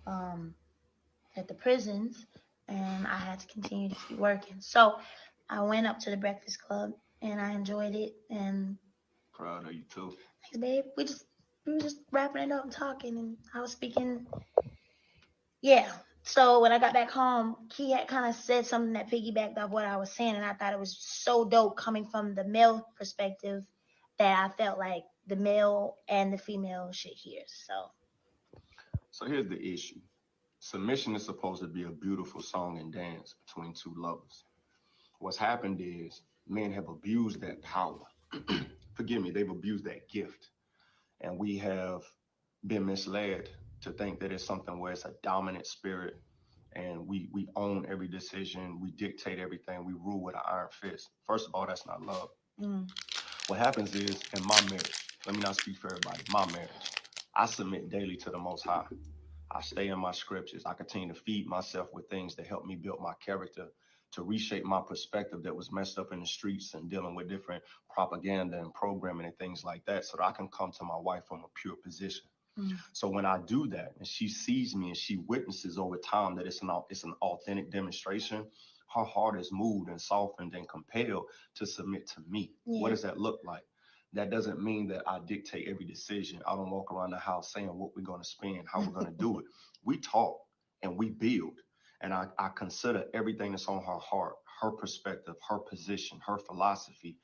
um, at the prisons, and I had to continue to keep working. So I went up to the Breakfast Club, and I enjoyed it. And Proud of you too. thanks, babe. We were just wrapping it up and talking, and I was speaking. Yeah. So when I got back home, he had kind of said something that piggybacked off what I was saying, and I thought it was so dope coming from the male perspective that I felt like the male and the female should hear. So So here's the issue. Submission is supposed to be a beautiful song and dance between two lovers. What's happened is men have abused that power. Forgive me, they've abused that gift. And we have been misled to think that it's something where it's a dominant spirit and we own every decision, we dictate everything, we rule with an iron fist. First of all, that's not love. mm, What happens is in my marriage, let me not speak for everybody, my marriage, I submit daily to the Most High. I stay in my scriptures. I continue to feed myself with things that help me build my character, to reshape my perspective that was messed up in the streets and dealing with different propaganda and programming and things like that, so that I can come to my wife from a pure position. mm, So when I do that and she sees me and she witnesses over time that it's an authentic demonstration, her heart is moved and softened and compelled to submit to me. What yeah. does that look like? That doesn't mean that I dictate every decision. I don't walk around the house saying what we're going to spend, how we're going to do it. We talk and we build. And I consider everything that's on her heart, her perspective, her position, her philosophy.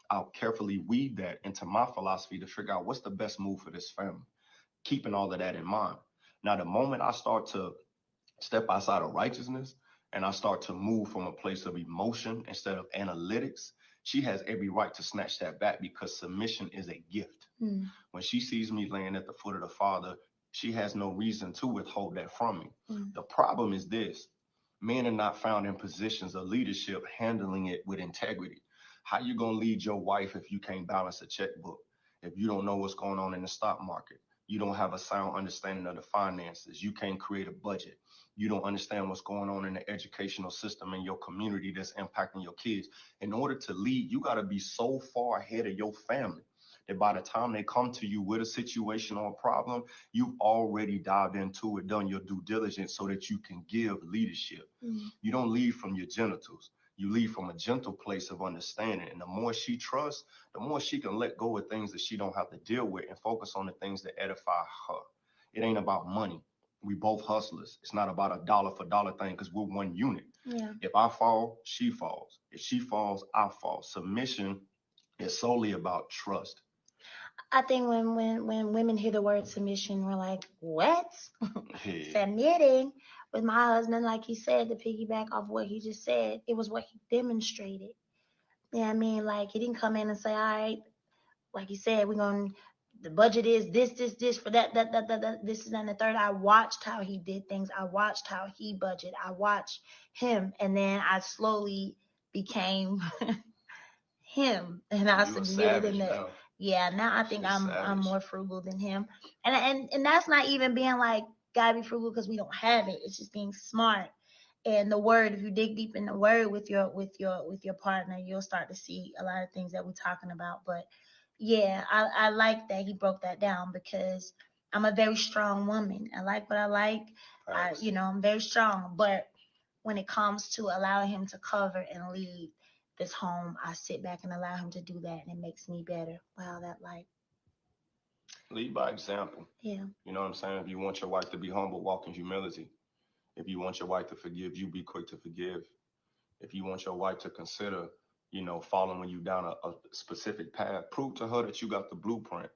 I'll carefully weave that into my philosophy to figure out what's the best move for this family, keeping all of that in mind. Now, the moment I start to step outside of righteousness and I start to move from a place of emotion instead of analytics, she has every right to snatch that back because submission is a gift. Mm, When she sees me laying at the foot of the Father, she has no reason to withhold that from me. mm, The problem is this: men are not found in positions of leadership handling it with integrity. How you gonna lead your wife if you can't balance a checkbook? If you don't know what's going on in the stock market? You don't have a sound understanding of the finances. You can't create a budget. You don't understand what's going on in the educational system in your community that's impacting your kids. In order to lead, you got to be so far ahead of your family that by the time they come to you with a situation or a problem, you've already dived into it, done your due diligence so that you can give leadership. mm. You don't lead from your genitals. You lead from a gentle place of understanding. And the more she trusts, the more she can let go of things that she don't have to deal with and focus on the things that edify her. It ain't about money. We both hustlers. It's not about a dollar for dollar thing because we're one unit. Yeah. If I fall, she falls. If she falls, I fall. Submission is solely about trust. I think when women hear the word submission, we're like, what? Yeah. Submitting. With my husband, like he said, to piggyback off what he just said, it was what he demonstrated. Yeah, I mean, like he didn't come in and say, all right, like he said, we're going to the budget is this for that, this is and the third. I watched how he did things. I watched how he budget. I watched him, and then I slowly became him, and I You a submitted in savage that. now. Yeah, now I think She's I'm savage. more frugal than him, and that's not even being like gotta be frugal because we don't have it. It's just being smart. And the word, if you dig deep in the word with your partner, you'll start to see a lot of things that we're talking about. But yeah, I like that he broke that down because I'm a very strong woman. I like what I like. Facts. I'm very strong, but when it comes to allowing him to cover and lead this home, I sit back and allow him to do that, and it makes me better. Wow, that like, Lead by example. yeah, You know what I'm saying? If you want your wife to be humble, walk in humility. If you want your wife to forgive you, be quick to forgive. If you want your wife to consider, following you down a specific path, prove to her that you got the blueprint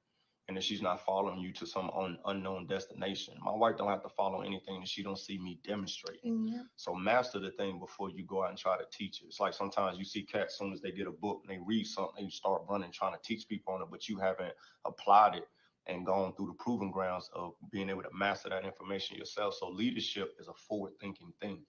and that she's not following you to some unknown destination. My wife don't have to follow anything that she don't see me demonstrating. yeah, So master the thing before you go out and try to teach it. It's like sometimes you see cats, as soon as they get a book and they read something, they start running trying to teach people on it, but you haven't applied it and gone through the proving grounds of being able to master that information yourself. So leadership is a forward thinking thing.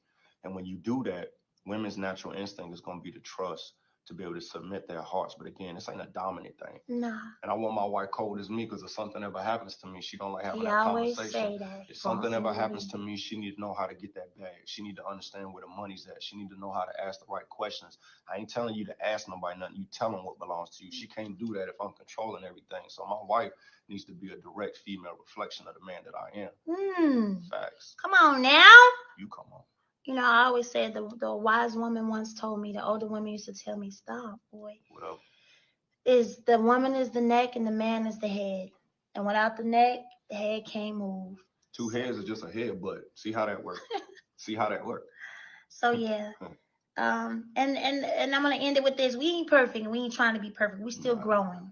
And when you do that, women's natural instinct is going to be to trust, to be able to submit their hearts. But again, this ain't a dominant thing. nah. And I want my wife cold as me because if something ever happens to me, she don't like having He that always conversation. say that If he gonna something ever always happens be. to me, she need to know how to get that bag. She need to understand where the money's at. She need to know how to ask the right questions. I ain't telling you to ask nobody nothing. You tell them what belongs to you. She can't do that if I'm controlling everything. So my wife needs to be a direct female reflection of the man that I am. Hmm. Facts. Facts. Come on now. You come on. You know, I always said the wise woman once told me, the older women used to tell me, stop, boy. Well, Is the woman is the neck and the man is the head. And without the neck, the head can't move. two heads is just a head, but see how that works. See how that works. So yeah. And I'm gonna end it with this. We ain't perfect. We ain't trying to be perfect. We still growing.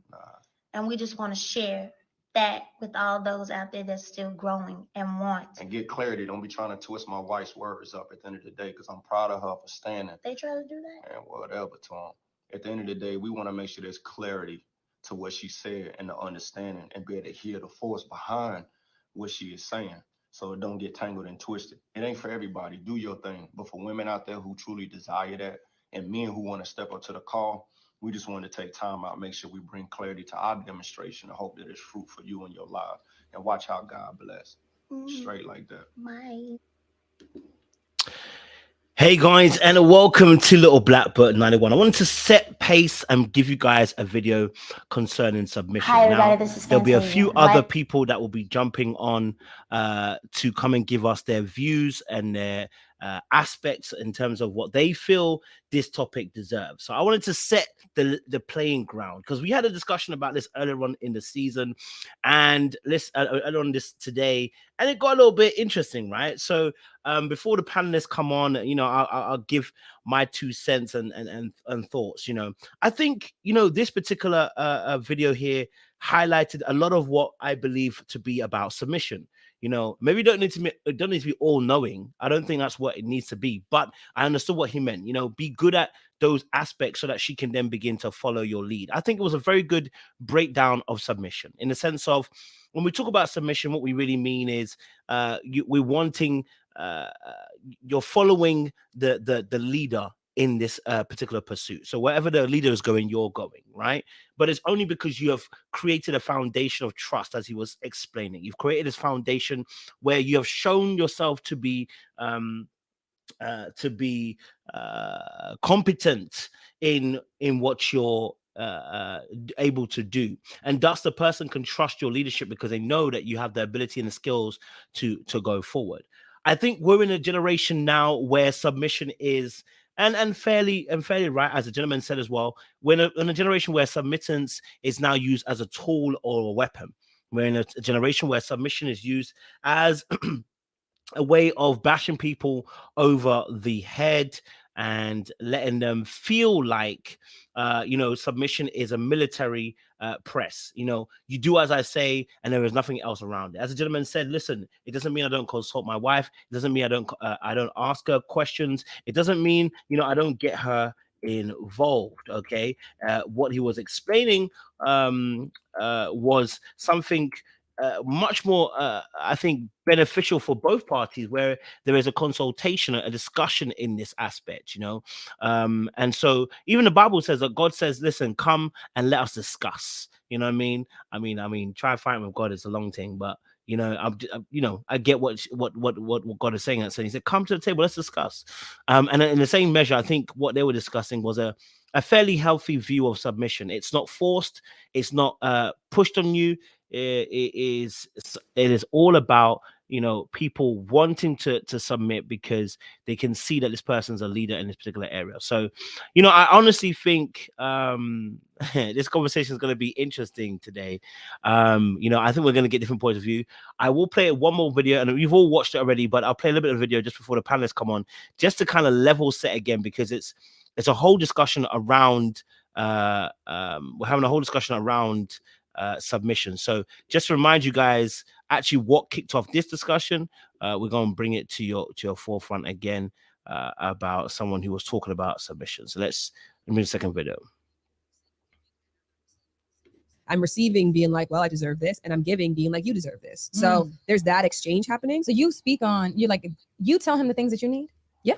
And we just want to share that with all those out there that's still growing and want. And get clarity. Don't be trying to twist my wife's words up at the end of the day, because I'm proud of her for standing. They try to do that? And whatever, Tom. At the end of the day, we want to make sure there's clarity to what she said and the understanding, and be able to hear the force behind what she is saying, so it don't get tangled and twisted. It ain't for everybody. Do your thing. But for women out there who truly desire that, and men who want to step up to the call, we just want to take time out, make sure we bring clarity to our demonstration, and hope that it's fruit for you in your life. And watch how God bless. Straight like that. Bye. Hey guys, and welcome to Little Blackbird 91. I wanted to set pace and give you guys a video concerning submission. Hi everybody, this is there'll be a Fantasia. few other people that will be jumping on to come and give us their views and their aspects in terms of what they feel this topic deserves. So I wanted to set the playing ground, because we had a discussion about this earlier on in the season, and earlier on this today, and it got a little bit interesting, right? So before the panelists come on, you know, I'll give my 2 cents and thoughts. You know, I think, you know, this particular video here highlighted a lot of what I believe to be about submission. You know, maybe it don't need to be all knowing. I don't think that's what it needs to be, but I understood what he meant. You know, be good at those aspects so that she can then begin to follow your lead. I think it was a very good breakdown of submission, in the sense of, when we talk about submission, what we really mean is we're wanting, you're following the leader in this particular pursuit. So wherever the leader is going, you're going, right? But it's only because you have created a foundation of trust, as he was explaining. You've created this foundation where you have shown yourself to be competent in what you're able to do, and thus the person can trust your leadership because they know that you have the ability and the skills to go forward. I think we're in a generation now where submission is, and fairly right, as the gentleman said as well, we're in a generation where submittance is now used as a tool or a weapon. We're in a generation where submission is used as a way of bashing people over the head and letting them feel like, you know, submission is a military press. You know, you do as I say, and there is nothing else around it. As the gentleman said, listen, it doesn't mean I don't consult my wife. It doesn't mean I don't ask her questions. It doesn't mean, you know, I don't get her involved. Okay, what he was explaining was something much more, I think, beneficial for both parties, where there is a consultation, a discussion in this aspect, you know. And so even the Bible says that God says, listen, come and let us discuss. You know what I mean? Try fighting with God is a long thing, but you know, I get what God is saying. And so he said, come to the table, let's discuss. And in the same measure, I think what they were discussing was a fairly healthy view of submission. It's not forced, it's not pushed on you. It is all about, you know, people wanting to submit because they can see that this person's a leader in this particular area. So, you know, I honestly think this conversation is going to be interesting today. You know, I think we're going to get different points of view. I will play one more video, and you've all watched it already, but I'll play a little bit of video just before the panelists come on, just to kind of level set again, because it's a whole discussion around we're having a whole discussion around submission. So just to remind you guys actually what kicked off this discussion, we're going to bring it to your forefront again, about someone who was talking about submission. So let me the second video. I'm receiving being like, well, I deserve this, and I'm giving being like, you deserve this. So there's that exchange happening. So you speak on, you're like, you tell him the things that you need. Yeah.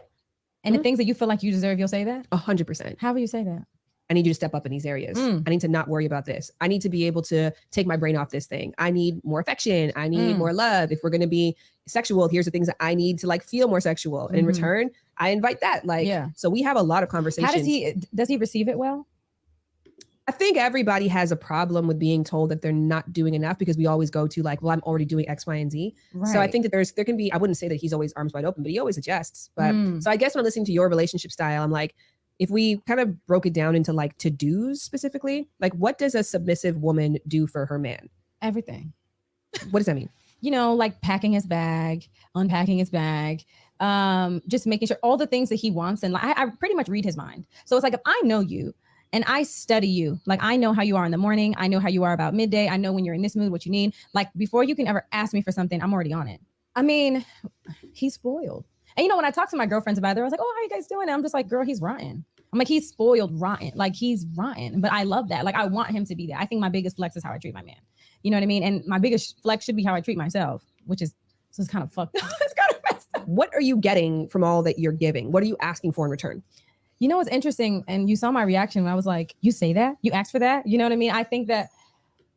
And the things that you feel like you deserve, you'll say that? 100%. How will you say that? I need you to step up in these areas. I need to not worry about this. I need to be able to take my brain off this thing. I need more affection. I need more love. If we're going to be sexual, here's the things that I need to like feel more sexual. And in return, I invite that. Like, so we have a lot of conversations. How does he receive it well? I think everybody has a problem with being told that they're not doing enough, because we always go to like, well, I'm already doing X, Y, and Z. Right. So I think that there can be, I wouldn't say that he's always arms wide open, but he always adjusts. But so I guess when I'm listening to your relationship style, I'm like, if we kind of broke it down into like to-dos specifically, like what does a submissive woman do for her man? Everything. What does that mean? You know, like packing his bag, unpacking his bag, just making sure all the things that he wants. And like, I pretty much read his mind. So it's like, if I know you and I study you, like I know how you are in the morning, I know how you are about midday, I know when you're in this mood, what you need. Like before you can ever ask me for something, I'm already on it. I mean, he's spoiled. And you know, when I talk to my girlfriends about it, I was like, oh, how you guys doing? And I'm just like, girl, he's rotten. I'm like, he's spoiled rotten. Like he's rotten. But I love that. Like I want him to be there. I think my biggest flex is how I treat my man. You know what I mean? And my biggest flex should be how I treat myself, which is, so it's kind of fucked up. It's kind of messed up. What are you getting from all that you're giving? What are you asking for in return? You know what's interesting? And you saw my reaction when I was like, you say that? You asked for that? You know what I mean? I think that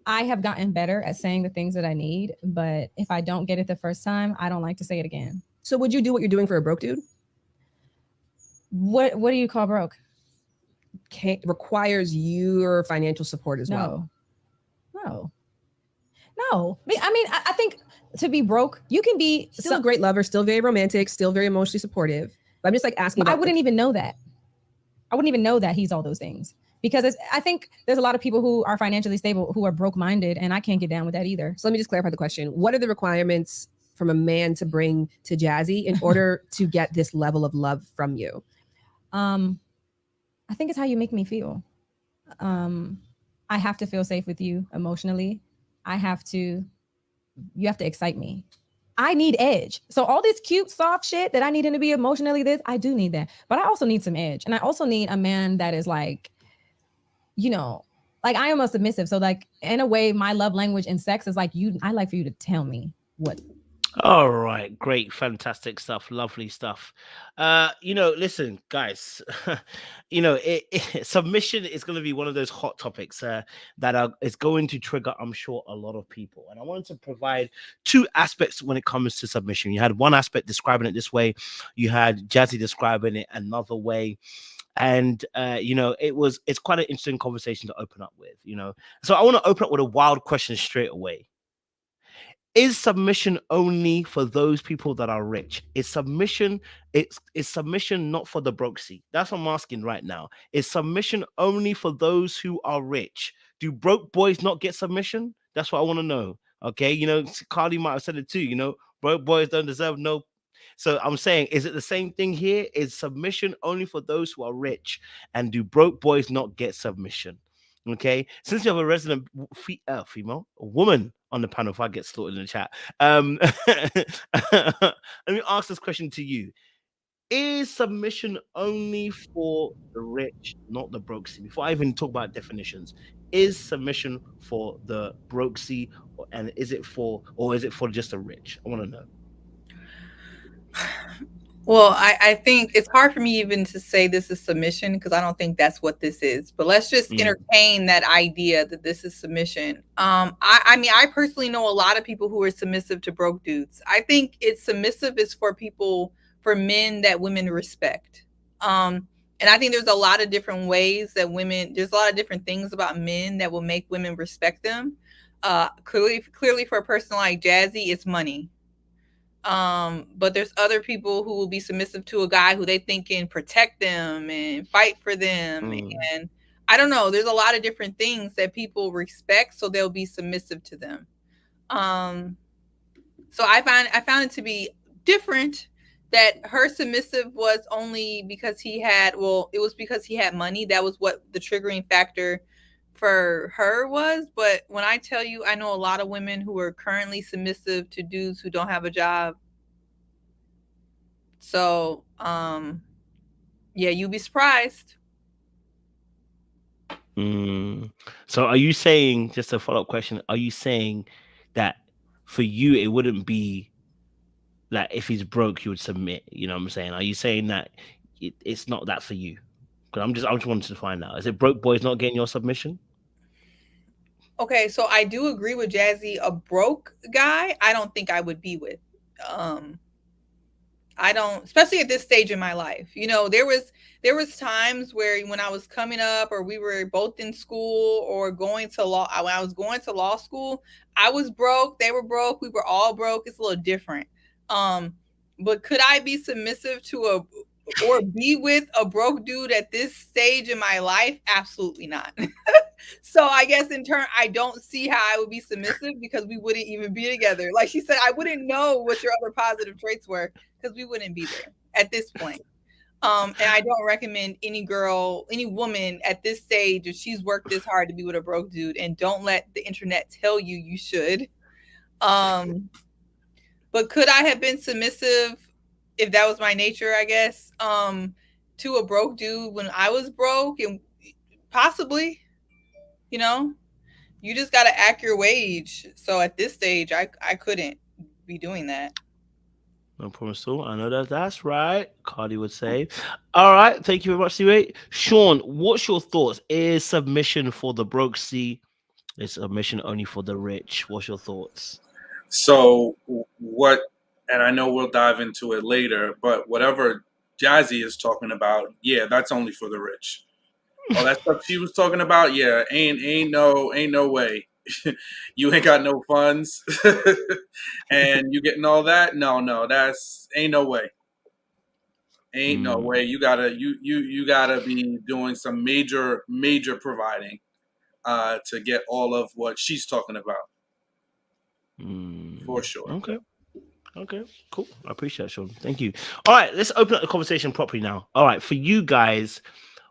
I have gotten better at saying the things that I need, but if I don't get it the first time, I don't like to say it again. So would you do what you're doing for a broke dude? What do you call broke? Requires your financial support as well. No. I mean, I think to be broke, you can be still a great lover, still very romantic, still very emotionally supportive. But I'm just like asking. I wouldn't even know that. I wouldn't even know that he's all those things, because I think there's a lot of people who are financially stable who are broke-minded, and I can't get down with that either. So let me just clarify the question. What are the requirements from a man to bring to Jazzy in order to get this level of love from you? I think it's how you make me feel. I have to feel safe with you emotionally. You have to excite me. I need edge. So all this cute, soft shit that I need him to be emotionally this, I do need that. But I also need some edge. And I also need a man that is like, you know, like I am a submissive. So like in a way, my love language in sex is like I like for you to tell me what. All right, great, fantastic stuff, lovely stuff. Listen, guys, submission is going to be one of those hot topics that is going to trigger, I'm sure, a lot of people. And I wanted to provide two aspects when it comes to submission. You had one aspect describing it this way, you had Jazzy describing it another way. And it's quite an interesting conversation to open up with. So I want to open up with a wild question straight away. Is submission only for those people that are rich? Is submission not for the brokesy? That's what I'm asking right now. Is submission only for those who are rich? Do broke boys not get submission? That's what I want to know. Okay, Cardi might have said it too. Broke boys don't deserve no. So I'm saying, is it the same thing here? Is submission only for those who are rich? And do broke boys not get submission? Okay, since you have a resident female, a woman on the panel, if I get slaughtered in the chat, let me ask this question to you. Is submission only for the rich, not the brokesy? Before I even talk about definitions, is submission for the brokesy, and is it for just the rich? I want to know. Well, I think it's hard for me even to say this is submission, because I don't think that's what this is. But let's just entertain that idea that this is submission. I mean, I personally know a lot of people who are submissive to broke dudes. I think it's submissive is for men that women respect. And I think there's a lot of different ways that there's a lot of different things about men that will make women respect them. Clearly for a person like Jazzy, it's money. But there's other people who will be submissive to a guy who they think can protect them and fight for them. And I don't know, there's a lot of different things that people respect, so they'll be submissive to them. So I found it to be different that her submissive was only because it was because he had money. That was what the triggering factor for her was. But when I tell you, I know a lot of women who are currently submissive to dudes who don't have a job. So, yeah, you'd be surprised. So are you saying, just a follow-up question, are you saying that for you, it wouldn't be like if he's broke, you would submit? You know what I'm saying? Are you saying that it's not that for you? Because I just wanted to find out. Is it broke boys not getting your submission? Okay, so I do agree with Jazzy. A broke guy, I don't think I would be with. I don't, especially at this stage in my life. You know, there was times where when I was coming up, or we were both in school or going to law, when I was going to law school, I was broke, they were broke, we were all broke. It's a little different. But could I be submissive to or be with a broke dude at this stage in my life? Absolutely not. So I guess in turn, I don't see how I would be submissive, because we wouldn't even be together. Like she said, I wouldn't know what your other positive traits were, because we wouldn't be there at this point. And I don't recommend any girl, any woman at this stage, if she's worked this hard, to be with a broke dude. And don't let the internet tell you you should. But could I have been submissive, if that was my nature, I guess, to a broke dude when I was broke? And possibly, you know, you just got to act your wage. So at this stage, I couldn't be doing that. No problem at all. I know that's right. Cardi would say. All right. Thank you very much, C-Way. Sean, what's your thoughts? Is submission for the broke? C? Is submission only for the rich? What's your thoughts? So what, and I know we'll dive into it later, but whatever Jazzy is talking about, yeah, that's only for the rich. All that stuff she was talking about, yeah, ain't no way. You ain't got no funds and you getting all that. No, that's ain't no way. Ain't no way. You gotta be doing some major providing to get all of what she's talking about. For sure. Okay, cool. I appreciate it, Sean. Thank you. All right, let's open up the conversation properly now. All right, for you guys,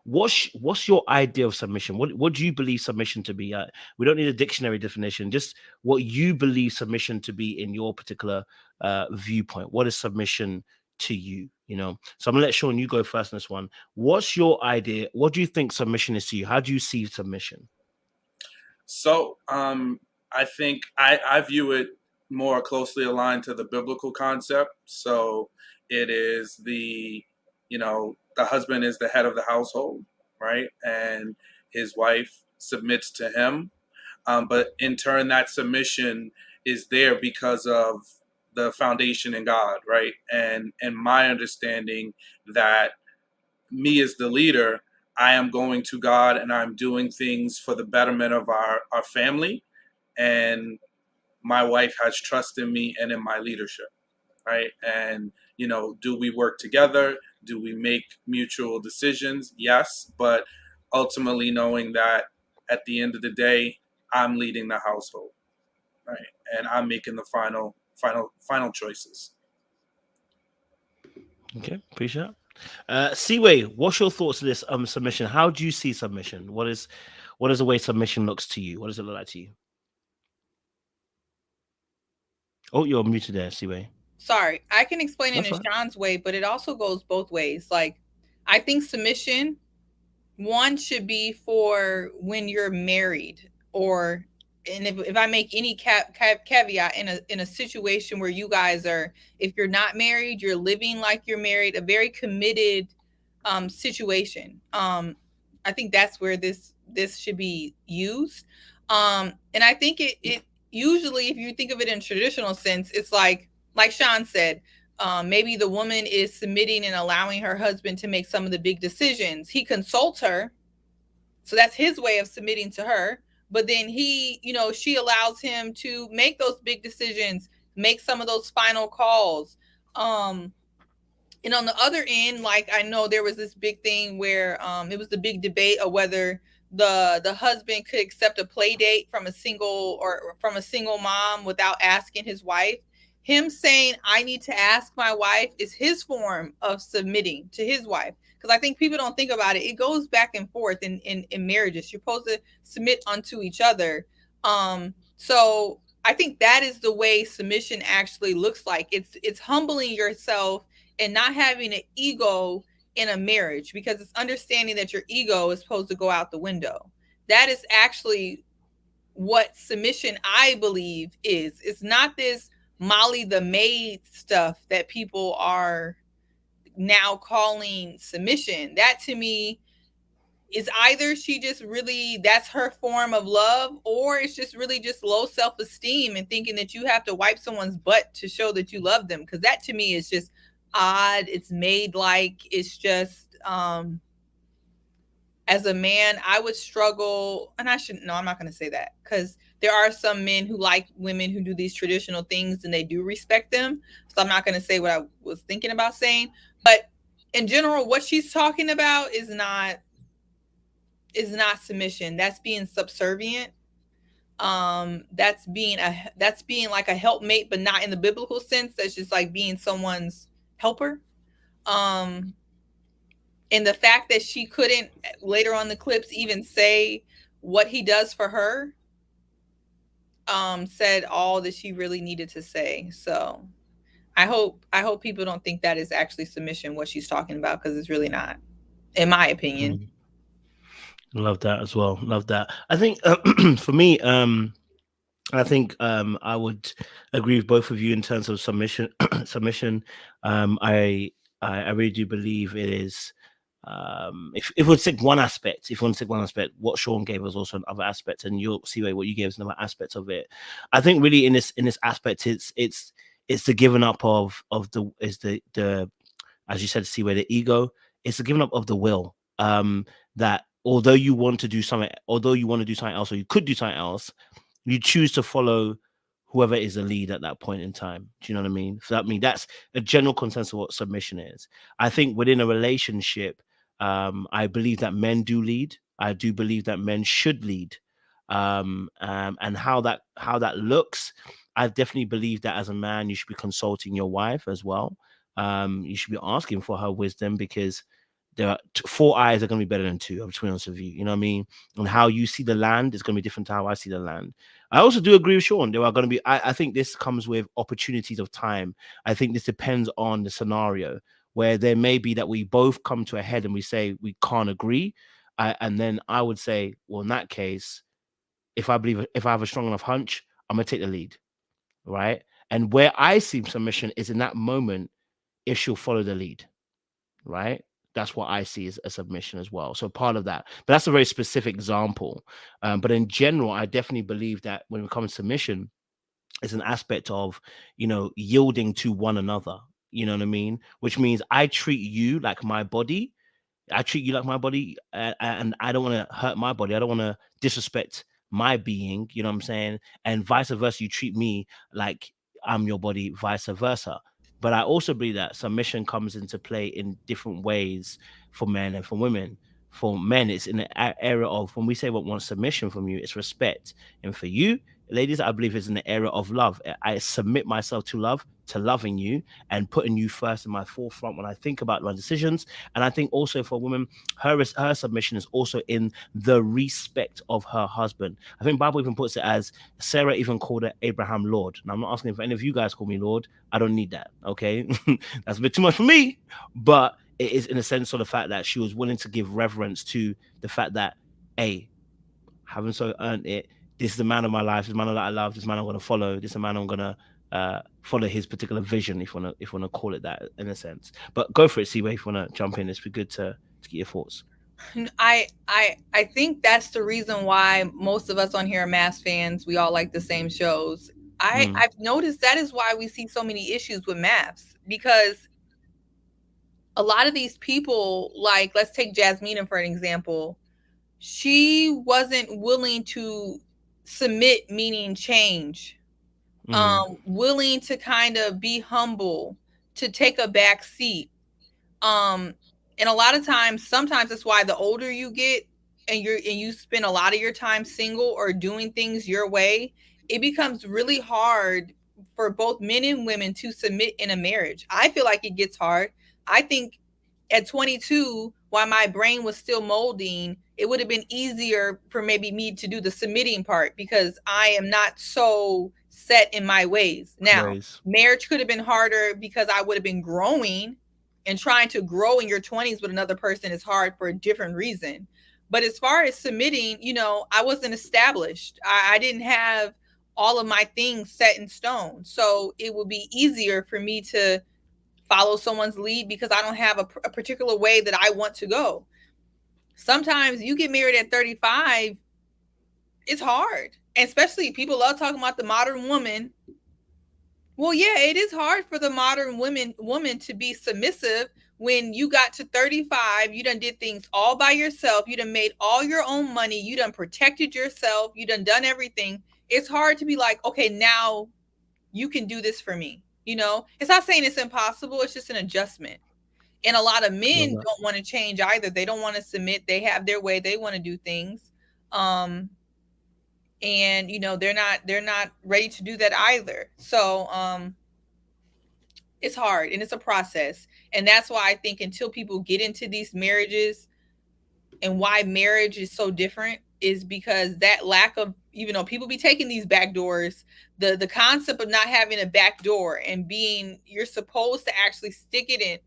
what's your idea of submission? What do you believe submission to be? We don't need a dictionary definition, just what you believe submission to be in your particular viewpoint. What is submission to you? You know, so I'm gonna let Sean, you go first on this one. What's your idea? What do you think submission is to you? How do you see submission? So I think I view it more closely aligned to the biblical concept. So it is the husband is the head of the household, right? And his wife submits to him. But in turn, that submission is there because of the foundation in God, right? And my understanding that me as the leader, I am going to God and I'm doing things for the betterment of our family. And my wife has trust in me and in my leadership, right? And, do we work together? Do we make mutual decisions? Yes, but ultimately knowing that at the end of the day, I'm leading the household, right? And I'm making the final choices. Okay, appreciate it. C-Way, what's your thoughts on this submission? How do you see submission? What is the way submission looks to you? What does it look like to you? Oh, you're muted there, C-Way. Sorry, I can explain it in Sean's way, but it also goes both ways. Like, I think submission, one, should be for when you're married, or, and if I make any caveat in a situation where you guys are, if you're not married, you're living like you're married, a very committed situation. I think that's where this should be used. And I think it usually, if you think of it in traditional sense, it's like Sean said, maybe the woman is submitting and allowing her husband to make some of the big decisions. He consults her. So that's his way of submitting to her. But then she allows him to make those big decisions, make some of those final calls. And on the other end, like, I know there was this big thing where it was the big debate of whether the husband could accept a play date from a single mom without asking his wife. Him saying, I need to ask my wife, is his form of submitting to his wife. Because I think people don't think about it. It goes back and forth in marriages. You're supposed to submit unto each other. So I think that is the way submission actually looks like. It's humbling yourself and not having an ego in a marriage, because it's understanding that your ego is supposed to go out the window. That is actually what submission, I believe, is. It's not this Molly the maid stuff that people are now calling submission. That to me is either she just really, that's her form of love, or it's just really just low self-esteem and thinking that you have to wipe someone's butt to show that you love them. Because that to me is just odd. It's made like it's just as a man, I would struggle, and I'm not going to say that, because there are some men who like women who do these traditional things and they do respect them. So I'm not going to say what I was thinking about saying, but in general, what she's talking about is not submission. That's being subservient. That's being like a helpmate, but not in the biblical sense. That's just like being someone's helper. And the fact that she couldn't later on the clips even say what he does for her, said all that she really needed to say. So I hope people don't think that is actually submission, what she's talking about, because it's really not, in my opinion. Love that as well. Love that. I think for me, I think I would agree with both of you in terms of submission. Submission. I really do believe it is. If we take one aspect, what Sean gave us also another aspect, and you'll see what you gave us another aspect of it. I think really in this aspect, it's the giving up of the as you said, see where the ego. It's the giving up of the will. That although you want to do something else, or you could do something else, you choose to follow whoever is the lead at that point in time. Do you know what I mean? So that's a general consensus of what submission is. I think within a relationship, I believe that men do lead. I do believe that men should lead. And how that looks, I definitely believe that as a man, you should be consulting your wife as well. You should be asking for her wisdom, because there are 4 eyes are going to be better than 2. I'm between honest with you. You know what I mean? And how you see the land is going to be different to how I see the land. I also do agree with Sean. There are going to be, I think this comes with opportunities of time. I think this depends on the scenario, where there may be that we both come to a head and we say we can't agree. And then I would say, well, in that case, if I have a strong enough hunch, I'm going to take the lead. Right. And where I see submission is in that moment, if she'll follow the lead. Right. That's what I see as a submission as well. So part of that, but that's a very specific example. But in general, I definitely believe that when it comes to submission, it's an aspect of, yielding to one another. You know what I mean? Which means I treat you like my body. I treat you like my body, and I don't want to hurt my body. I don't want to disrespect my being. You know what I'm saying? And vice versa, you treat me like I'm your body, vice versa. But I also believe that submission comes into play in different ways for men and for women. For men, it's in the area of, when we say what wants submission from you, it's respect. And for you, ladies, I believe it's in the area of love. I submit myself to love, to loving you, and putting you first in my forefront when I think about my decisions. And I think also for women, her submission is also in the respect of her husband. I think Bible even puts it as Sarah even called Abraham Lord. And I'm not asking if any of you guys call me Lord. I don't need that. Okay. That's a bit too much for me. But it is in a sense of the fact that she was willing to give reverence to the fact that, hey, having so earned it, this is the man of my life, this man that I love, this man I'm going to follow, this is the man I'm going to follow his particular vision, if you want to call it that, in a sense. But go for it, Seaway, if you want to jump in. It's be good to get your thoughts. I think that's the reason why most of us on here are MAFS fans. We all like the same shows. I've noticed that is why we see so many issues with MAFS, because a lot of these people, like, let's take Jasmine for an example. She wasn't willing to submit, meaning change. Willing to kind of be humble, to take a back seat. And a lot of times, sometimes that's why the older you get and you spend a lot of your time single or doing things your way, it becomes really hard for both men and women to submit in a marriage. I feel like it gets hard. I think at 22, while my brain was still molding, it would have been easier for maybe me to do the submitting part, because I am not so set in my ways. Now, marriage could have been harder because I would have been growing, and trying to grow in your 20s with another person is hard for a different reason. But as far as submitting, I wasn't established. I didn't have all of my things set in stone. So it would be easier for me to follow someone's lead because I don't have a particular way that I want to go. Sometimes you get married at 35, it's hard. And especially people love talking about the modern woman. Well, yeah, it is hard for the modern woman to be submissive when you got to 35, you done did things all by yourself, you done made all your own money, you done protected yourself, you done everything. It's hard to be like, okay, now you can do this for me. You know, it's not saying it's impossible, it's just an adjustment. And a lot of men don't want to change either. They don't want to submit. They have their way. They want to do things. And you know, they're not ready to do that either. So it's hard and it's a process. And that's why I think until people get into these marriages, and why marriage is so different is because that lack of, you know, people be taking these back doors, the concept of not having a back door and being, you're supposed to actually stick it in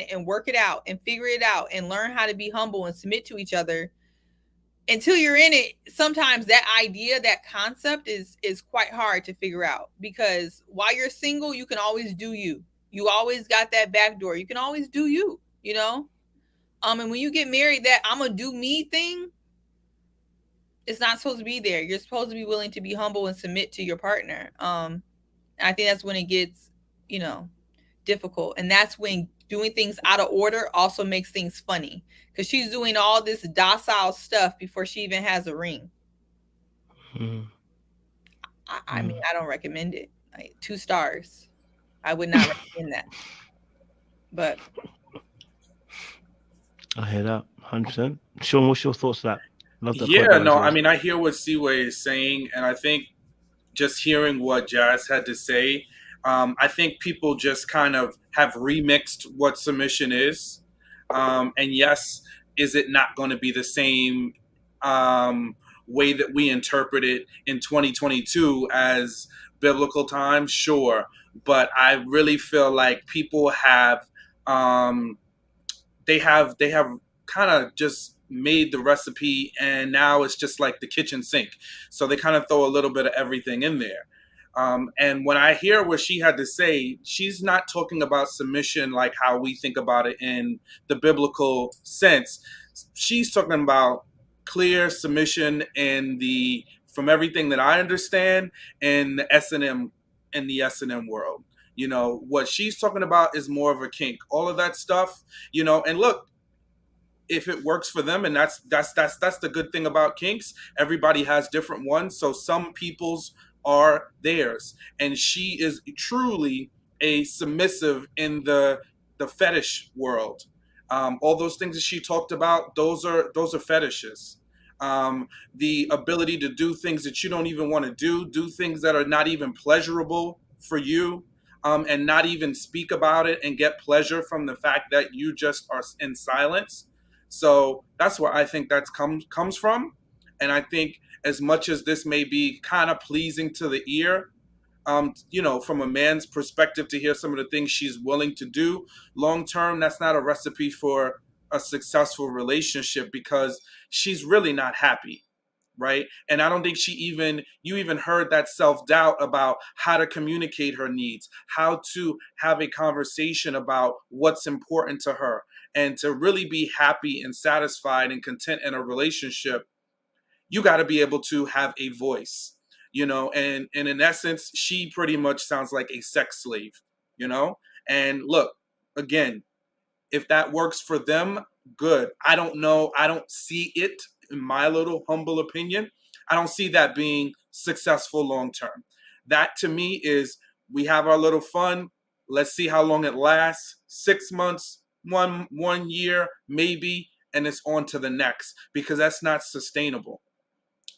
and work it out and figure it out and learn how to be humble and submit to each other. Until you're in it, sometimes that idea, that concept is quite hard to figure out, because while you're single, you can always do you. You always got that back door. You can always do you, you know? And when you get married, that I'm gonna do me thing, it's not supposed to be there. You're supposed to be willing to be humble and submit to your partner. I think that's when it gets, you know, difficult. And that's when doing things out of order also makes things funny, because she's doing all this docile stuff before she even has a ring. I mean, I don't recommend it. Like, 2 stars. I would not recommend that. But I hear that 100%. Sean, what's your thoughts on that? Yeah, no, I mean, I hear what Seaway is saying, and I think just hearing what Jazz had to say, I think people just kind of have remixed what submission is. And yes, is it not going to be the same way that we interpret it in 2022 as biblical times? Sure. But I really feel like people have, they have kind of just made the recipe, and now it's just like the kitchen sink. So they kind of throw a little bit of everything in there. And when I hear what she had to say, she's not talking about submission like how we think about it in the biblical sense. She's talking about clear submission in the, from everything that I understand, in the S&M world. You know, what she's talking about is more of a kink, all of that stuff, you know. And look, if it works for them, and that's the good thing about kinks, everybody has different ones. So some people's are theirs, and she is truly a submissive in the fetish world. All those things that she talked about, those are fetishes. The ability to do things that you don't even want to do things that are not even pleasurable for you, and not even speak about it and get pleasure from the fact that you just are in silence. So that's where I think that comes from. And I think as much as this may be kind of pleasing to the ear, you know, from a man's perspective, to hear some of the things she's willing to do long term, that's not a recipe for a successful relationship, because she's really not happy. Right. And I don't think you even heard that self-doubt about how to communicate her needs, how to have a conversation about what's important to her, and to really be happy and satisfied and content in a relationship. You got to be able to have a voice, you know, and in essence, she pretty much sounds like a sex slave, you know. And look, again, if that works for them, good. I don't know. I don't see it, in my little humble opinion. I don't see that being successful long term. That to me is, we have our little fun. Let's see how long it lasts. 6 months, one year, maybe, and it's on to the next, because that's not sustainable.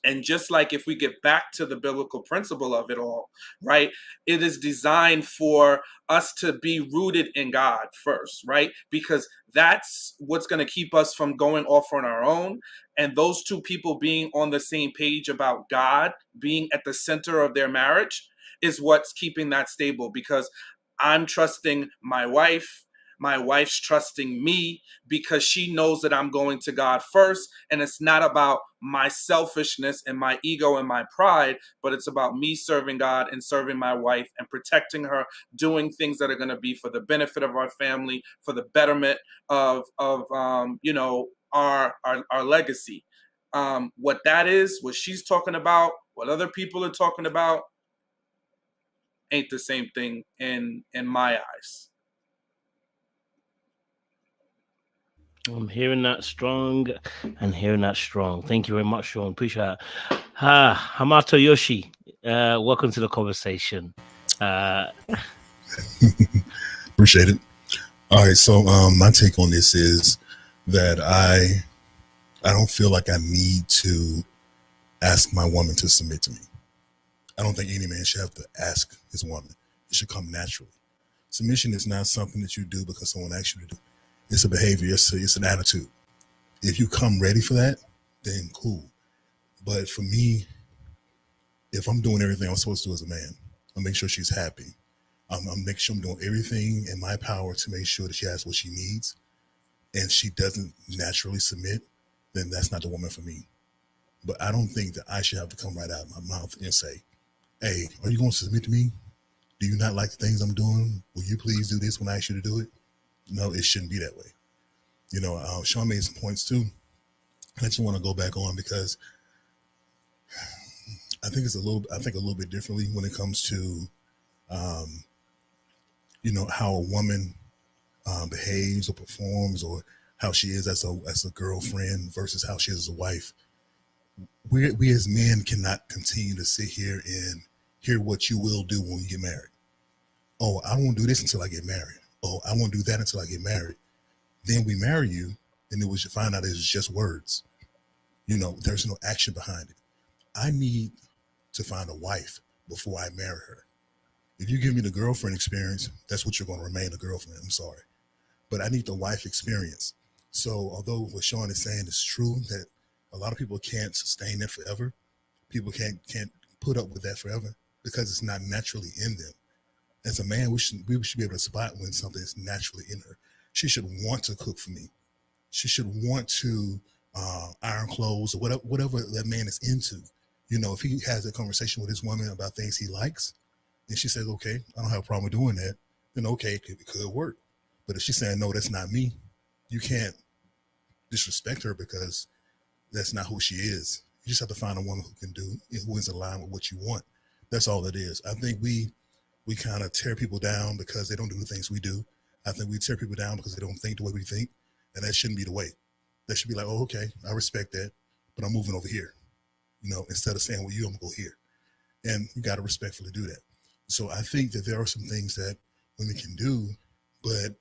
And just like if we get back to the biblical principle of it all, right, it is designed for us to be rooted in God first, right? Because that's what's going to keep us from going off on our own. And those two people being on the same page about God being at the center of their marriage is what's keeping that stable. Because I'm trusting my wife's trusting me, because she knows that I'm going to God first. And it's not about my selfishness and my ego and my pride, but it's about me serving God and serving my wife and protecting her, doing things that are going to be for the benefit of our family, for the betterment of you know, our legacy. What that is, what she's talking about, what other people are talking about, ain't the same thing in my eyes. I'm hearing that strong and hearing that strong. Thank you very much, Sean. Appreciate it. Hamato Yoshi, welcome to the conversation. Appreciate it. All right, so my take on this is that I don't feel like I need to ask my woman to submit to me. I don't think any man should have to ask his woman. It should come naturally. Submission is not something that you do because someone asks you to do. It's a behavior. It's an attitude. If you come ready for that, then cool. But for me, if I'm doing everything I'm supposed to do as a man, I'll make sure she's happy. I'm making sure I'm doing everything in my power to make sure that she has what she needs, and she doesn't naturally submit, then that's not the woman for me. But I don't think that I should have to come right out of my mouth and say, hey, are you going to submit to me? Do you not like the things I'm doing? Will you please do this when I ask you to do it? No, it shouldn't be that way. You know, Sean made some points too. I just want to go back on because I think a little bit differently when it comes to, you know, how a woman behaves or performs, or how she is as a girlfriend versus how she is as a wife. We as men cannot continue to sit here and hear what you will do when you get married. Oh, I won't do this until I get married. Oh, I won't do that until I get married. Then we marry you, and then we should find out it's just words. You know, there's no action behind it. I need to find a wife before I marry her. If you give me the girlfriend experience, that's what you're going to remain, a girlfriend. I'm sorry. But I need the wife experience. So although what Sean is saying is true, that a lot of people can't sustain it forever, people can't put up with that forever because it's not naturally in them. As a man, we should be able to spot when something is naturally in her. She should want to cook for me. She should want to iron clothes or whatever that man is into. You know, if he has a conversation with his woman about things he likes, and she says, okay, I don't have a problem with doing that, then okay, it could work. But if she's saying, no, that's not me, you can't disrespect her because that's not who she is. You just have to find a woman who can do, who is aligned with what you want. That's all it is. I think we kind of tear people down because they don't do the things we do. I think we tear people down because they don't think the way we think, and that shouldn't be the way. That should be like, oh, okay, I respect that, but I'm moving over here. You know, instead of saying, well, I'm gonna go here. And you got to respectfully do that. So I think that there are some things that women can do, but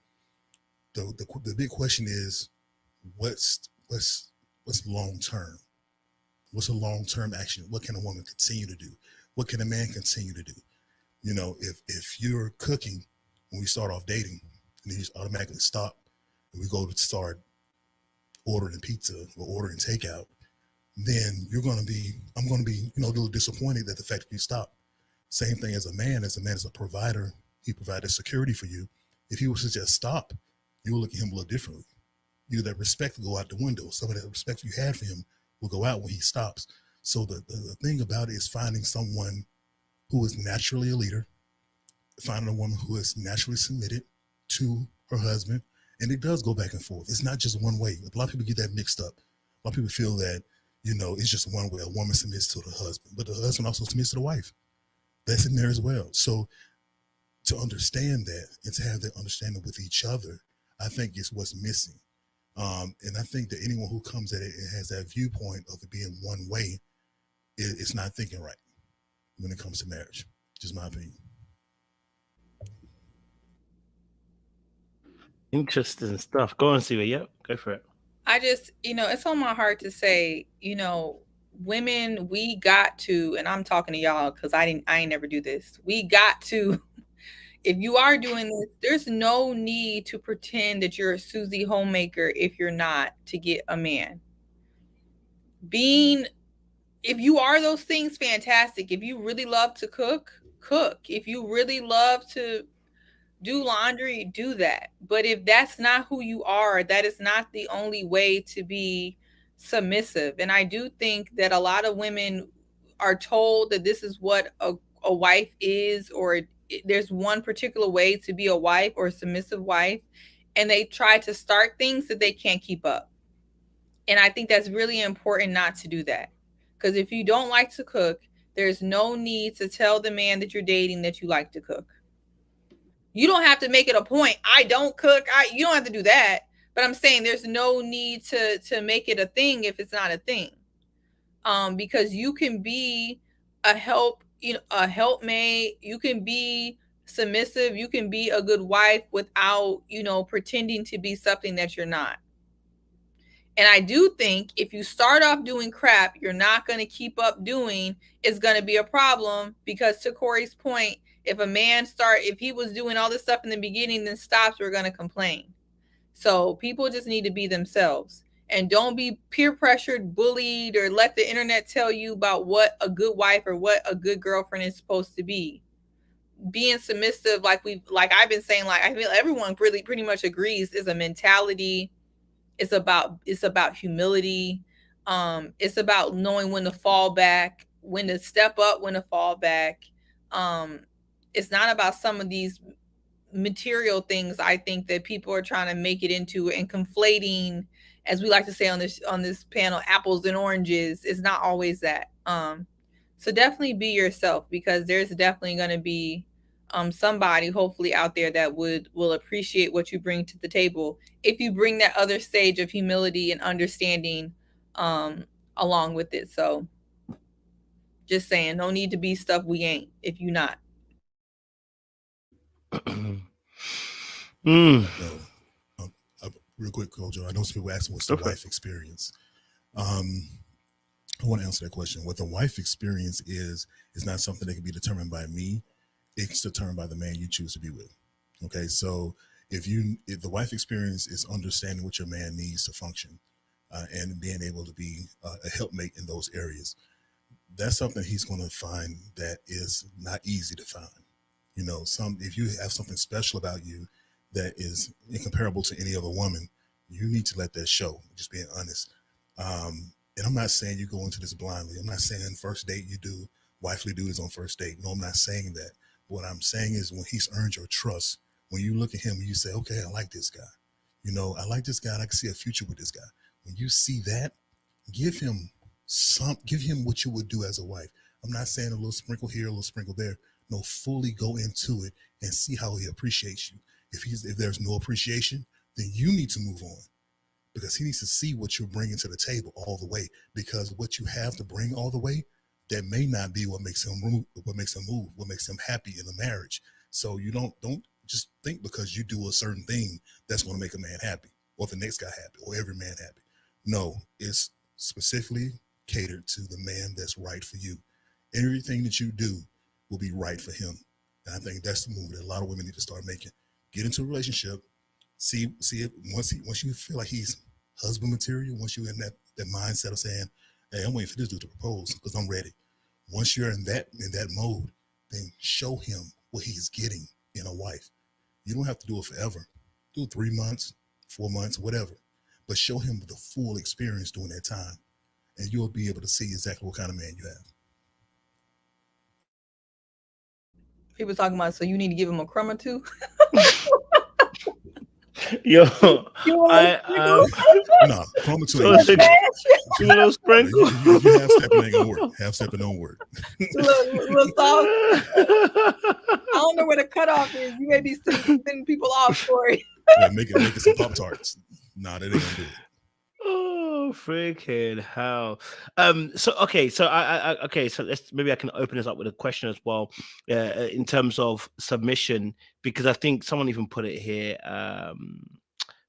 the big question is, what's long term? What's a long term action? What can a woman continue to do? What can a man continue to do? You know, if you're cooking when we start off dating, and then you just automatically stop, and we go to start ordering pizza or ordering takeout, then I'm going to be, you know, a little disappointed at the fact that you stop. Same thing as a man. As a provider, he provided security for you. If he was to just stop, you will look at him a little differently. That respect will go out the window. Some of that respect you had for him will go out when he stops. So the thing about it is finding someone who is naturally a leader, finding a woman who is naturally submitted to her husband. And it does go back and forth. It's not just one way. A lot of people get that mixed up. A lot of people feel that, you know, it's just one way. A woman submits to the husband, but the husband also submits to the wife. That's in there as well. So to understand that and to have that understanding with each other, I think is what's missing. And I think that anyone who comes at it and has that viewpoint of it being one way, it's not thinking right when it comes to marriage. Just my opinion. Interesting stuff. Go on, Siva. Yep, go for it. I just, it's on my heart to say, women, we got to, and I'm talking to y'all because I ain't never do this. We got to, if you are doing this, there's no need to pretend that you're a Susie homemaker if you're not, to get a man. If you are those things, fantastic. If you really love to cook. If you really love to do laundry, do that. But if that's not who you are, that is not the only way to be submissive. And I do think that a lot of women are told that this is what a wife is, or there's one particular way to be a wife or a submissive wife, and they try to start things that they can't keep up. And I think that's really important not to do that. Because if you don't like to cook, There's no need to tell the man that you're dating that you like to cook. You don't have to make it a point. I don't cook. You don't have to do that. But I'm saying there's no need to make it a thing if it's not a thing. Because you can be a helpmate, you can be submissive, you can be a good wife without, pretending to be something that you're not. And I do think if you start off doing crap you're not going to keep up doing, it's going to be a problem, because to Corey's point, if a man if he was doing all this stuff in the beginning then stops, we're going to complain. So people just need to be themselves and don't be peer pressured, bullied, or let the internet tell you about what a good wife or what a good girlfriend is supposed to be. Being submissive, like I've been saying, like I feel everyone really pretty much agrees, is a mentality. It's about humility. It's about knowing when to fall back, when to step up, when to fall back. It's not about some of these material things I think that people are trying to make it into, and conflating, as we like to say on this panel, apples and oranges. It's not always that. So definitely be yourself, because there's definitely going to be somebody hopefully out there that will appreciate what you bring to the table if you bring that other stage of humility and understanding along with it. So just saying, no need to be stuff we ain't if you not. Real quick, Kojo, I know some people asking what's the wife experience. I want to answer that question. What the wife experience is not something that can be determined by me. It's determined by the man you choose to be with. Okay, so if the wife experience is understanding what your man needs to function and being able to be a helpmate in those areas, that's something he's going to find that is not easy to find. If you have something special about you that is incomparable to any other woman, you need to let that show, just being honest. And I'm not saying you go into this blindly. I'm not saying first date you do wifely duties on first date. No, I'm not saying that. What I'm saying is when he's earned your trust, when you look at him and you say, okay, I like this guy. I like this guy and I can see a future with this guy. When you see that, give him what you would do as a wife. I'm not saying a little sprinkle here, a little sprinkle there. No, fully go into it and see how he appreciates you. If there's no appreciation, then you need to move on, because he needs to see what you're bringing to the table all the way, because what you have to bring all the way, that may not be what makes him move, what makes him happy in a marriage. So you don't just think because you do a certain thing that's going to make a man happy, or the next guy happy, or every man happy. No, it's specifically catered to the man that's right for you. Everything that you do will be right for him. And I think that's the move that a lot of women need to start making. Get into a relationship, see it once you feel like he's husband material, once you're in that mindset of saying, hey, I'm waiting for this dude to propose because I'm ready. Once you're in that mode, then show him what he's getting in a wife. You don't have to do it forever. Do it 3 months, 4 months, whatever. But show him the full experience during that time, and you'll be able to see exactly what kind of man you have. People talking about, so you need to give him a crumb or two. Yo, no, crumb or two. You little sprinkle. If you half stepping ain't gonna work. Half stepping don't work. little soft. I don't know where the cutoff is. You may be sending people off for it. Yeah, make it some Pop-Tarts. Nah, that ain't gonna do it. Oh, freaking hell. So maybe I can open this up with a question as well, in terms of submission, because I think someone even put it here,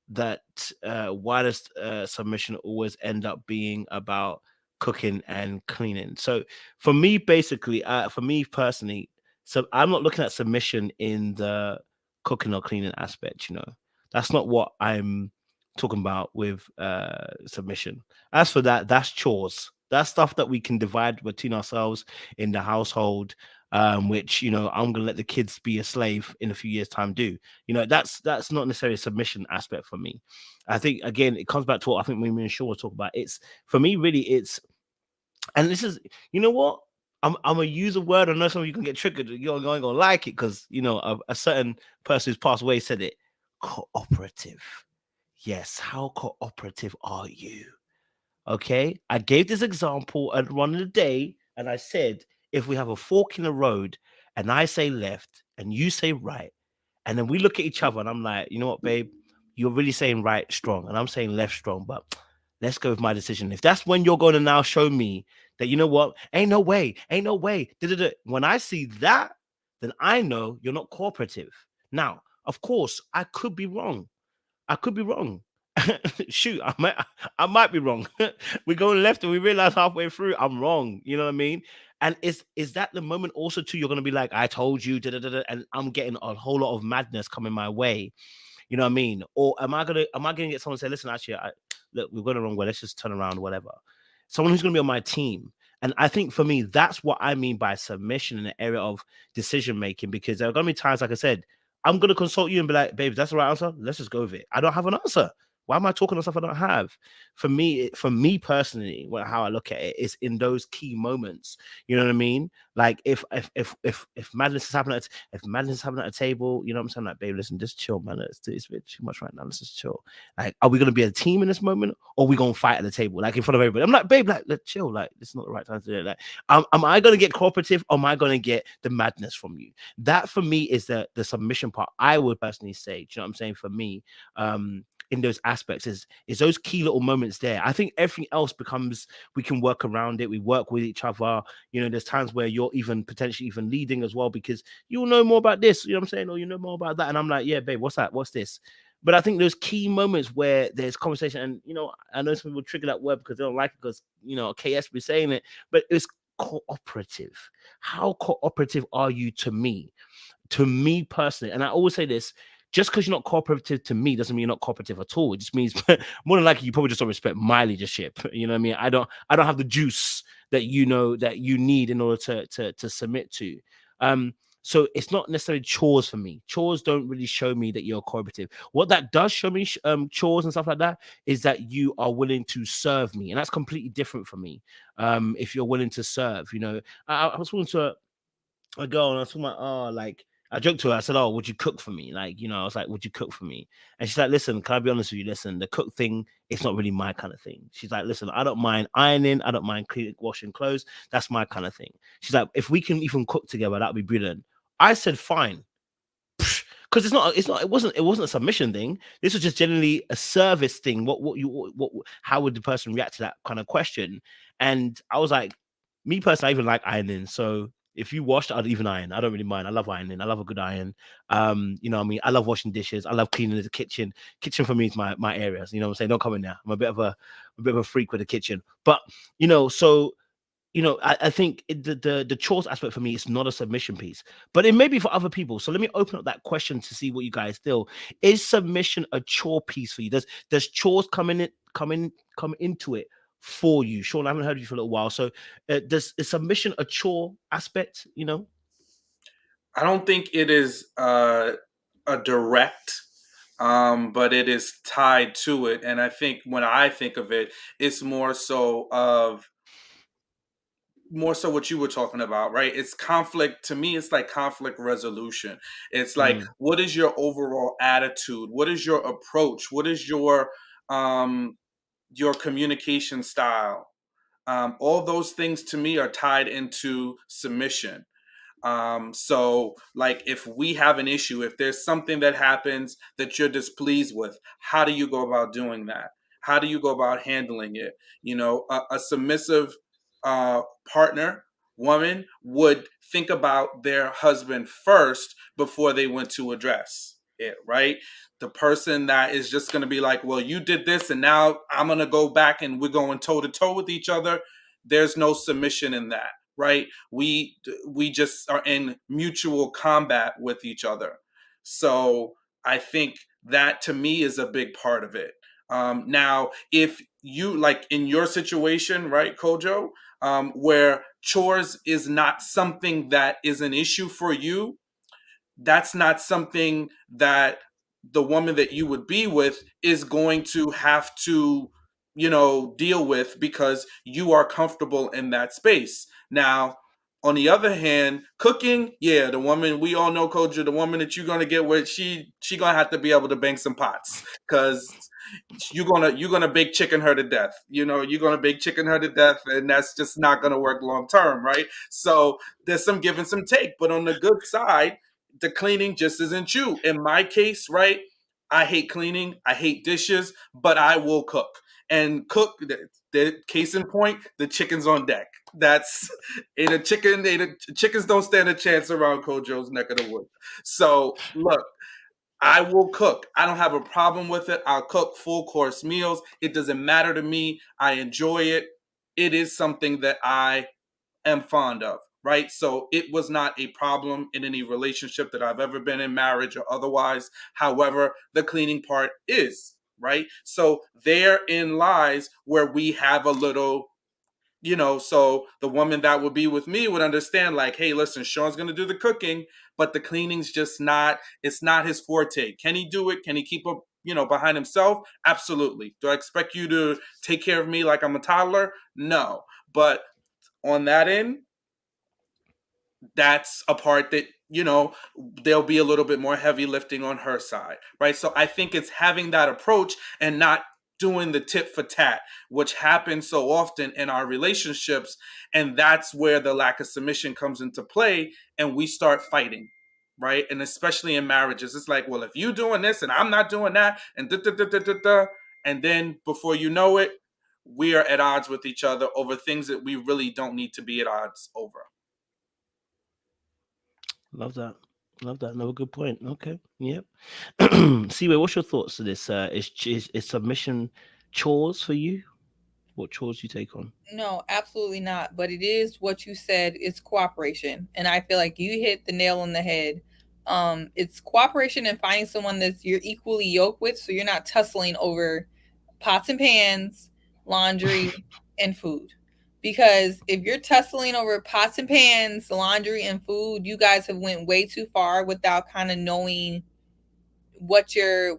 that why does submission always end up being about cooking and cleaning? So for me, basically, for me personally, so I'm not looking at submission in the cooking or cleaning aspect. That's not what I'm talking about with submission. As for that, that's chores. That's stuff that we can divide between ourselves in the household, which I'm gonna let the kids be a slave in a few years' time do. That's not necessarily a submission aspect for me. I think again it comes back to what I think me and Shaw talk about. It's for me really it's, and this is what I'm gonna use a word. I know some of you can get triggered. You're going to like it because a certain person who's passed away said it. Cooperative. Yes, how cooperative are you? Okay, I gave this example at one of the day, and I said, if we have a fork in the road and I say left and you say right, and then we look at each other and I'm like, you know what, babe, you're really saying right strong and I'm saying left strong, but let's go with my decision. If that's when you're going to now show me that, you know what, ain't no way. When I see that, then I know you're not cooperative. Now, of course, I could be wrong. Shoot, I might be wrong. We go left and we realize halfway through I'm wrong. You know what I mean? And is that the moment also too you're gonna be like, I told you, and I'm getting a whole lot of madness coming my way. You know what I mean? Or am I gonna get someone to say, listen, actually, look, we're going the wrong way. Let's just turn around, whatever. Someone who's gonna be on my team. And I think for me, that's what I mean by submission in the area of decision making, because there are gonna be times, like I said, I'm gonna consult you and be like, babe, that's the right answer. Let's just go with it. I don't have an answer. Why am I talking on stuff I don't have? For me personally, how I look at it is in those key moments. You know what I mean? Like if madness is happening at a table, you know what I'm saying? Like, babe, listen, just chill, man. It's a bit too much right now. Let's just chill. Like, are we gonna be a team in this moment, or are we gonna fight at the table, like in front of everybody? I'm like, babe, like, let's chill. Like, this is not the right time to do it. Like, am I gonna get cooperative, or am I gonna get the madness from you? That for me is the submission part. I would personally say, do you know what I'm saying? For me, in those aspects is those key little moments there. I think everything else becomes, we can work around it. We work with each other. You know, there's times where you're even potentially even leading as well, because you'll know more about this, you know what I'm saying? Or you know more about that. And I'm like, yeah, babe, what's that? What's this? But I think those key moments where there's conversation, and, you know, I know some people trigger that word because they don't like it because, you know, KS be saying it, but it's cooperative. How cooperative are you to me? To me personally, and I always say this, just because you're not cooperative to me doesn't mean you're not cooperative at all. It just means more than likely you probably just don't respect my leadership. You know what I mean? I don't have the juice that you know that you need in order to submit to. So it's not necessarily chores for me. Chores don't really show me that you're cooperative. What that does show me, chores and stuff like that, is that you are willing to serve me, and that's completely different for me. If you're willing to serve, you know, I was talking to a girl and I was talking about, like, I joked to her. I said, "Oh, would you cook for me?" Like, you know, I was like, "Would you cook for me?" And she's like, "Listen, can I be honest with you? Listen, the cook thing, it's not really my kind of thing." She's like, "Listen, I don't mind ironing. I don't mind cleaning, washing clothes. That's my kind of thing." She's like, "If we can even cook together, that'd be brilliant." I said, "Fine," because it wasn't a submission thing. This was just generally a service thing. How would the person react to that kind of question? And I was like, me personally, I even like ironing, so if you washed, I'd even iron. I don't really mind. I love ironing. I love a good iron. You know what I mean? I love washing dishes. I love cleaning the kitchen. Kitchen for me is my areas. You know what I'm saying? Don't come in there. I'm a bit of a freak with the kitchen. But, you know, so, you know, I think the chores aspect for me is not a submission piece, but it may be for other people. So let me open up that question to see what you guys feel. Is submission a chore piece for you? Does chores come into it for you? Sean, I haven't heard you for a little while. So is submission a chore aspect, you know? I don't think it is a direct, but it is tied to it. And I think when I think of it, it's more so what you were talking about, right? It's conflict. To me, it's like conflict resolution. It's like, what is your overall attitude? What is your approach? What is your communication style? All those things to me are tied into submission. So like if we have an issue, if there's something that happens that you're displeased with, how do you go about doing that? How do you go about handling it? You know, a submissive partner, woman, would think about their husband first before they went to address it, right? The person that is just going to be like, well, you did this and now I'm going to go back and we're going toe to toe with each other. There's no submission in that, right? We just are in mutual combat with each other. So I think that to me is a big part of it. Now, if you, like in your situation, right, Kojo, where chores is not something that is an issue for you, that's not something that the woman that you would be with is going to have to, you know, deal with because you are comfortable in that space. Now, On the other hand, cooking, yeah, the woman, we all know, Kojo, the woman that you're gonna get with, she gonna have to be able to bang some pots, because you're gonna bake chicken her to death. You're gonna bake chicken her to death, and that's just not gonna work long term, right? So there's some give and some take. But on the good side, the cleaning just isn't you. In my case, right? I hate cleaning, I hate dishes, but I will cook. And cook, the case in point, the chicken's on deck. That's chickens don't stand a chance around Kojo's neck of the woods. So look, I will cook. I don't have a problem with it. I'll cook full course meals. It doesn't matter to me. I enjoy it. It is something that I am fond of, right? So it was not a problem in any relationship that I've ever been in, marriage or otherwise. However, the cleaning part is, right? So therein lies where we have a little, so the woman that would be with me would understand, like, hey, listen, Sean's going to do the cooking, but the cleaning's just it's not his forte. Can he do it? Can he keep up, behind himself? Absolutely. Do I expect you to take care of me like I'm a toddler? No. But on that end, that's a part that, there'll be a little bit more heavy lifting on her side, right? So I think it's having that approach and not doing the tit for tat, which happens so often in our relationships. And that's where the lack of submission comes into play, and we start fighting, right? And especially in marriages, it's like, well, if you doing this and I'm not doing that, and and then before you know it, we are at odds with each other over things that we really don't need to be at odds over. Love that. Another good point. Okay. Yep. Siwe, what's your thoughts to this? Is submission chores for you? What chores you take on? No, absolutely not. But it is what you said. It's cooperation, and I feel like you hit the nail on the head. It's cooperation and finding someone that you're equally yoked with, so you're not tussling over pots and pans, laundry, and food. Because if you're tussling over pots and pans, laundry, and food, you guys have went way too far without kind of knowing what your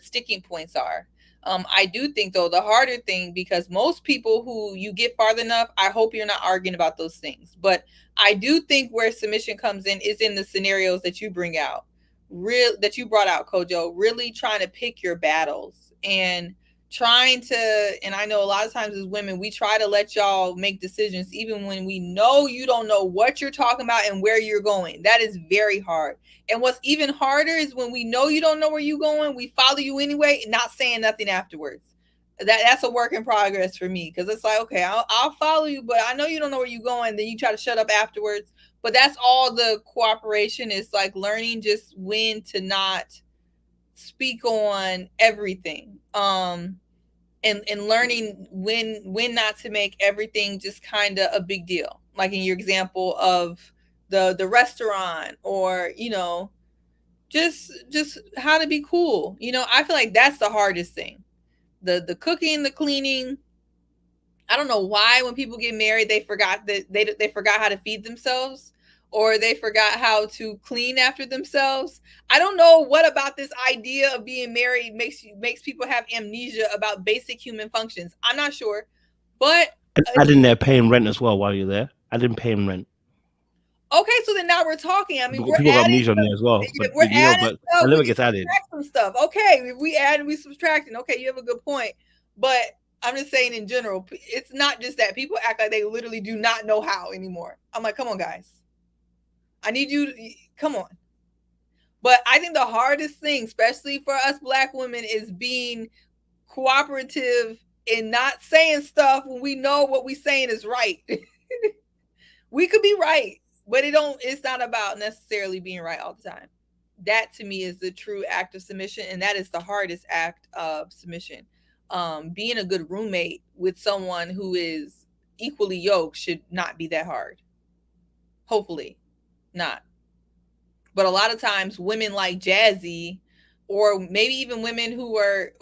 sticking points are. I do think, though, the harder thing, because most people who you get farther enough, I hope you're not arguing about those things. But I do think where submission comes in is in the scenarios that you bring out, that you brought out, Kojo, really trying to pick your battles and trying to, and I know a lot of times as women, we try to let y'all make decisions even when we know you don't know what you're talking about and where you're going. That is very hard. And what's even harder is when we know you don't know where you're going, we follow you anyway, not saying nothing afterwards. That's a work in progress for me, because it's like, okay, I'll follow you, but I know you don't know where you're going. Then you try to shut up afterwards. But that's all the cooperation is, like learning just when to not speak on everything. And learning when not to make everything just kind of a big deal. Like in your example of the restaurant, or, just how to be cool. I feel like that's the hardest thing. The cooking, the cleaning. I don't know why when people get married, they forgot that they forgot how to feed themselves, or they forgot how to clean after themselves. I don't know what about this idea of being married makes people have amnesia about basic human functions. I'm not sure, but add in there paying rent as well while you're there. Add in paying rent. Okay, so then now we're talking. I mean, people got amnesia on there as well. But we're adding but a little gets added. Some stuff. Okay, if we add and we subtracting. Okay, you have a good point. But I'm just saying in general, it's not just that. People act like they literally do not know how anymore. I'm like, come on, guys. I need you to come on. But I think the hardest thing, especially for us Black women, is being cooperative and not saying stuff when we know what we're saying is right. We could be right, but it's not about necessarily being right all the time. That to me is the true act of submission, and that is the hardest act of submission. Being a good roommate with someone who is equally yoked should not be that hard. Hopefully not. But a lot of times women like Jazzy, or maybe even women who are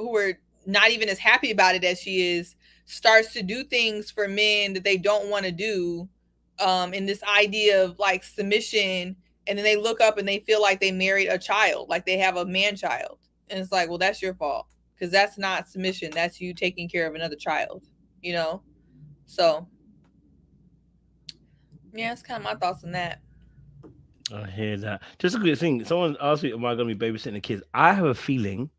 not even as happy about it as she is, starts to do things for men that they don't want to do, in this idea of like submission, and then they look up and they feel like they married a child, like they have a man child, and it's like, well, that's your fault, because that's not submission. That's you taking care of another child, So Yeah, that's kind of my thoughts on that. I hear that. Just a good thing. Someone asked me, "Am I going to be babysitting the kids?" I have a feeling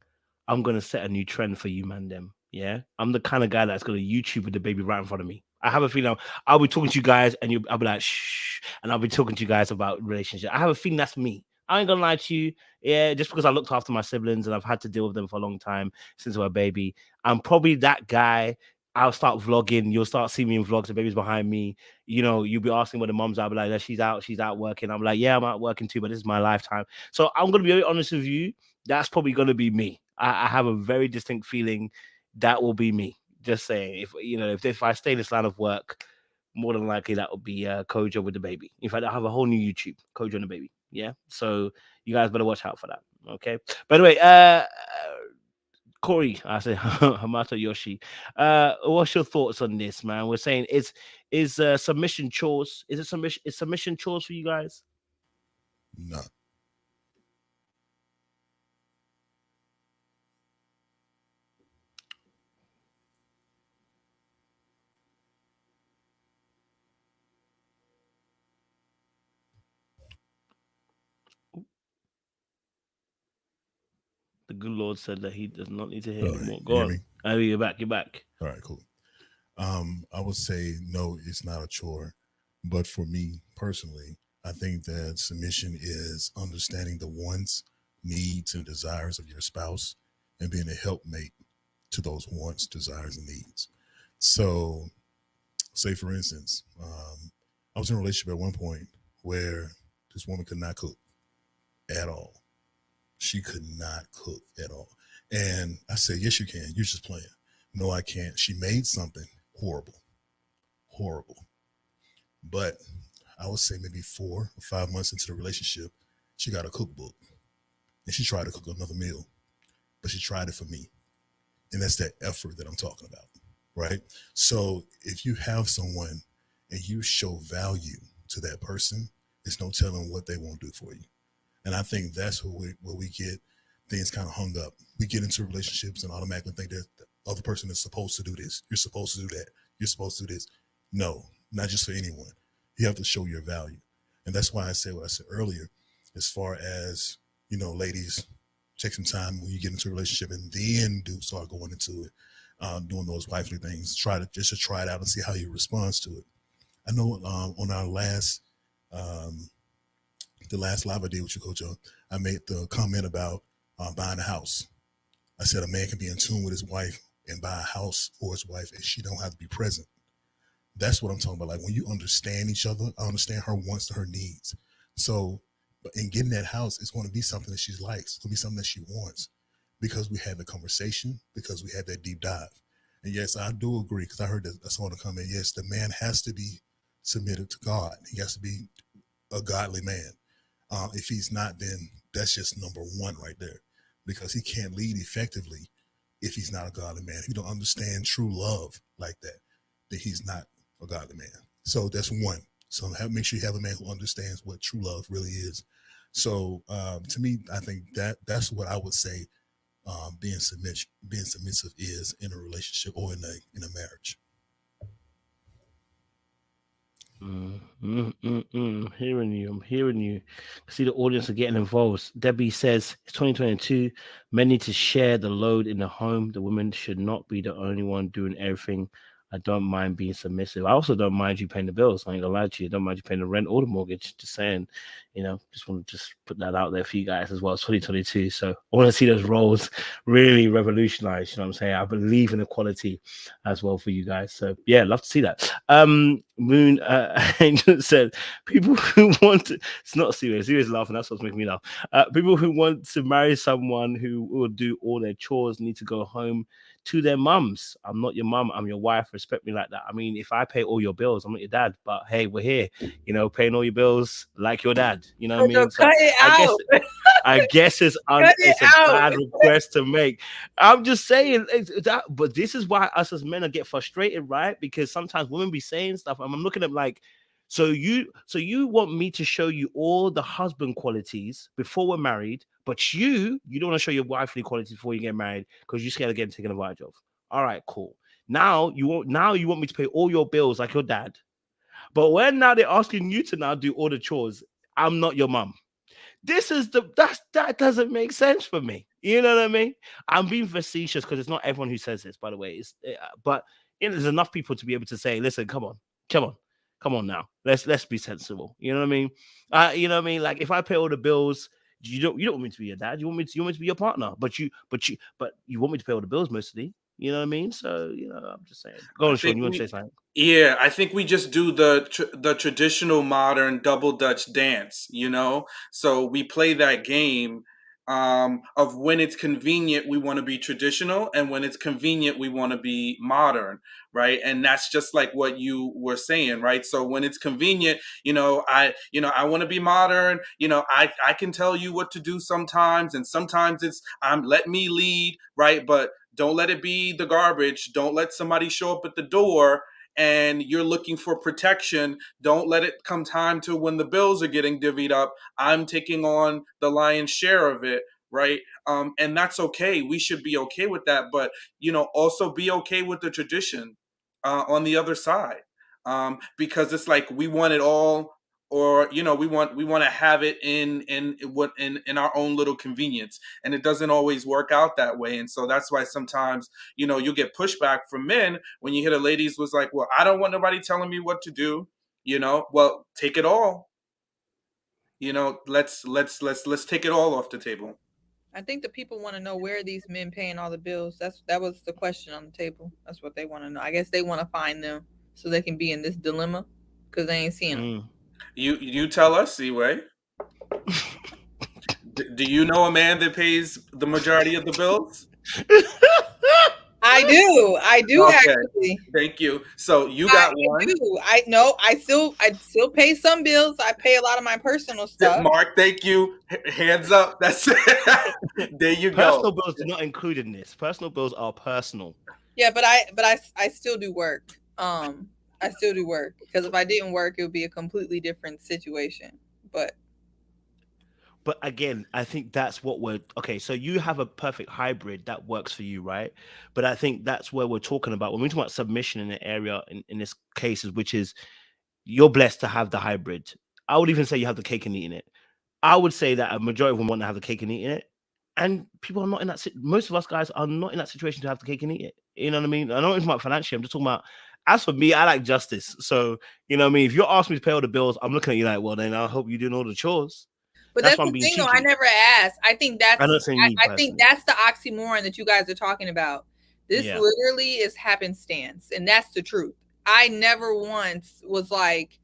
I'm gonna set a new trend for you, man. Them, yeah. I'm the kind of guy that's gonna YouTube with the baby right in front of me. I have a feeling I'll be talking to you guys, and I'll be like, shh, and I'll be talking to you guys about relationship. I have a feeling that's me. I ain't gonna lie to you. Yeah, just because I looked after my siblings and I've had to deal with them for a long time since they were a baby, I'm probably that guy. I'll start vlogging. You'll start seeing me in vlogs. The baby's behind me. You know, you'll be asking where the mom's are. I'll be like, she's out working. I'm like, yeah, I'm out working too, but this is my lifetime. So I'm gonna be very honest with you. That's probably gonna be me. I have a very distinct feeling that will be me. Just saying, if you know, if I stay in this line of work, more than likely that will be Kojo with the baby. In fact, I have a whole new YouTube, Kojo and the baby. Yeah, so you guys better watch out for that. Okay. By the way, Corey, I said Hamato Yoshi. What's your thoughts on this, man? We're saying is submission chores? Is it submission? Is submission chores for you guys? No. The good Lord said that He does not need to hear All right, anymore. you Go hear on. me? I mean, you're back. You're back. All right, cool. I would say no, it's not a chore. But for me personally, I think that submission is understanding the wants, needs, and desires of your spouse and being a helpmate to those wants, desires, and needs. So, say for instance, I was in a relationship at one point where this woman could not cook at all. She could not cook at all. And I said, yes, you can. You're just playing. No, I can't. She made something horrible, horrible. But I would say maybe 4 or 5 months into the relationship, she got a cookbook and she tried to cook another meal, but she tried it for me. And that's that effort that I'm talking about, right? So if you have someone and you show value to that person, there's no telling what they won't do for you. And I think that's where we get things kind of hung up. We get into relationships and automatically think that the other person is supposed to do this. You're supposed to do that. You're supposed to do this. No, not just for anyone. You have to show your value. And that's why I said what I said earlier, as far as, ladies, take some time when you get into a relationship and then do start going into it, doing those wifely things. Try it out and see how you respond to it. I know on our the last live I did with you, Coach O, I made the comment about buying a house. I said a man can be in tune with his wife and buy a house for his wife, and she don't have to be present. That's what I'm talking about. Like when you understand each other, I understand her wants and her needs. So, but in getting that house, it's going to be something that she likes. It's going to be something that she wants because we had the conversation, because we had that deep dive. And yes, I do agree because I heard that I saw the comment. Yes, the man has to be submitted to God. He has to be a godly man. If he's not, then that's just number one right there, because he can't lead effectively if he's not a godly man. If you don't understand true love like that, then he's not a godly man. So that's one. So make sure you have a man who understands what true love really is. So to me, I think that's what I would say being submissive is in a relationship or in a marriage. I'm hearing you. I'm hearing you. I see the audience are getting involved. Debbie says it's 2022. Men need to share the load in the home. The women should not be the only one doing everything. I don't mind being submissive. I also don't mind you paying the bills. I ain't gonna lie to you. I don't mind you paying the rent or the mortgage. Just saying, just want to just put that out there for you guys as well. It's 2022. So I want to see those roles really revolutionized. You know what I'm saying? I believe in equality as well for you guys. So yeah, love to see that. Moon Angel said people who want to, it's not serious laughing, that's what's making me laugh. People who want to marry someone who will do all their chores need to go home to their mums. I'm not your mum, I'm your wife. Respect me like that. I mean, if I pay all your bills, I'm not your dad, but hey, we're here, paying all your bills like your dad. You know what I mean? So Cut it out. I guess it's a bad request to make. I'm just saying that, but this is why us as men get frustrated, right? Because sometimes women be saying stuff, and I'm looking at them like, so you want me to show you all the husband qualities before we're married, but you don't want to show your wifely qualities before you get married because you're scared of getting taken advantage of. All right, cool. Now you want me to pay all your bills like your dad, But when now they're asking you to now do all the chores, I'm not your mum. This is that doesn't make sense for me. You know what I mean? I'm being facetious because it's not everyone who says this, by the way. But there's enough people to be able to say, listen, come on now. Let's be sensible. You know what I mean? You know what I mean? Like if I pay all the bills, you don't want me to be your dad. You want me to be your partner. But you want me to pay all the bills mostly. You know what I mean? So I'm just saying. Go on, Sean. You want to say something? Yeah, I think we just do the traditional modern double Dutch dance, So we play that game of when it's convenient, we want to be traditional, and when it's convenient, we want to be modern, right? And that's just like what you were saying, right? So when it's convenient, I want to be modern. I can tell you what to do sometimes, and sometimes it's let me lead, right? But don't let it be the garbage. Don't let somebody show up at the door and you're looking for protection. Don't let it come time to when the bills are getting divvied up. I'm taking on the lion's share of it, right? And that's okay. We should be okay with that. But, also be okay with the tradition on the other side. Because it's like we want it all, or we want to have it in our own little convenience, and it doesn't always work out that way. And so that's why sometimes you'll get pushback from men when you hear the ladies was like, well, I don't want nobody telling me what to do. Well, take it all. Let's take it all off the table. I think the people want to know, where are these men paying all the bills? That was the question on the table. That's what they want to know. I guess they want to find them so they can be in this dilemma because they ain't seeing them. You tell us, Seaway. Do you know a man that pays the majority of the bills? I do Okay. actually. Thank you. So you got one. I still pay some bills. I pay a lot of my personal stuff. Mark, thank you. Hands up. That's it. There you go. Personal bills do not include in this. Personal bills are personal. Yeah, but I still do work. I still do work, because if I didn't work, it would be a completely different situation. But again, I think that's what okay. So you have a perfect hybrid that works for you, right? But I think that's where we're talking about when we talk about submission in the area in this case, which is you're blessed to have the hybrid. I would even say you have the cake and eating it. I would say that a majority of them want to have the cake and eating it, and people are not in that. Most of us guys are not in that situation to have the cake and eat it. You know what I mean? I'm not talking about financially. I'm just talking about. As for me, I like justice. So you know what I mean. If you're asking me to pay all the bills, I'm looking at you like, well, then I hope you're doing all the chores. But that's the thing, though. I never asked. I think that's. I think that's the oxymoron that you guys are talking about. This literally is happenstance, and that's the truth. I never once was like,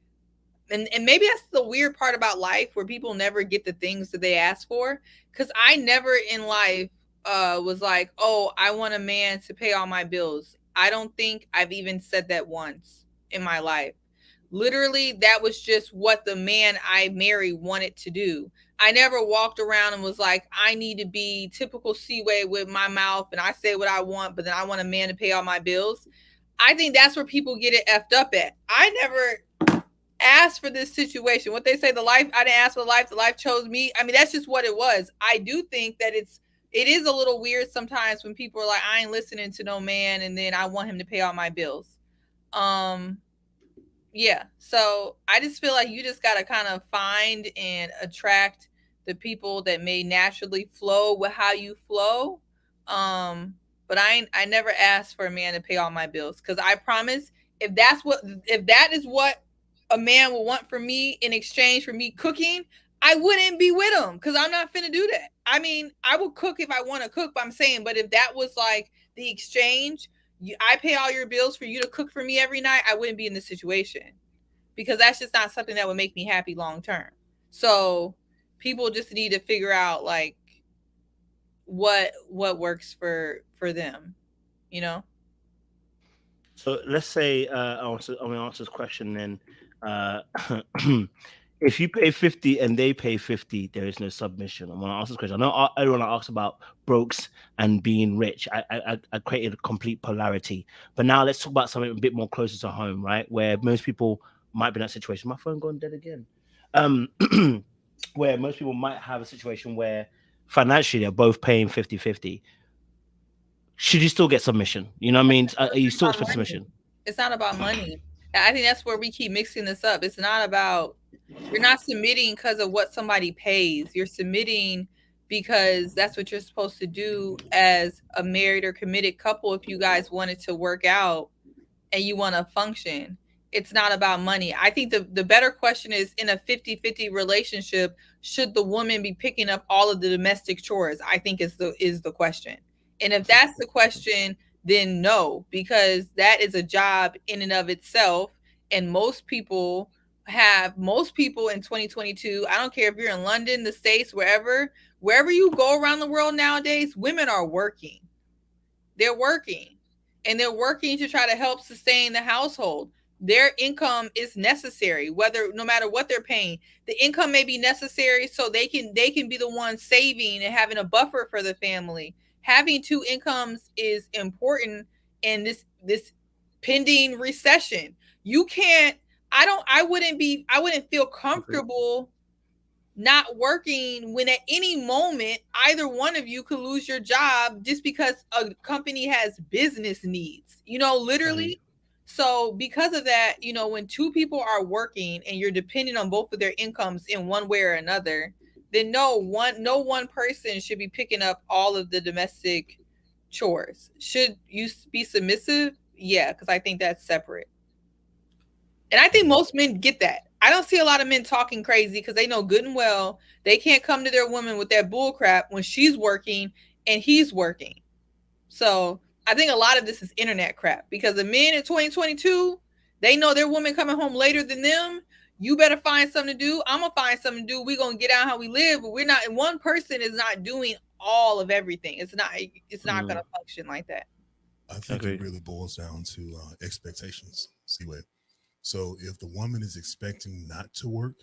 and maybe that's the weird part about life, where people never get the things that they ask for. Because I never in life was like, oh, I want a man to pay all my bills. I don't think I've even said that once in my life. Literally, that was just what the man I married wanted to do. I never walked around and was like, I need to be typical Seaway with my mouth and I say what I want, but then I want a man to pay all my bills. I think that's where people get it effed up at. I never asked for this situation. What they say, I didn't ask for the life chose me. I mean, that's just what it was. I do think that it is a little weird sometimes when people are like, I ain't listening to no man, and then I want him to pay all my bills. Yeah, so I just feel like you just got to kind of find and attract the people that may naturally flow with how you flow. But I never asked for a man to pay all my bills, because I promise, if that is what a man will want from me in exchange for me cooking, I wouldn't be with him, because I'm not finna do that. I mean, I will cook if I want to cook, but I'm saying, but if that was like the exchange, I pay all your bills for you to cook for me every night, I wouldn't be in this situation, because that's just not something that would make me happy long term. So people just need to figure out like what works for them, you know? So let's say I'm gonna answer this question then. If you pay 50 and they pay 50, there is no submission. I'm gonna ask this question. I know everyone asks about brokes and being rich. I created a complete polarity. But now let's talk about something a bit more closer to home, right? Where most people might be in that situation. My phone gone dead again. Where most people might have a situation where financially they're both paying 50-50. Should you still get submission? You know what I mean? You still expect submission? It's not about money. I think that's where we keep mixing this up. It's not about, you're not submitting because of what somebody pays. You're submitting because that's what you're supposed to do as a married or committed couple if you guys wanted to work out and you want to function. It's not about money. I think the better question is, in a 50-50 relationship, should the woman be picking up all of the domestic chores? I think is the question. And if that's the question, then no, because that is a job in and of itself. And most people in 2022, I don't care if you're in London, the States, wherever you go around the world nowadays, women are working. They're working, and they're working to try to help sustain the household. Their income is necessary, no matter what they're paying. The income may be necessary so they can be the ones saving and having a buffer for the family. Having two incomes is important in this pending recession. You can't, I wouldn't feel comfortable not working when at any moment either one of you could lose your job just because a company has business needs, literally. So because of that, when two people are working and you're dependent on both of their incomes in one way or another, then no one person should be picking up all of the domestic chores. Should you be submissive? Yeah, because I think that's separate. And I think most men get that. I don't see a lot of men talking crazy because they know good and well they can't come to their woman with that bull crap when she's working and he's working. So I think a lot of this is internet crap, because the men in 2022, they know their woman coming home later than them. You better find something to do. I'm going to find something to do. We're going to get out how we live, but we're not, and one person is not doing all of everything. It's not going to function like that. I think it really boils down to expectations. See what? So if the woman is expecting not to work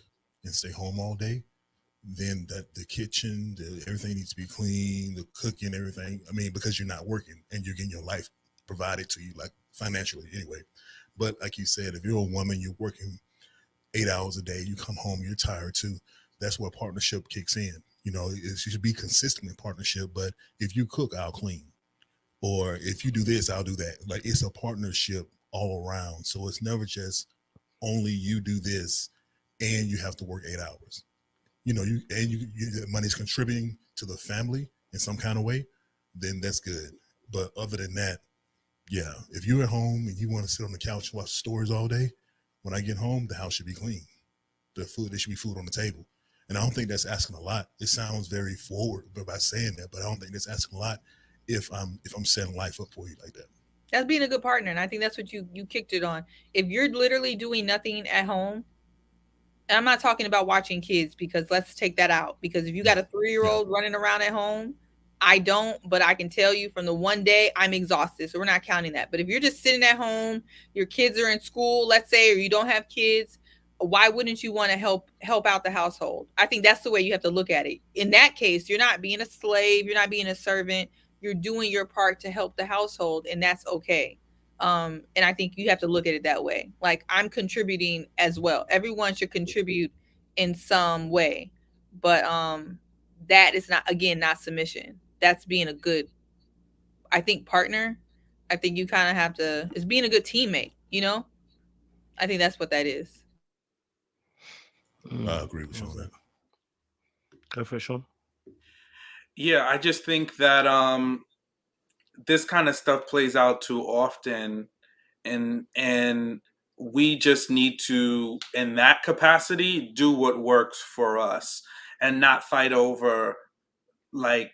and stay home all day, then that the kitchen, everything needs to be clean, the cooking, everything. I mean, because you're not working and you're getting your life provided to you, like financially anyway. But like you said, if you're a woman, you're working 8 hours a day, you come home, you're tired too. That's where partnership kicks in. It should be consistent in partnership, but if you cook, I'll clean. Or if you do this, I'll do that. Like, it's a partnership all around. So it's never just only you do this and you have to work 8 hours. The money's contributing to the family in some kind of way, then that's good. But other than that, yeah, if you're at home and you want to sit on the couch and watch stories all day, when I get home, the house should be clean. There should be food on the table. And I don't think that's asking a lot. It sounds very forward by saying that, but I don't think that's asking a lot if I'm setting life up for you like that. That's being a good partner. And I think that's what you kicked it on. If you're literally doing nothing at home, and I'm not talking about watching kids, because let's take that out. Because if you got a 3-year-old running around at home, I don't, but I can tell you from the one day I'm exhausted. So we're not counting that. But if you're just sitting at home, your kids are in school, let's say, or you don't have kids, why wouldn't you want to help out the household? I think that's the way you have to look at it. In that case, you're not being a slave. You're not being a servant. You're doing your part to help the household, and that's okay. And I think you have to look at it that way. Like, I'm contributing as well. Everyone should contribute in some way, but that is not submission. That's being a good, I think, partner. I think you kind of have to, it's being a good teammate, I think that's what that is. I agree with you on that. Go for it, Sean. Yeah, I just think that this kind of stuff plays out too often, and we just need to, in that capacity, do what works for us and not fight over like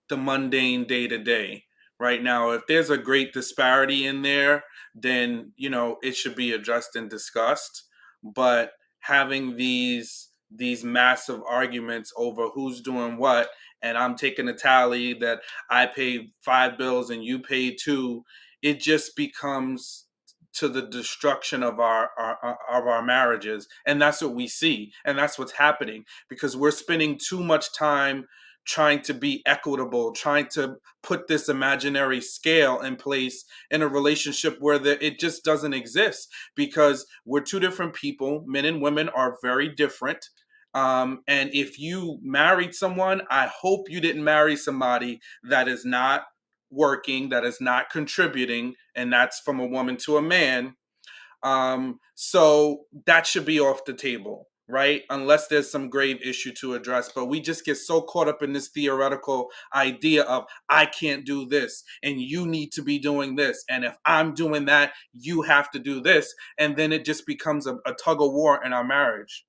the mundane day to day. Right now, if there's a great disparity in there, then it should be addressed and discussed. But having these massive arguments over who's doing what, and I'm taking a tally that I paid 5 bills and you paid 2, it just becomes to the destruction of our marriages. And that's what we see, and that's what's happening, because we're spending too much time trying to be equitable, trying to put this imaginary scale in place in a relationship where it just doesn't exist, because we're two different people. Men and women are very different. And if you married someone, I hope you didn't marry somebody that is not working, that is not contributing, and that's from a woman to a man. So that should be off the table, right? Unless there's some grave issue to address. But we just get so caught up in this theoretical idea of I can't do this and you need to be doing this. And if I'm doing that, you have to do this. And then it just becomes a tug of war in our marriage.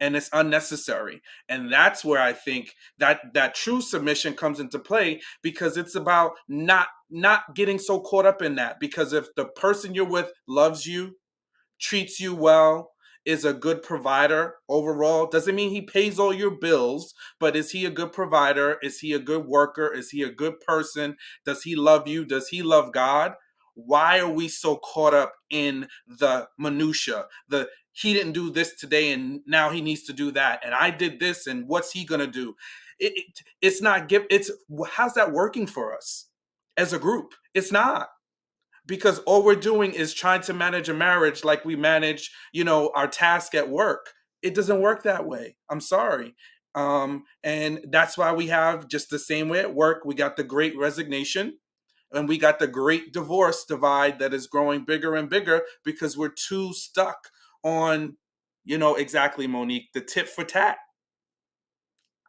And it's unnecessary. And that's where I think that true submission comes into play, because it's about not getting so caught up in that. Because if the person you're with loves you, treats you well, is a good provider overall, doesn't mean he pays all your bills, but is he a good provider? Is he a good worker? Is he a good person? Does he love you? Does he love God? Why are we so caught up in the minutia? He didn't do this today and now he needs to do that. And I did this and what's he going to do? It's not how's that working for us as a group? It's not. Because all we're doing is trying to manage a marriage like we manage, our task at work. It doesn't work that way. I'm sorry. And that's why we have, just the same way at work, we got the great resignation and we got the great divorce divide that is growing bigger and bigger, because we're too stuck on, exactly, Monique, the tit for tat.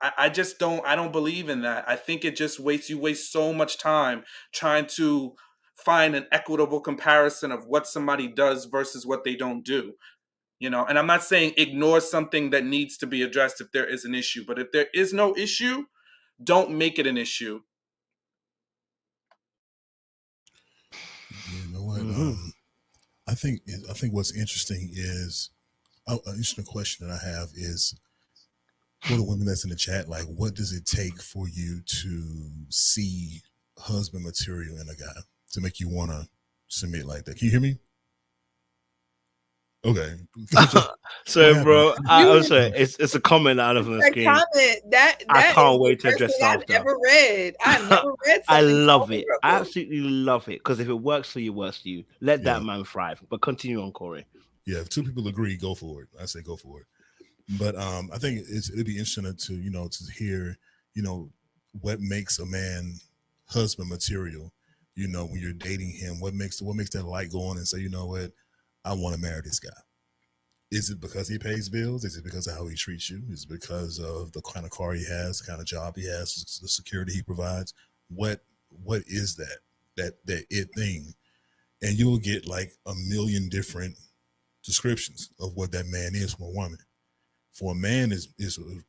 I don't believe in that. I think it just you waste so much time trying to find an equitable comparison of what somebody does versus what they don't do. And I'm not saying ignore something that needs to be addressed if there is an issue, but if there is no issue, don't make it an issue. You know what? I think what's interesting is an interesting question that I have is, for the women that's in the chat, like, what does it take for you to see husband material in a guy to make you want to submit like that? Can you hear me? Okay. So, bro, I'm sorry. It's a comment out of the screen. I can't wait to address that. I've never read. I've never read. I love it. I absolutely love it, because if it works for you, works for you. Let that man thrive. But continue on, Corey. Yeah, if two people agree, go for it. I say go for it. But I think it'd be interesting to hear, what makes a man husband material. When you're dating him, what makes that light go on and say, you know what, I want to marry this guy. Is it because he pays bills? Is it because of how he treats you? Is it because of the kind of car he has, the kind of job he has, the security he provides? What is that it thing? And you'll get like a million different descriptions of what that man is from a woman. For a man is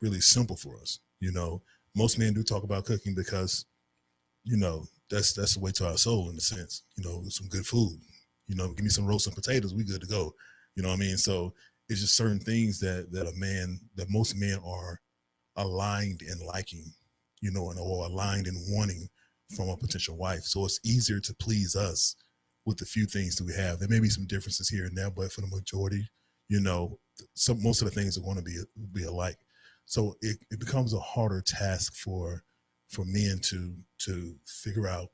really simple for us. Most men do talk about cooking because, that's the way to our soul, in a sense. Some good food. Give me some roasted potatoes, we good to go. You know what I mean? So it's just certain things that most men are aligned in liking, or aligned in wanting from a potential wife. So it's easier to please us with the few things that we have. There may be some differences here and there, but for the majority, most of the things are going to be alike. So it becomes a harder task for men to figure out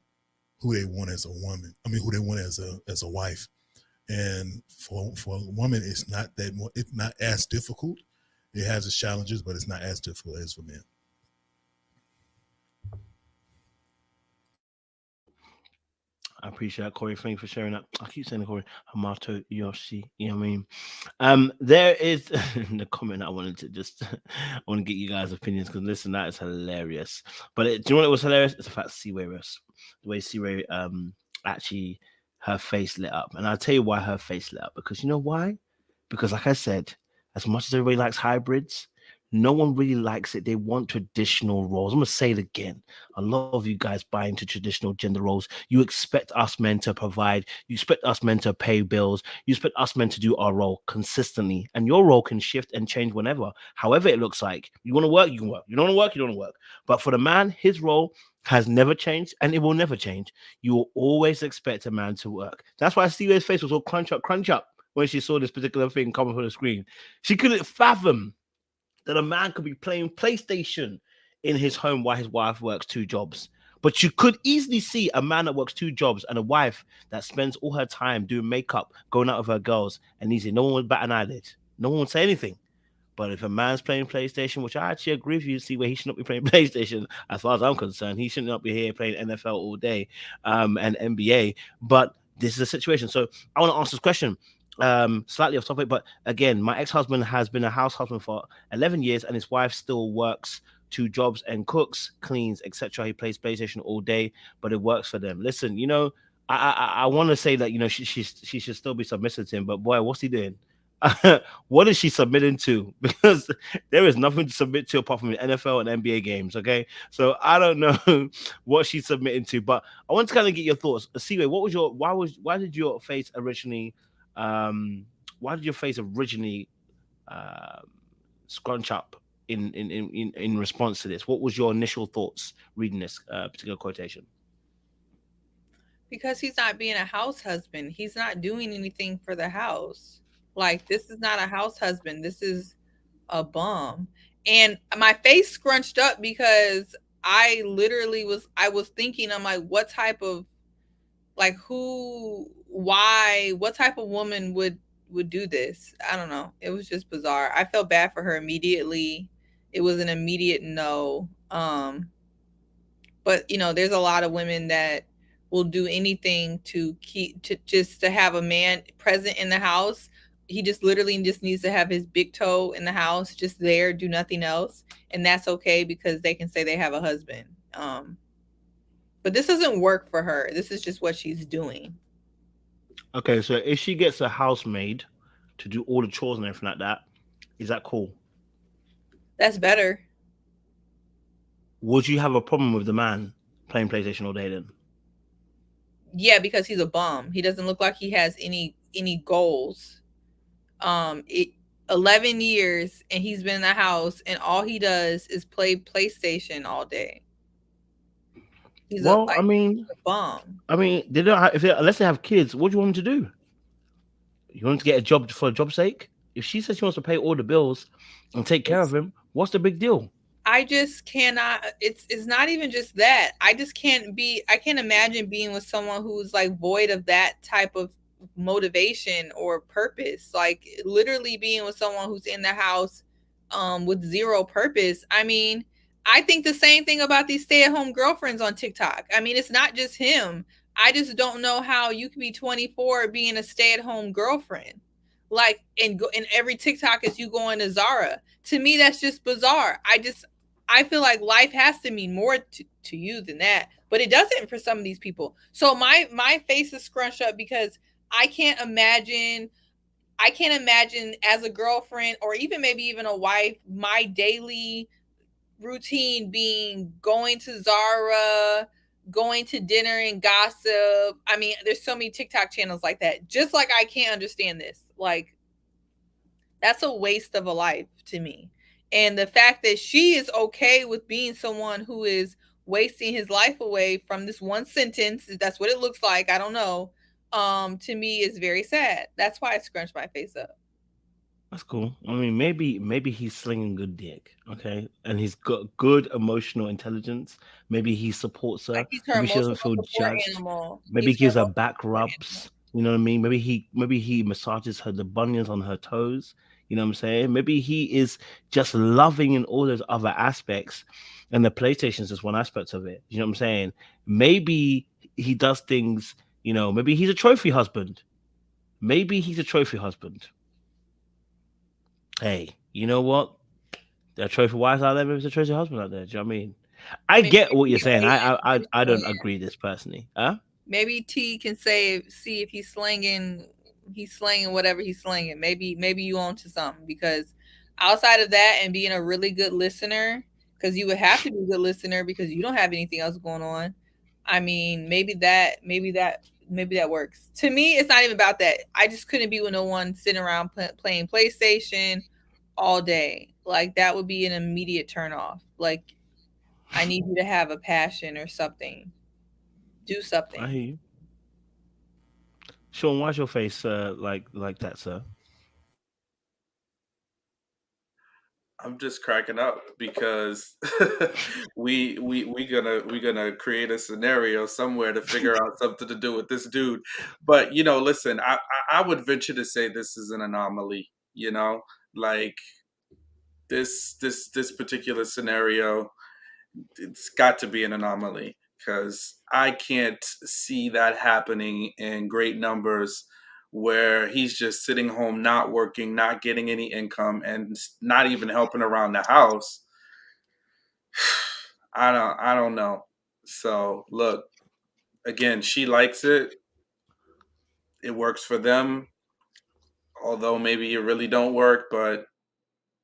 who they want as a woman. I mean, who they want as a wife. And for a woman, it's not as difficult. It has its challenges, but it's not as difficult as for men. I appreciate that, Corey. Thank you for sharing that. I keep saying Corey, Hamato Yoshi. You know what I mean? There is the comment I wanted to I want to get you guys' opinions, because listen, that is hilarious. But do you know what was hilarious? It's the fact the way C-Ray actually, her face lit up. And I'll tell you why her face lit up. Because you know why? Because like I said, as much as everybody likes hybrids, no one really likes it. They want traditional roles. I'm going to say it again. A lot of you guys buy into traditional gender roles. You expect us men to provide. You expect us men to pay bills. You expect us men to do our role consistently. And your role can shift and change whenever, however it looks like. You want to work, you can work. You don't want to work, you don't want to work. But for the man, his role has never changed, and it will never change. You will always expect a man to work. That's why Steve's face was all crunch up when she saw this particular thing coming from the screen. She couldn't fathom that a man could be playing PlayStation in his home while his wife works 2 jobs. But you could easily see a man that works 2 jobs and a wife that spends all her time doing makeup, going out with her girls, and easy. No one would bat an eyelid. No one would say anything. But if a man's playing PlayStation, which I actually agree with you, see where he should not be playing PlayStation, as far as I'm concerned, he should not be here playing NFL all day and NBA. But this is a situation. So I want to ask this question. Slightly off topic, but again, my ex-husband has been a house husband for 11 years, and his wife still works 2 jobs and cooks, cleans, etc. He plays PlayStation all day, but it works for them. Listen, I want to say that she should still be submissive to him, but boy, what's he doing? What is she submitting to? Because there is nothing to submit to apart from the NFL and NBA games. Okay, so I don't know what she's submitting to, but I want to kind of get your thoughts. Siwe, why did your face originally? Why did your face originally uh, scrunch up in response to this? What was your initial thoughts reading this particular quotation? Because he's not being a house husband. He's not doing anything for the house. Like, this is not a house husband. This is a bum. And my face scrunched up because I literally I was thinking, I'm like, what type of, like, what type of woman would do this? I don't know. It was just bizarre. I felt bad for her immediately. It was an immediate no. But there's a lot of women that will do anything to have a man present in the house. He just literally just needs to have his big toe in the house, just there, do nothing else, and that's okay because they can say they have a husband. But this doesn't work for her. This is just what she's doing. Okay, so if she gets a housemaid to do all the chores and everything like that, is that cool? That's better. Would you have a problem with the man playing PlayStation all day then? Yeah, because he's a bum. He doesn't look like he has any goals. 11 years and he's been in the house and all he does is play PlayStation all day. He's a bum. I mean, they don't have, unless they have kids. What do you want them to do? You want them to get a job for a job's sake? If she says she wants to pay all the bills and take care of him, what's the big deal? I just cannot. It's not even just that. I can't imagine being with someone who's like void of that type of motivation or purpose. Like literally being with someone who's in the house with zero purpose. I mean, I think the same thing about these stay-at-home girlfriends on TikTok. I mean, it's not just him. I just don't know how you can be 24 being a stay-at-home girlfriend. Like, and every TikTok is you going to Zara. To me, that's just bizarre. I feel like life has to mean more to you than that, but it doesn't for some of these people. So my face is scrunched up because I can't imagine as a girlfriend or maybe even a wife, my daily routine being going to Zara, going to dinner and gossip. I mean, there's so many TikTok channels like that. Just like I can't understand this. Like, that's a waste of a life to me. And the fact that she is okay with being someone who is wasting his life away from this one sentence, that's what it looks like. I don't know. To me is very sad. That's why I scrunched my face up. That's cool. I mean, maybe he's slinging good dick, okay, and he's got good emotional intelligence. Maybe he supports her. Like, he's her Maybe she doesn't feel judged. Maybe he gives her back rubs. You know what I mean? Maybe he massages the bunions on her toes. You know what I'm saying? Maybe he is just loving in all those other aspects, and the PlayStation is just one aspect of it. You know what I'm saying? Maybe he does things. Maybe he's a trophy husband. Maybe he's a trophy husband. Hey, you know what? There are trophy wives out there. Maybe there's a trophy husband out there. Do you know what I mean? I get what you're saying. I don't agree this personally. Huh? Maybe T can see if he's slinging whatever he's slinging. Maybe you on to something, because outside of that and being a really good listener, because you would have to be a good listener because you don't have anything else going on. I mean, maybe that works. To me, it's not even about that. I just couldn't be with no one sitting around playing PlayStation all day. Like, that would be an immediate turn off. Like, I need you to have a passion or something. Do something. I hear you. Sean, why's your face like that, sir? I'm just cracking up because we gonna create a scenario somewhere to figure out something to do with this dude. But listen, I would venture to say this is an anomaly. Like this particular scenario, it's got to be an anomaly, because I can't see that happening in great numbers where he's just sitting home, not working, not getting any income, and not even helping around the house. I don't know. So look, again, she likes it. It works for them. Although maybe it really don't work, but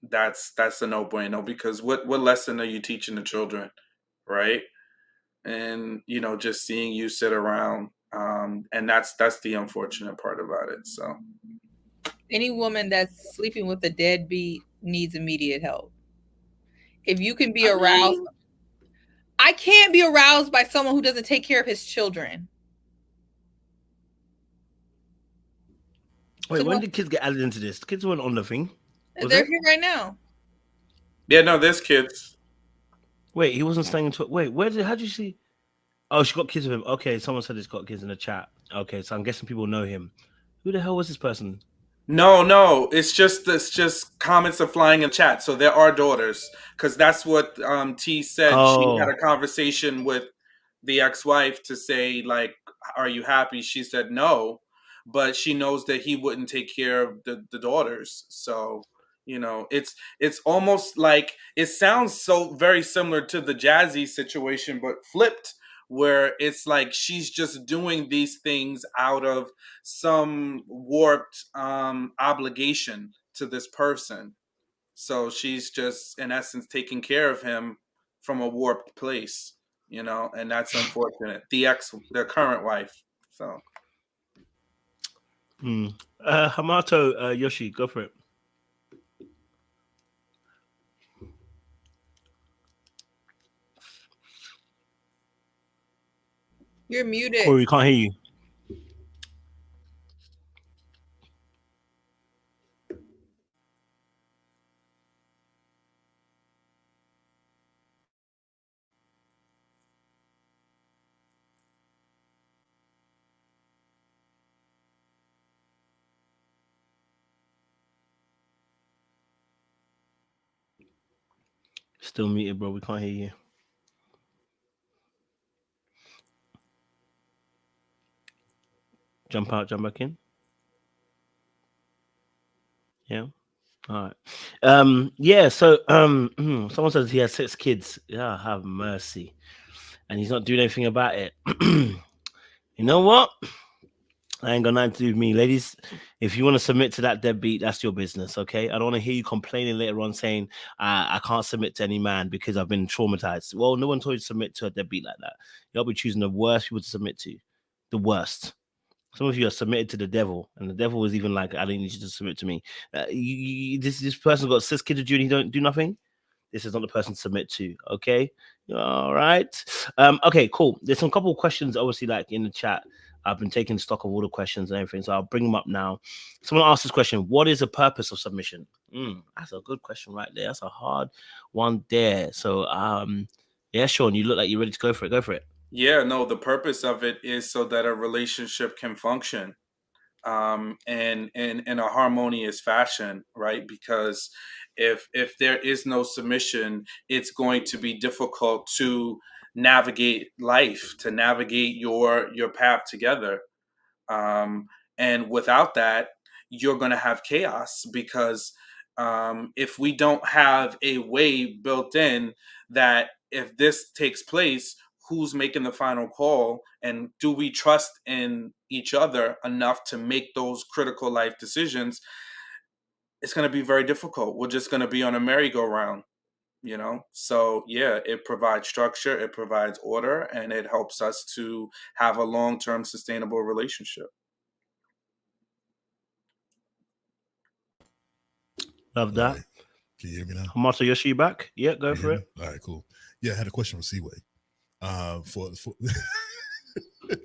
that's a no bueno, because what lesson are you teaching the children, right? And just seeing you sit around, and that's the unfortunate part about it. So any woman that's sleeping with a deadbeat needs immediate help. If you can be aroused, I can't be aroused by someone who doesn't take care of his children. Wait, when did kids get added into this? The kids weren't on the thing. They're here right now. Yeah, no, there's kids. Wait, he wasn't staying until. Wait, how'd you see? Oh, she got kids with him. Okay, someone said he's got kids in the chat. Okay, so I'm guessing people know him. Who the hell was this person? No, it's just comments are flying in chat. So there are daughters, because that's what T said. Oh. She had a conversation with the ex-wife to say, like, are you happy? She said no, but she knows that he wouldn't take care of the daughters. So it's almost like, it sounds so very similar to the Jazzy situation, but flipped, where it's like she's just doing these things out of some warped obligation to this person. So she's just, in essence, taking care of him from a warped place, and that's unfortunate. The current wife. So Hamato, Yoshi, go for it. You're muted. Corey, we can't hear you. Still muted, bro. We can't hear you. Jump out, jump back in. Yeah. All right. Yeah. So, someone says he has 6 kids. Yeah, have mercy, and he's not doing anything about it. You know what? I ain't got nothing to do with me, ladies. If you want to submit to that deadbeat, that's your business, okay? I don't want to hear you complaining later on saying I can't submit to any man because I've been traumatized. Well, no one told you to submit to a deadbeat like that. You'll be choosing the worst people to submit to, the worst. Some of you are submitted to the devil, and the devil was even like, "I didn't need you to submit to me." This person's got 6 kids with you, and he don't do nothing. This is not the person to submit to. Okay, all right. Okay, cool. There's some couple of questions, obviously, like in the chat. I've been taking stock of all the questions and everything, so I'll bring them up now. Someone asked this question: what is the purpose of submission? That's a good question right there. That's a hard one there. So, yeah, Sean, you look like you're ready to go for it. Go for it. yeah, no, the purpose of it is so that a relationship can function, and in a harmonious fashion, right? Because if there is no submission, it's going to be difficult to navigate life, to navigate your path together. And without that, you're going to have chaos, because if we don't have a way built in that if this takes place, who's making the final call, and do we trust in each other enough to make those critical life decisions, it's going to be very difficult. We're just going to be on a merry-go-round. So yeah, it provides structure, it provides order, and it helps us to have a long-term sustainable relationship. Love that. Right. Can you hear me now? Hamato Yoshi, you back? Yeah, go for it. All right, cool. Yeah, I had a question for Seaway. For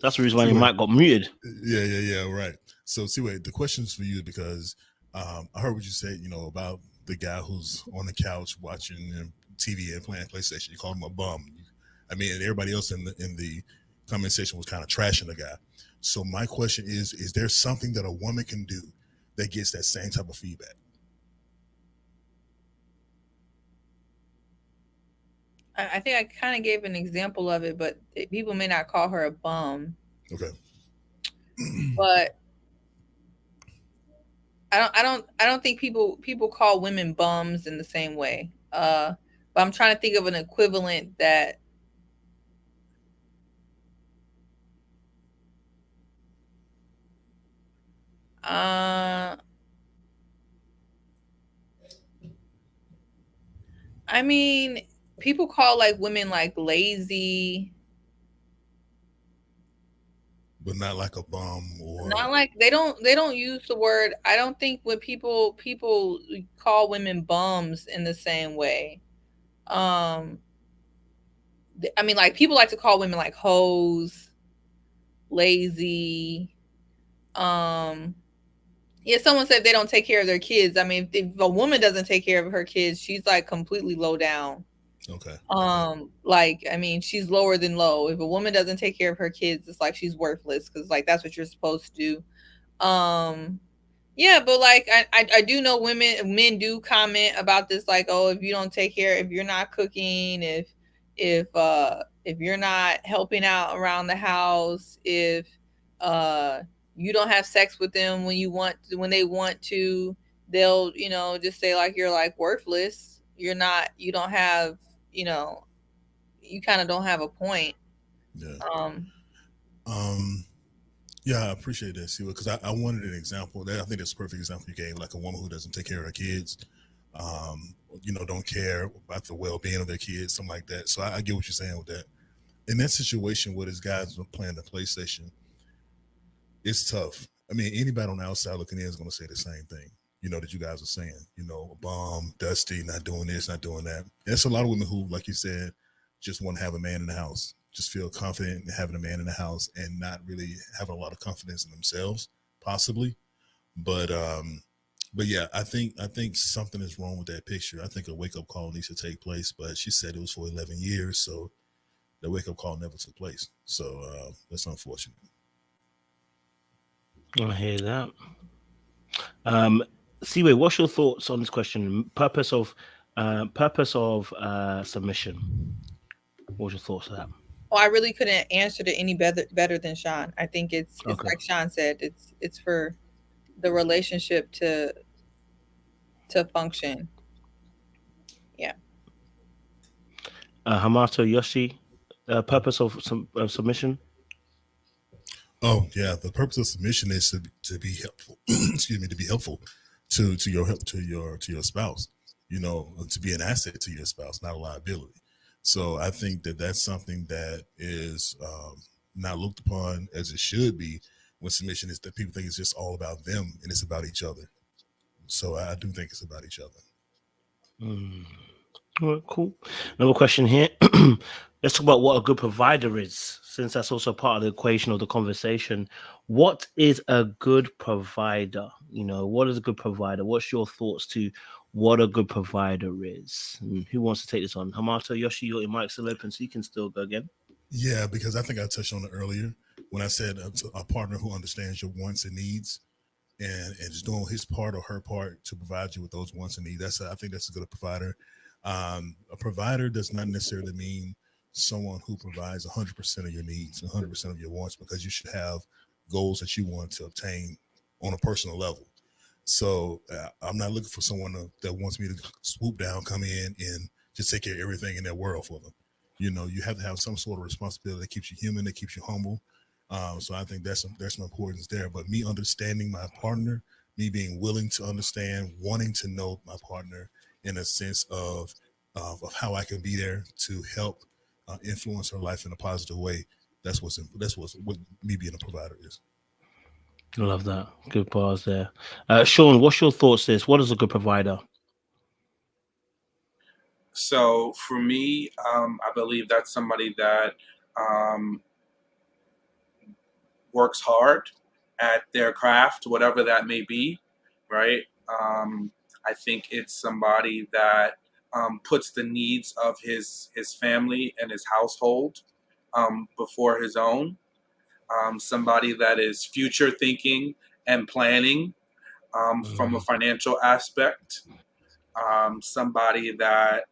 That's the reason why your mic got muted. Yeah, right. So Seaway, the question is for you because I heard what you said, about the guy who's on the couch watching TV and playing PlayStation. You called him a bum. I mean, and everybody else in the comment section was kind of trashing the guy. So my question is there something that a woman can do that gets that same type of feedback? I think I kind of gave an example of it, but people may not call her a bum. Okay. But I don't think people call women bums in the same way. But I'm trying to think of an equivalent that. I mean, people call like women like lazy, but not like a bum or not like they don't use the word. I don't think when people call women bums in the same way. I mean, like people like to call women like hoes, lazy. Yeah, someone said they don't take care of their kids. I mean, if a woman doesn't take care of her kids, she's like completely low down. okay. Like, I mean, she's lower than low. If a woman doesn't take care of her kids, it's like she's worthless because like that's what you're supposed to do. Yeah, but like I do know men do comment about this, like, oh, if you don't take care, if you're not cooking, if you're not helping out around the house, if you don't have sex with them when they want to, they'll, just say like you're like worthless. You don't have, you kind of don't have a point. Yeah. Yeah, I appreciate that, Siwa, because I wanted an example. That I think that's a perfect example you gave, like a woman who doesn't take care of her kids, don't care about the well-being of their kids, something like that. So I get what you're saying with that. In that situation where this guy's playing the PlayStation, it's tough. I mean, anybody on the outside looking in is going to say the same thing, that you guys are saying, a bum, dusty, not doing this, not doing that. There's a lot of women who, like you said, just want to have a man in the house, just feel confident in having a man in the house and not really having a lot of confidence in themselves, possibly. But yeah, I think something is wrong with that picture. I think a wake up call needs to take place. But she said it was for 11 years, so the wake up call never took place. So that's unfortunate. I hear that. Siwe, what's your thoughts on this question? Purpose of submission. What's your thoughts on that? Oh, I really couldn't answer it any better than Sean. I think it's Okay. like Sean said, it's for the relationship to function. Yeah. Hamato Yoshi, purpose of submission. Oh yeah, the purpose of submission is to be helpful. Excuse me, to be helpful to your spouse. To be an asset to your spouse, not a liability. So I think that that's something that is not looked upon as it should be when submission is that people think it's just all about them and it's about each other. So I do think it's about each other. All right, cool. Another question here. Let's talk about what a good provider is, since that's also part of the equation of the conversation. What is a good provider? What is a good provider? What's your thoughts to what a good provider is? Who wants to take this on? Hamato, Yoshi, your mic's still open, so you can still go again. Yeah, because I think I touched on it earlier when I said a partner who understands your wants and needs and is doing his part or her part to provide you with those wants and needs. I think that's a good provider. A provider does not necessarily mean someone who provides 100% of your needs, 100% of your wants, because you should have goals that you want to obtain on a personal level. So I'm not looking for someone that wants me to swoop down, come in, and just take care of everything in their world for them. You have to have some sort of responsibility that keeps you human, that keeps you humble. So I think there's some importance there. But me understanding my partner, me being willing to understand, wanting to know my partner in a sense of how I can be there to help influence her life in a positive way. That's what me being a provider is. I love that. Good pause there. Sean, what's your thoughts this? What is a good provider? So for me, I believe that's somebody that works hard at their craft, whatever that may be, right? I think it's somebody that puts the needs of his family and his household before his own. Somebody that is future thinking and planning from a financial aspect. Somebody that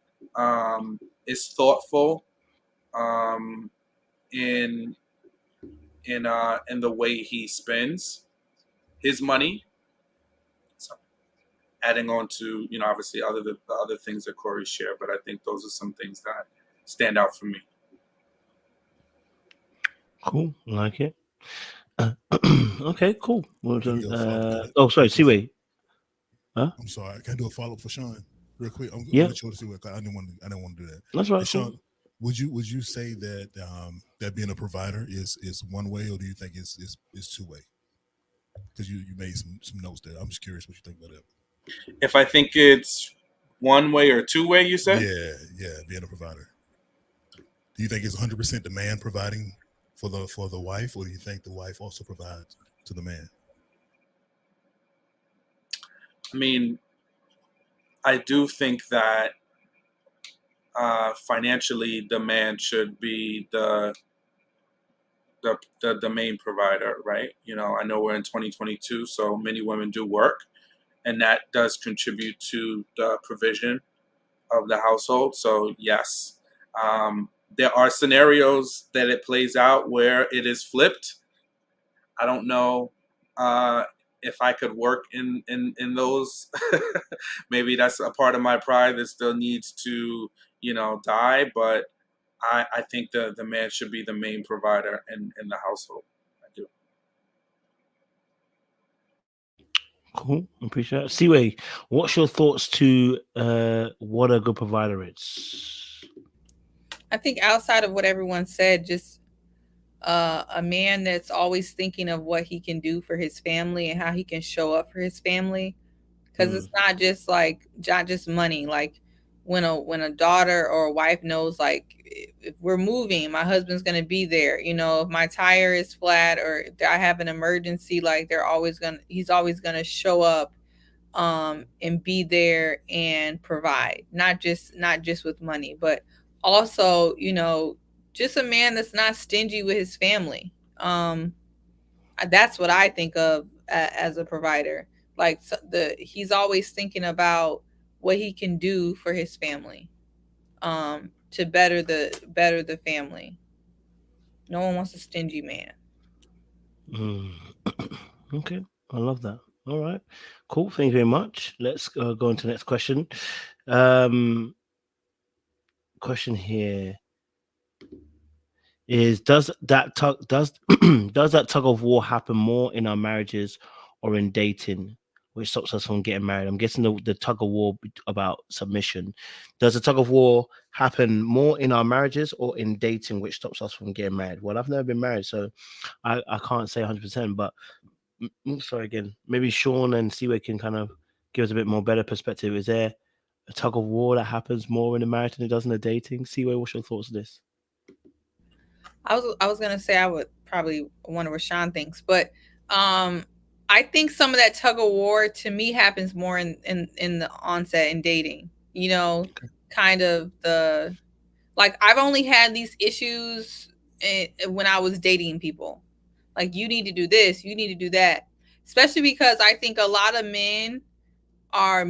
is thoughtful in in the way he spends his money. adding on to, obviously the other things that Corey shared, but I think those are some things that stand out for me. Cool, I like it. Okay, cool. Well Can we done. get a follow-up? Oh, sorry, Siwe. Huh? I'm sorry. Can I do a follow-up for Sean real quick? I'm Yeah. gonna let you see what I didn't want to do that. That's right. Hey, Sean, Cool. would you say that that being a provider is one way, or do you think it's two-way? Because you made some notes there. I'm just curious what you think about that. If I think it's one way or two way, you said? Yeah, being a provider. Do you think it's 100% the man providing for the wife, or do you think the wife also provides to the man? I mean, I do think that financially the man should be the main provider, right? I know we're in 2022, so many women do work, and that does contribute to the provision of the household. So yes, there are scenarios that it plays out where it is flipped. I don't know if I could work in those. Maybe that's a part of my pride that still needs to, die. But I think the man should be the main provider in the household. I do. Cool. Appreciate it. Siwe, what's your thoughts to what a good provider is? I think outside of what everyone said, just a man that's always thinking of what he can do for his family and how he can show up for his family. Because it's not just money. Like when a daughter or a wife knows, like, if we're moving, my husband's gonna be there. If my tire is flat or if I have an emergency, like he's always gonna show up and be there and provide. Not just with money, but also, just a man that's not stingy with his family. That's what I think of as a provider. Like he's always thinking about what he can do for his family, to better the family. No one wants a stingy man. Okay, I love that. All right, cool. Thank you very much. Let's go on to the next question. Question here is: does that tug of war happen more in our marriages or in dating, which stops us from getting married? I'm guessing the tug of war about submission. Does the tug of war happen more in our marriages or in dating, which stops us from getting married? Well, I've never been married, so I can't say 100%. But sorry again. Maybe Sean and Siwe can kind of give us a bit more better perspective. Is there a tug of war that happens more in the marriage than it does in the dating? Siwe, what's your thoughts on this? I was gonna say I would probably wonder what Sean thinks, but I think some of that tug of war to me happens more in the onset in dating. Kind of I've only had these issues when I was dating people. Like, you need to do this, you need to do that, especially because I think a lot of men are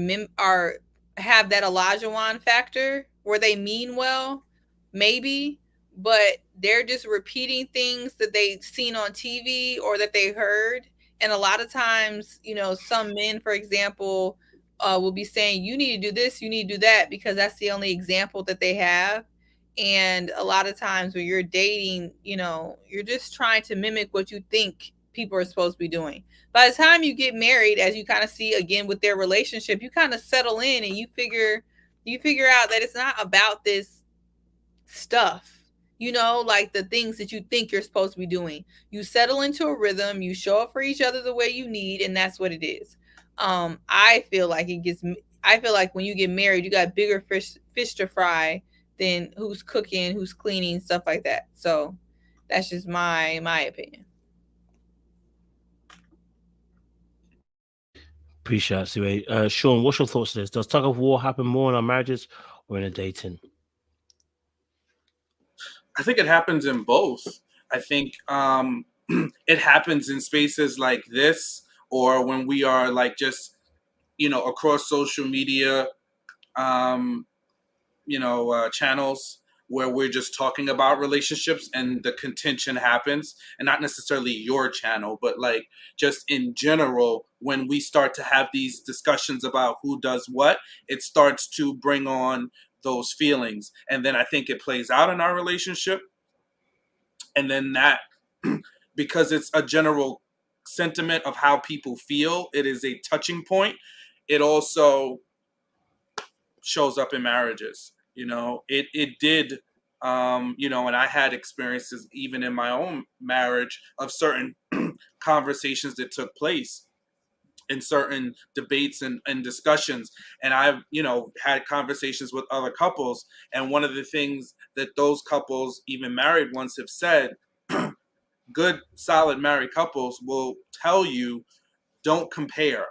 have that Elijah factor where they mean well, maybe, but they're just repeating things that they've seen on TV or that they heard. And a lot of times, some men, for example, will be saying, you need to do this, you need to do that, because that's the only example that they have. And a lot of times when you're dating, you're just trying to mimic what you think people are supposed to be doing. By the time you get married, as you kind of see again with their relationship, you kind of settle in and you figure out that it's not about this stuff, like the things that you think you're supposed to be doing. You settle into a rhythm, you show up for each other the way you need, and that's what it is. I feel like when you get married, you got bigger fish to fry than who's cooking, who's cleaning, stuff like that. So that's just my opinion. Appreciate it, Siwe. Sean, what's your thoughts on this? Does tug of war happen more in our marriages or in a dating? I think it happens in both. I think it happens in spaces like this, or when we are like just, across social media, channels where we're just talking about relationships and the contention happens, and not necessarily your channel, but like just in general, when we start to have these discussions about who does what, it starts to bring on those feelings. And then I think it plays out in our relationship. And then that, because it's a general sentiment of how people feel, it is a touching point. It also shows up in marriages. It did, and I had experiences even in my own marriage of certain conversations that took place in certain debates and discussions. And I've, had conversations with other couples. And one of the things that those couples, even married ones, have said, good, solid married couples will tell you, don't compare,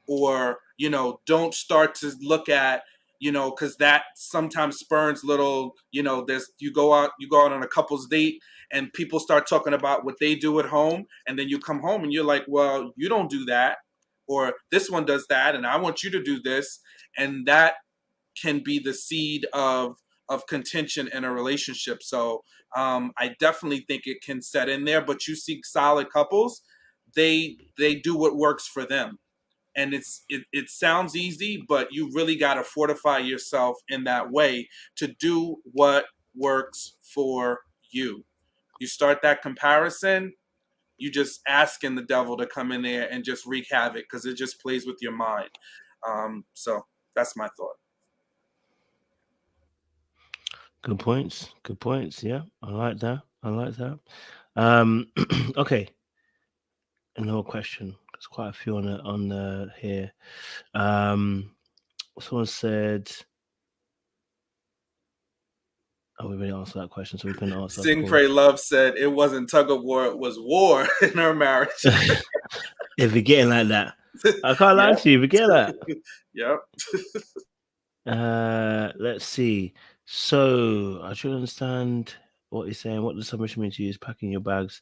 or, don't start to look at, because that sometimes spurns little, you go out on a couple's date and people start talking about what they do at home. And then you come home and you're like, well, you don't do that. Or this one does that, and I want you to do this. And that can be the seed of contention in a relationship. So I definitely think it can set in there. But you see solid couples, they do what works for them. And it sounds easy, but you really got to fortify yourself in that way to do what works for you. You start that comparison, you just asking the devil to come in there and just wreak havoc, because it just plays with your mind. So that's my thought. Good points. Good points. Yeah, I like that. Okay. Another question. There's quite a few on the here. Someone said, "Oh, we already answered that question, so we can answer." Sing, Pray, Love said it wasn't tug of war; it was war in her marriage. If you're getting like that, I can't lie to you. If you get that, yep. Let's see. So I should understand what he's saying. What does submission mean to you? Is packing your bags?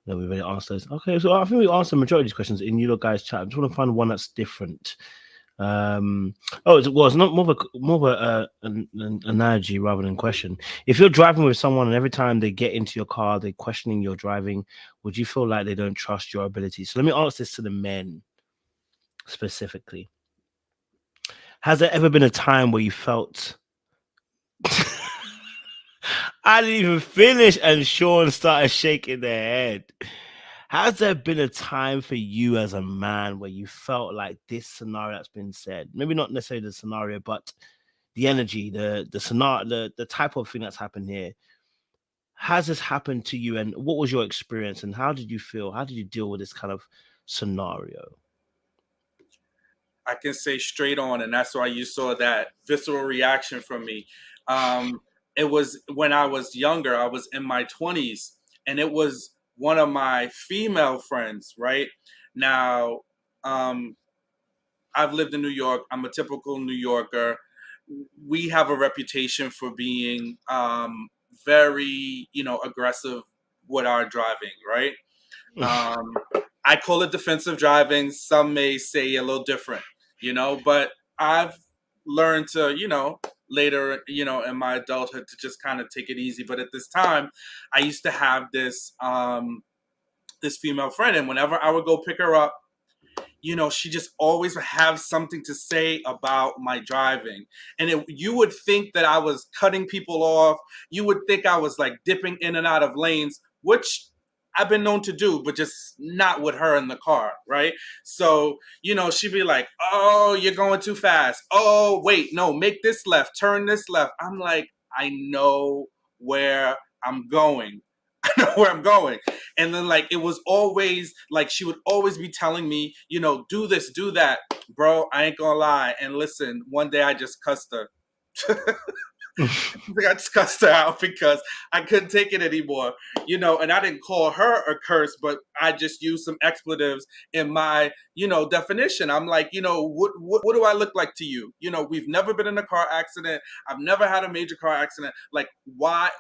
No, we've already answered those. Okay, so I think we answered the majority of these questions in you guys' chat. I just want to find one that's different. It's not more of an analogy rather than question. If you're driving with someone and every time they get into your car, they're questioning your driving, would you feel like they don't trust your ability? So let me ask this to the men specifically. Has there ever been a time where you felt I didn't even finish and Sean started shaking their head? Has there been a time for you as a man where you felt like this scenario that's been said, maybe not necessarily the scenario, but the energy, the scenario, the type of thing that's happened here? Has this happened to you, and what was your experience, and how did you feel? How did you deal with this kind of scenario? I can say straight on, and that's why you saw that visceral reaction from me. It was when I was younger. I was in my 20s, and it was one of my female friends, right? Now, I've lived in New York. I'm a typical New Yorker. We have a reputation for being very, aggressive with our driving, right? I call it defensive driving. Some may say a little different, but I've learned to, later, in my adulthood to just kind of take it easy. But at this time, I used to have this this female friend, and whenever I would go pick her up, she just always would have something to say about my driving. And you would think that I was cutting people off. You would think I was like dipping in and out of lanes, which I've been known to do, but just not with her in the car, right? So, she'd be like, oh, you're going too fast. Oh, wait, no, make this left, turn this left. I'm like, I know where I'm going. I know where I'm going. And then it was always she would always be telling me, do this, do that. Bro, I ain't gonna lie. And listen, one day I just cussed her. I just cussed her out because I couldn't take it anymore, and I didn't call her a curse, but I just used some expletives in my, definition. I'm like, what do I look like to you? We've never been in a car accident. I've never had a major car accident. Like, why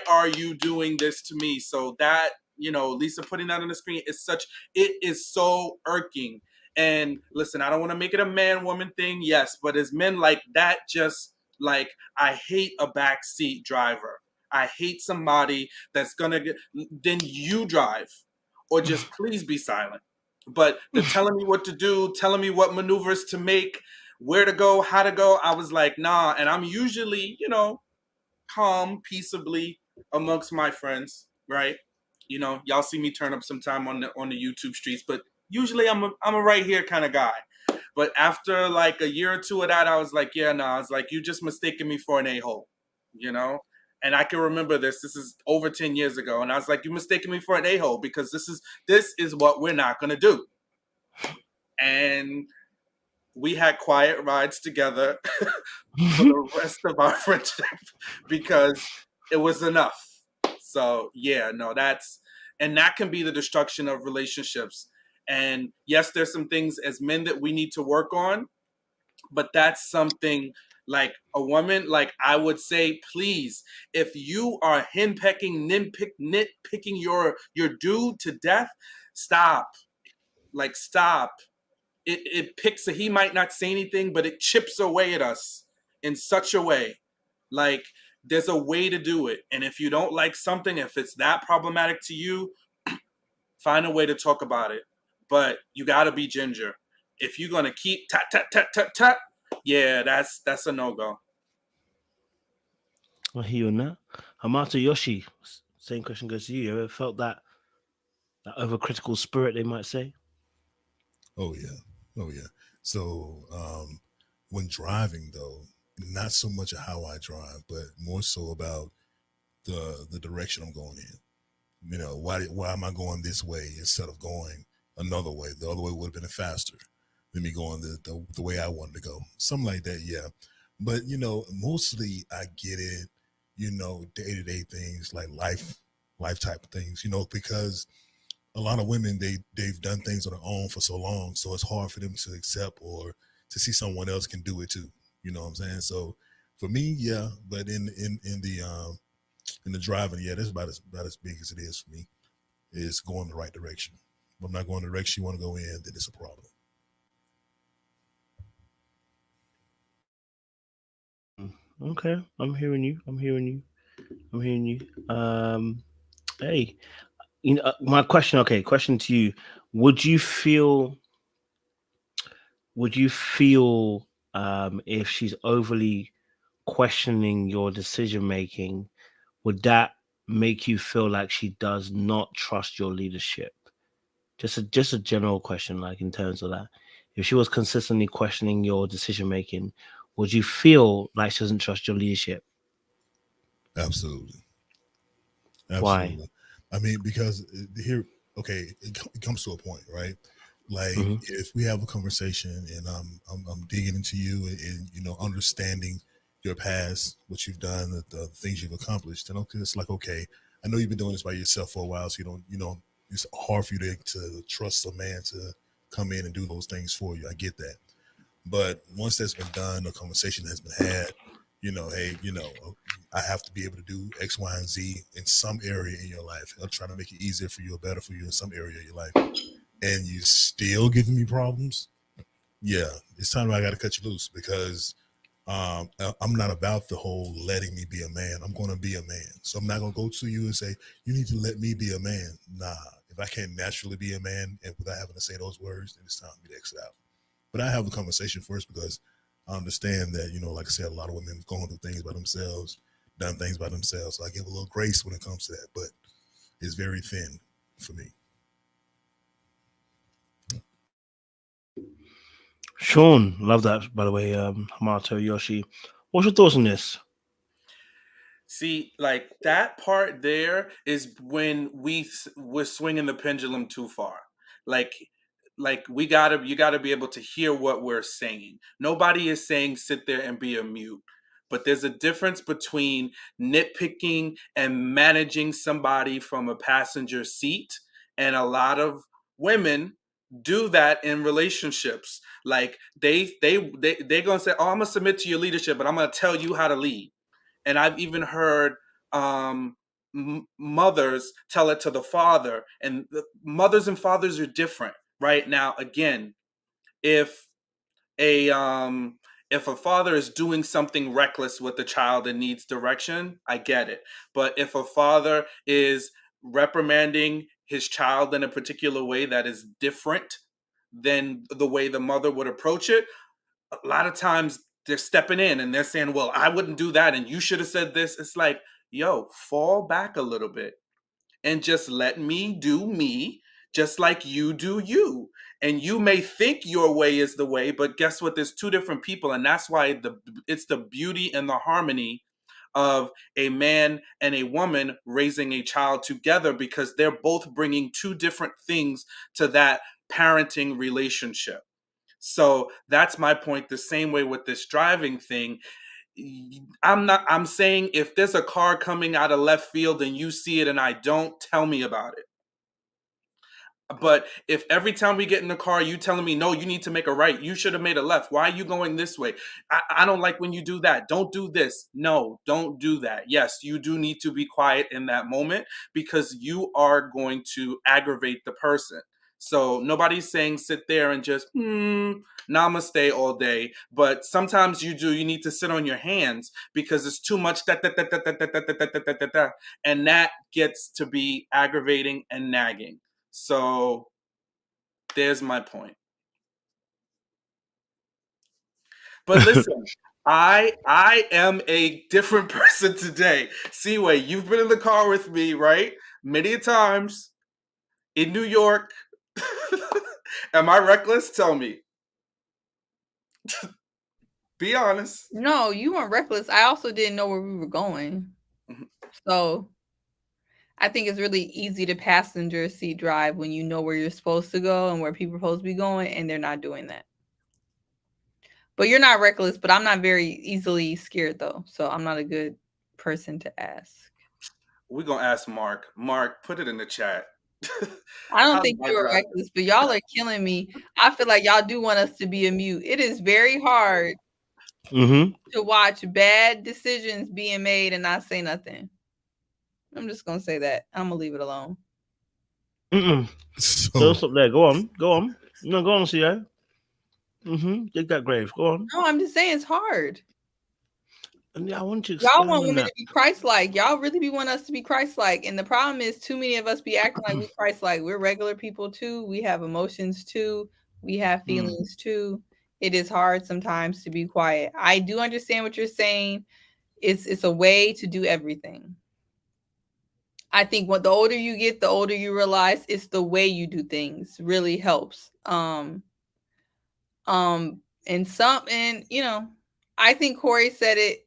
are you doing this to me? So that, Lisa putting that on the screen it is so irking. And listen, I don't want to make it a man-woman thing, yes, but as men, that just Like, I hate a backseat driver. I hate somebody that's gonna get, then you drive, or just please be silent. But the telling me what to do, telling me what maneuvers to make, where to go, how to go, I was like, nah. And I'm usually, you know, calm, peaceably amongst my friends, right? You know, y'all see me turn up sometime on the YouTube streets, but usually I'm a right here kind of guy. But after like a year or two of that, I was like, yeah, I was like, you just mistaken me for an a-hole, you know? And I can remember this. This is over 10 years ago. And I was like, you mistaken me for an a-hole because this is what we're not going to do. And we had quiet rides together for the rest of our friendship because it was enough. So yeah, no, that can be the destruction of relationships. And yes, there's some things as men that we need to work on, but that's something like a woman, like I would say, please, if you are nitpicking your dude to death, stop. Like, stop. It picks he might not say anything, but it chips away at us in such a way. Like, there's a way to do it. And if you don't like something, if it's that problematic to you, find a way to talk about it. But you got to be ginger. If you're going to keep tap, yeah, that's a no-go. I hear you on that. Hamato Yoshi, same question goes to you. You ever felt that overcritical spirit, they might say? Oh yeah. So when driving though, not so much of how I drive, but more so about the direction I'm going in. You know, why am I going this way instead of going another way? The other way would have been faster than me going the way I wanted to go. Something like that, yeah. But you know, mostly I get it, you know, day-to-day things like life type of things, you know, because a lot of women they've done things on their own for so long, so it's hard for them to accept or to see someone else can do it too. You know what I'm saying? So for me, yeah, but in the driving, yeah, that's about as big as it is for me. Is going the right direction. If I'm not going the direction you want to go in, then it's a problem. Okay, I'm hearing you. Hey, you know, my question. Okay, question to you: Would you feel if she's overly questioning your decision making, would that make you feel like she does not trust your leadership? Just a general question, like in terms of that. If she was consistently questioning your decision making, would you feel like she doesn't trust your leadership? Absolutely. Why? I mean, because here, okay, it comes to a point, right? Like if we have a conversation and I'm digging into you and you know understanding your past, what you've done, the things you've accomplished, and okay, it's like, okay, I know you've been doing this by yourself for a while, so you know it's hard for you to trust a man to come in and do those things for you. I get that, but once that's been done, a conversation has been had. You know, hey, you know, I have to be able to do X, Y, and Z in some area in your life. I'm trying to make it easier for you or better for you in some area of your life. And you still giving me problems. Yeah, it's time I got to cut you loose because I'm not about the whole letting me be a man. I'm going to be a man. So I'm not going to go to you and say, you need to let me be a man. Nah, if I can't naturally be a man and without having to say those words, then it's time for me to exit out. But I have the conversation first because I understand that, you know, like I said, a lot of women have gone through things by themselves, done things by themselves. So I give a little grace when it comes to that, but it's very thin for me. Sean, love that, by the way. Hamato Yoshi, what's your thoughts on this? See, like that part there is when we're swinging the pendulum too far. Like you gotta be able to hear what we're saying. Nobody is saying sit there and be a mute. But there's a difference between nitpicking and managing somebody from a passenger seat. And a lot of women do that in relationships. Like they're gonna say, oh, I'm gonna submit to your leadership, but I'm gonna tell you how to lead. And I've even heard mothers tell it to the father, and the mothers and fathers are different. Right now, again, if If a father is doing something reckless with the child and needs direction, I get it. But if a father is reprimanding his child in a particular way that is different than the way the mother would approach it, a lot of times they're stepping in and they're saying, well, I wouldn't do that and you should have said this. It's like, yo, fall back a little bit and just let me do me, just like you do you. And you may think your way is the way, but guess what? There's two different people. And that's why it's the beauty and the harmony of a man and a woman raising a child together, because they're both bringing two different things to that parenting relationship. So that's my point. The same way with this driving thing. I'm saying if there's a car coming out of left field and you see it and I don't, tell me about it. But if every time we get in the car, you telling me, no, you need to make a right. You should have made a left. Why are you going this way? I don't like when you do that. Don't do this. No, don't do that. Yes, you do need to be quiet in that moment because you are going to aggravate the person. So nobody's saying sit there and just namaste all day. But sometimes you need to sit on your hands because it's too much and that gets to be aggravating and nagging. So there's my point. But listen, I am a different person today. Seaway, you've been in the car with me, right? Many times in New York. Am I reckless? Tell me. Be honest. No, you weren't reckless. I also didn't know where we were going. So I think it's really easy to passenger seat drive when you know where you're supposed to go and where people are supposed to be going, and they're not doing that. But you're not reckless, but I'm not very easily scared, though. So I'm not a good person to ask. We're going to ask Mark. Mark, put it in the chat. I don't think you're reckless, but y'all are killing me. I feel like y'all do want us to be a mute. It is very hard to watch bad decisions being made and not say nothing. I'm just going to say that. I'm going to leave it alone. So don't stop there. Go on. No, go on, CI. Dig that grave. Go on. No, I'm just saying it's hard. Yeah, I want you. Y'all want women to be Christ-like. Y'all really want us to be Christ-like. And the problem is too many of us be acting like we're Christ-like. We're regular people too. We have emotions too. We have feelings too. It is hard sometimes to be quiet. I do understand what you're saying. It's a way to do everything. I think the older you get, the older you realize it's the way you do things really helps. And you know, I think Corey said it.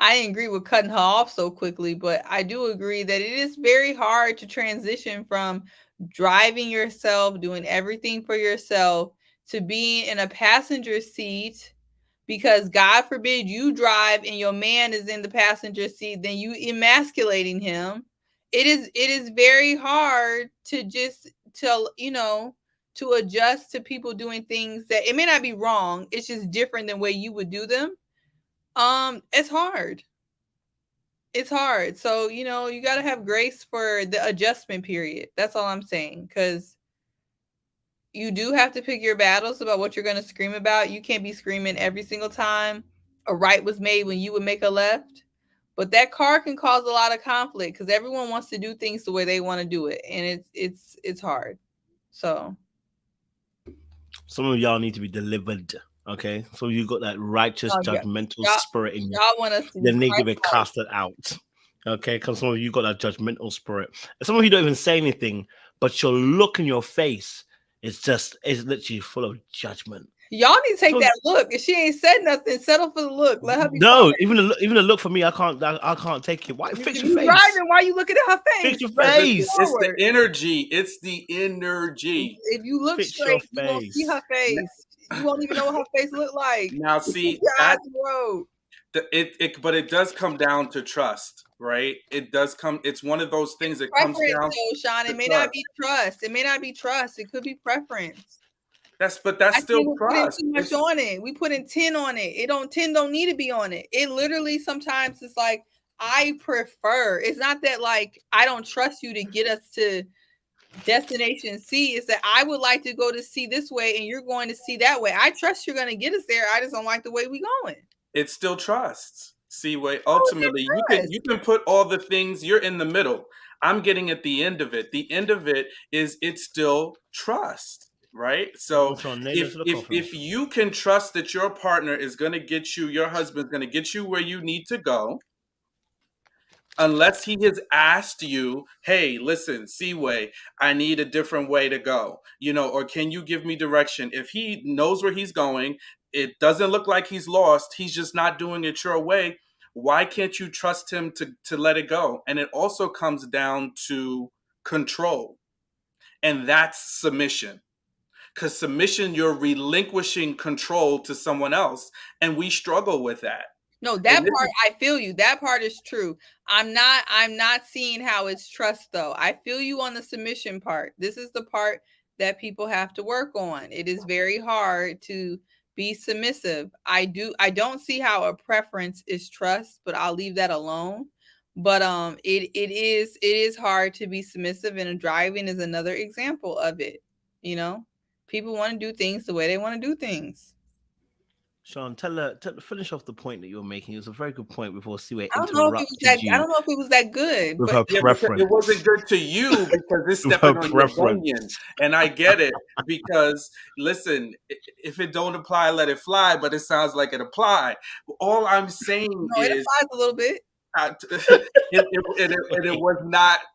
I didn't agree with cutting her off so quickly, but I do agree that it is very hard to transition from driving yourself, doing everything for yourself, to being in a passenger seat, because God forbid you drive and your man is in the passenger seat, then you emasculating him. It is very hard to just to adjust to people doing things that it may not be wrong. It's just different than way you would do them. It's hard. It's hard. So, you know, you got to have grace for the adjustment period. That's all I'm saying. Because you do have to pick your battles about what you're going to scream about. You can't be screaming every single time a right was made when you would make a left. But that car can cause a lot of conflict because everyone wants to do things the way they want to do it. And it's hard. So some of y'all need to be delivered. Okay, so you got that righteous, judgmental spirit in you. Y'all want us to then need to be casted out. Okay, because some of you got that judgmental spirit. And some of you don't even say anything, but your look in your face is literally full of judgment. Y'all need to take that look. If she ain't said nothing, settle for the look. Let her be. No, even the look for me, I can't take it. Why fix your face? Driving, why you looking at her face? Fix your face. It's the energy. It's the energy. If you look straight, you won't see her face. You won't even know what her face look like. Now, see, but it does come down to trust, right? It does come. It's one of those things that comes down. Though, Sean, it may not be trust. It may not be trust. It could be preference. That's still trust. Too much on it. We put in 10 on it. 10 don't need to be on it. It literally sometimes it's like I prefer. It's not that like I don't trust you to get us to destination C is that I would like to go to C this way and you're going to C that way. I trust you're going to get us there. I just don't like the way we going. It's still trust. See, wait, ultimately you can put all the things, you're in the middle. I'm getting at the end of it. The end of it is it's still trust, right? So if you can trust that your partner is going to get you, your husband's going to get you where you need to go, unless he has asked you, hey, listen, Seaway, I need a different way to go, you know, or can you give me direction? If he knows where he's going, it doesn't look like he's lost, he's just not doing it your way, why can't you trust him to let it go? And it also comes down to control. And that's submission. Because submission, you're relinquishing control to someone else. And we struggle with that. No, that part, I feel you. That part is true. I'm not seeing how it's trust though. I feel you on the submission part. This is the part that people have to work on. It is very hard to be submissive. I don't see how a preference is trust, but I'll leave that alone. But it is hard to be submissive, and driving is another example of it. You know, people want to do things the way they want to do things. Sean, finish off the point that you were making. It was a very good point before Siwe I don't know if it was that good. With her preference. It wasn't good to you because it's stepping on your onion. And I get it because, listen, if it don't apply, let it fly, but it sounds like it applied. All I'm saying is... it applies a little bit.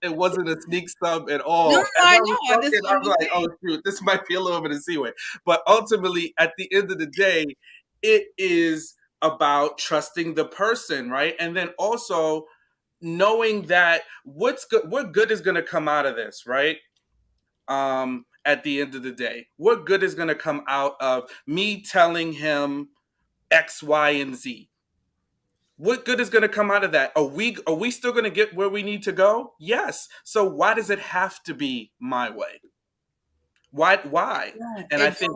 It wasn't a sneak sub at all. No, I know. I'm like, oh shoot, this might be a little bit of Seaway. But ultimately, at the end of the day, it is about trusting the person, right? And then also knowing that what good is going to come out of this, right? At the end of the day, what good is going to come out of me telling him X, Y, and Z? What good is going to come out of that? Are we still going to get where we need to go? Yes. So why does it have to be my way? Why? Yeah, and I think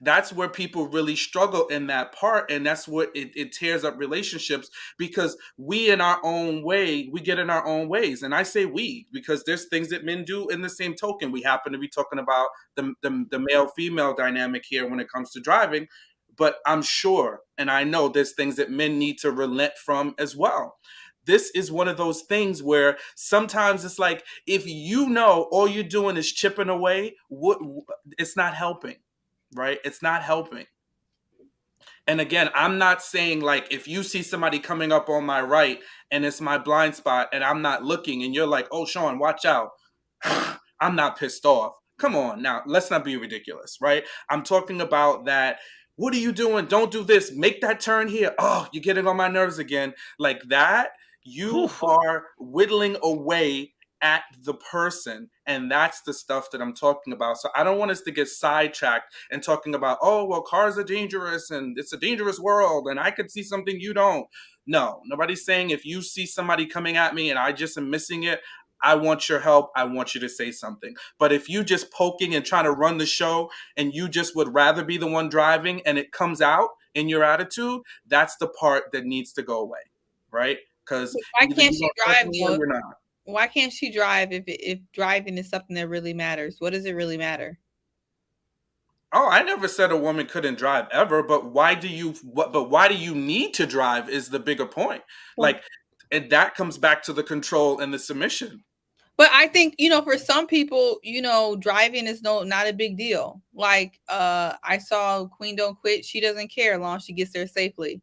that's where people really struggle in that part. And that's what it tears up relationships, because we in our own way, we get in our own ways. And I say we, because there's things that men do in the same token. We happen to be talking about the male-female dynamic here when it comes to driving. But I'm sure, and I know there's things that men need to relent from as well. This is one of those things where sometimes it's like, if you know all you're doing is chipping away, it's not helping, right? It's not helping. And again, I'm not saying like, if you see somebody coming up on my right and it's my blind spot and I'm not looking and you're like, oh, Sean, watch out. I'm not pissed off. Come on now, let's not be ridiculous, right? I'm talking about that. What are you doing? Don't do this. Make that turn here. Oh, you're getting on my nerves again. Like that. You are whittling away at the person, and that's the stuff that I'm talking about. So I don't want us to get sidetracked and talking about, oh, well, cars are dangerous and it's a dangerous world and I could see something you don't. No, nobody's saying if you see somebody coming at me and I just am missing it, I want your help. I want you to say something. But if you just poking and trying to run the show and you just would rather be the one driving and it comes out in your attitude, that's the part that needs to go away, right? Because why can't she drive? Why can't she drive if driving is something that really matters? What does it really matter? Oh, I never said a woman couldn't drive ever, but why do you need to drive is the bigger point. Like, and that comes back to the control and the submission. But I think, for some people, driving is not a big deal. Like, I saw Queen Don't Quit. She doesn't care as long as she gets there safely.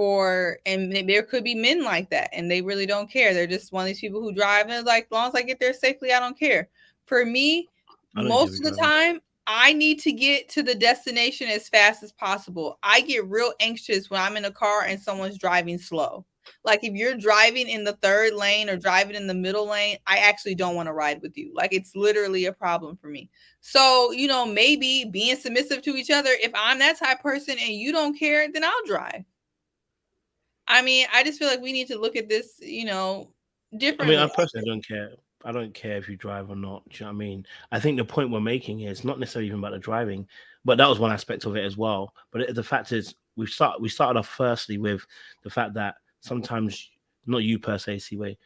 And there could be men like that, and they really don't care. They're just one of these people who drive and like, as long as I get there safely, I don't care. For me, most of the time, I need to get to the destination as fast as possible. I get real anxious when I'm in a car and someone's driving slow. Like if you're driving in the third lane or driving in the middle lane, I actually don't want to ride with you. Like it's literally a problem for me. So, maybe being submissive to each other. If I'm that type of person and you don't care, then I'll drive. I mean, I just feel like we need to look at this, differently. I mean, I personally don't care. I don't care if you drive or not. Do you know what I mean? I think the point we're making is not necessarily even about the driving, but that was one aspect of it as well. But the fact is, we started off firstly with the fact that sometimes, not you per se, Seaway,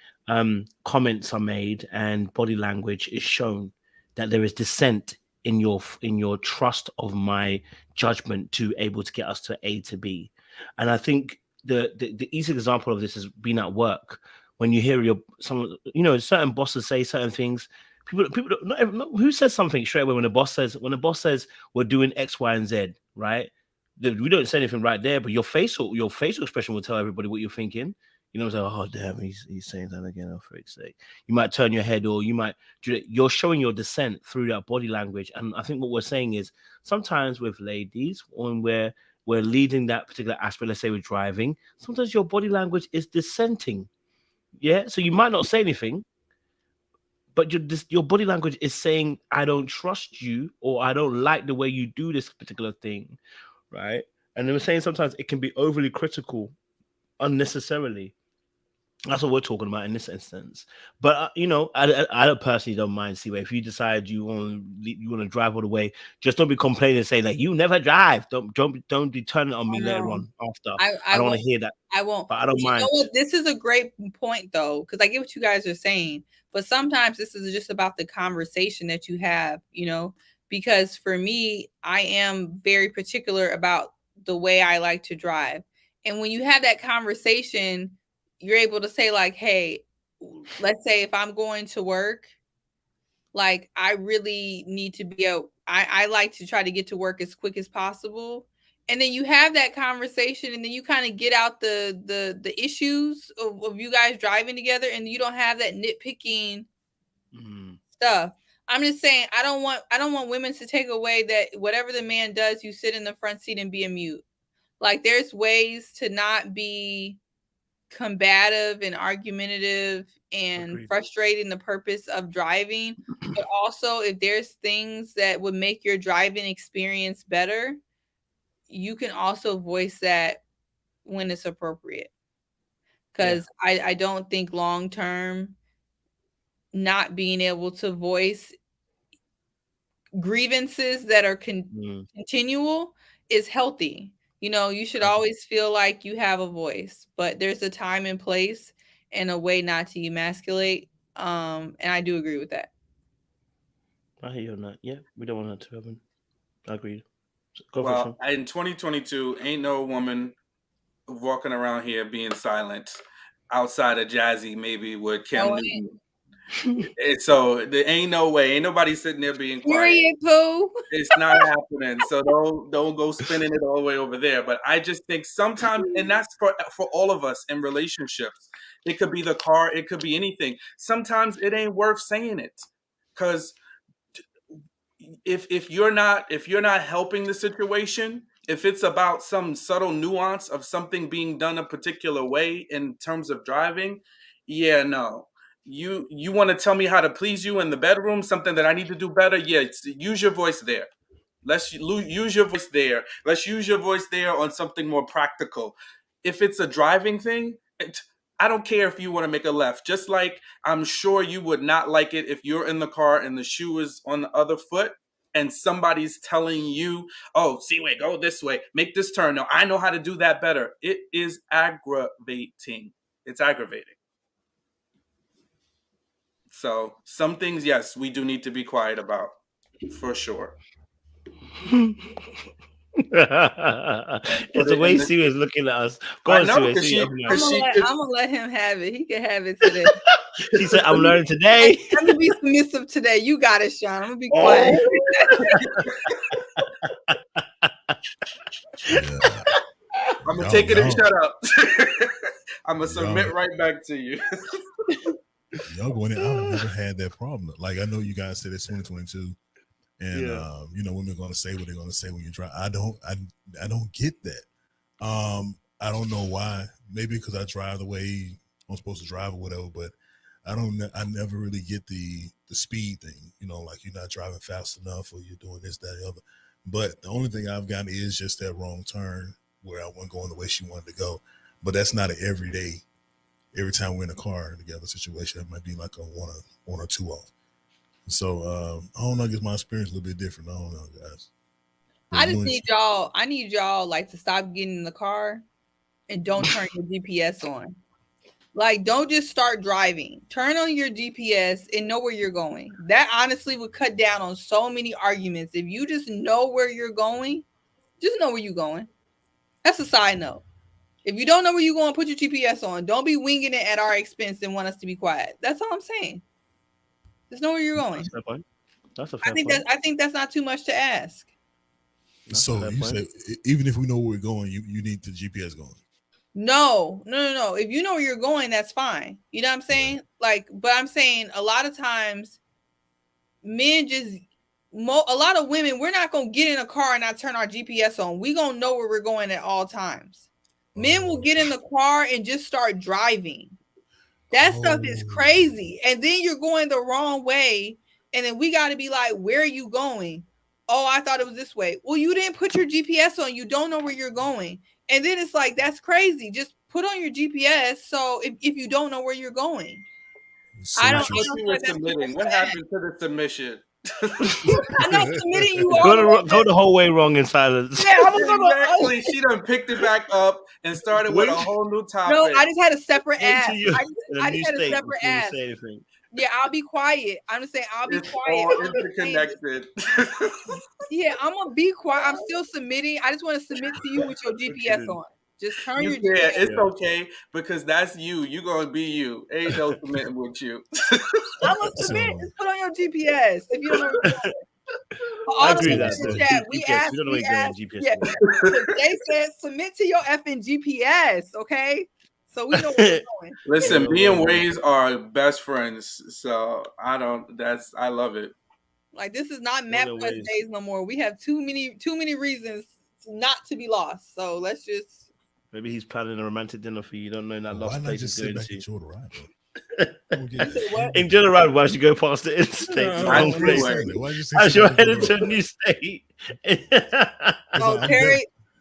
comments are made and body language is shown. that there is dissent in your trust of my judgment to able to get us to A to B. And I think the easy example of this has been at work. When you hear certain bosses say certain things, people who says something straight away when the boss says we're doing X, Y, and Z, right? We don't say anything right there, but your facial expression will tell everybody what you're thinking. You know, so oh damn, he's saying that again. Oh, for its sake, you might turn your head, or you're showing your dissent through that body language. And I think what we're saying is sometimes with ladies, when we're leading that particular aspect, let's say we're driving, sometimes your body language is dissenting. Yeah, so you might not say anything, but your body language is saying, I don't trust you, or I don't like the way you do this particular thing, right? And they were saying sometimes it can be overly critical unnecessarily. That's what we're talking about in this instance. But I personally don't mind. See, if you decide you want to drive all the way, just don't be complaining and saying that you never drive. Don't be turning on me later on after. I don't want to hear that. I won't. But I don't mind. You know what? This is a great point though, because I get what you guys are saying. But sometimes this is just about the conversation that you have. Because for me, I am very particular about the way I like to drive, and when you have that conversation, you're able to say like, hey, let's say if I'm going to work, like I really need to be out. I like to try to get to work as quick as possible. And then you have that conversation, and then you kind of get out the issues of you guys driving together, and you don't have that nitpicking stuff. I'm just saying, I don't want women to take away that whatever the man does, you sit in the front seat and be a mute. Like there's ways to not be combative and argumentative and frustrating the purpose of driving, but also if there's things that would make your driving experience better, you can also voice that when it's appropriate. Because I don't think long term not being able to voice grievances that are continual is healthy. You should always feel like you have a voice, but there's a time and place and a way not to emasculate. And I do agree with that. I hear you on that. Yeah, we don't want that to happen. I agree. Well, in 2022, ain't no woman walking around here being silent outside of Jazzy, maybe with Cam Newton. So there ain't no way. Ain't nobody sitting there being quiet. Period, Pooh. It's not happening. So don't go spinning it all the way over there. But I just think sometimes, and that's for all of us in relationships. It could be the car. It could be anything. Sometimes it ain't worth saying it, because if you're not helping the situation, if it's about some subtle nuance of something being done a particular way in terms of driving, no. You want to tell me how to please you in the bedroom, something that I need to do better? Yeah, use your voice there. Let's use your voice there. Let's use your voice there on something more practical. If it's a driving thing, I don't care if you want to make a left. Just like I'm sure you would not like it if you're in the car and the shoe is on the other foot and somebody's telling you, oh, see, wait, go this way, make this turn. No, I know how to do that better. It is aggravating. It's aggravating. So some things, yes, we do need to be quiet about, for sure. It's the way Sue is looking at us. Go on, Sue. I'm gonna let him have it. He can have it today. She said, "I'm learning today. I'm gonna be submissive today. You got it, Sean. I'm gonna be quiet." I'm gonna take it and shut up. I'm gonna submit right back to you. Y'all going in? I've never had that problem. Like, I know you guys said it's 2022, and women are gonna say what they're gonna say when you drive. I don't get that. I don't know why. Maybe because I drive the way I'm supposed to drive or whatever. But I never really get the speed thing. Like you're not driving fast enough, or you're doing this, that, the other. But the only thing I've gotten is just that wrong turn where I wasn't going the way she wanted to go. But that's not an everyday. Every time we're in a car together situation, it might be like a one or two off. So I don't know. I guess my experience is a little bit different. I don't know, guys. I need y'all like to stop getting in the car and don't turn your GPS on. Like, don't just start driving. Turn on your GPS and know where you're going. That honestly would cut down on so many arguments. If you just know where you're going, just know where you're going. That's a side note. If you don't know where you're going, put your GPS on. Don't be winging it at our expense and want us to be quiet. That's all I'm saying. Just know where you're going. That's a fair point. That's a fair I think that's not too much to ask. So you say even if we know where we're going, you need the GPS going. No. If you know where you're going, that's fine. You know what I'm saying? Like, but I'm saying a lot of times, men just, a lot of women, we're not gonna get in a car and not turn our GPS on. We gonna know where we're going at all times. Men will get in the car and just start driving. That stuff is crazy. And then you're going the wrong way. And then we got to be like, where are you going? Oh, I thought it was this way. Well, you didn't put your GPS on. You don't know where you're going. And then it's like, that's crazy. Just put on your GPS. So if you don't know where you're going. So I don't you were submitting. What happened to the submission? I'm not submitting you all. Go the whole way wrong in silence. Yeah, exactly. She done picked it back up and started with a whole new topic. No, I just had a separate ask. I just had a separate ask. Yeah, I'll be quiet. I'm just saying I'll be quiet. All interconnected. Yeah, I'm gonna be quiet. I'm still submitting. I just want to submit to you with your GPS on. Just turn your GPS. It's okay because that's you. You gonna be you. Ain't no submitting with you. I'm gonna submit. Just put on your GPS if you don't know. I agree with that. We asked. They said submit to your effing GPS. Okay. So we know where we're going. Listen, me and Waze are best friends. So I love it. Like, this is not MapQuest days no more. We have too many reasons not to be lost. So let's just. Maybe he's planning a romantic dinner for you. You don't know that lost place is going to. Enjoy the ride while you go past the interstate. As you're headed to a new state.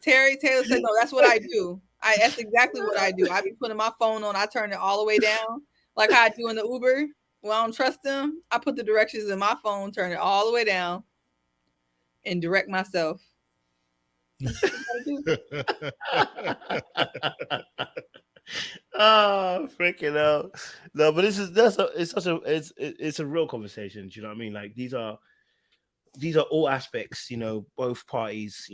Terry Taylor said, no, that's what I do. That's exactly what I do. I be putting my phone on. I turn it all the way down. Like how I do in the Uber. When I don't trust them, I put the directions in my phone, turn it all the way down, and direct myself. Oh, freaking hell. No, but it's a real conversation. Do you know what I mean? Like, these are all aspects, both parties,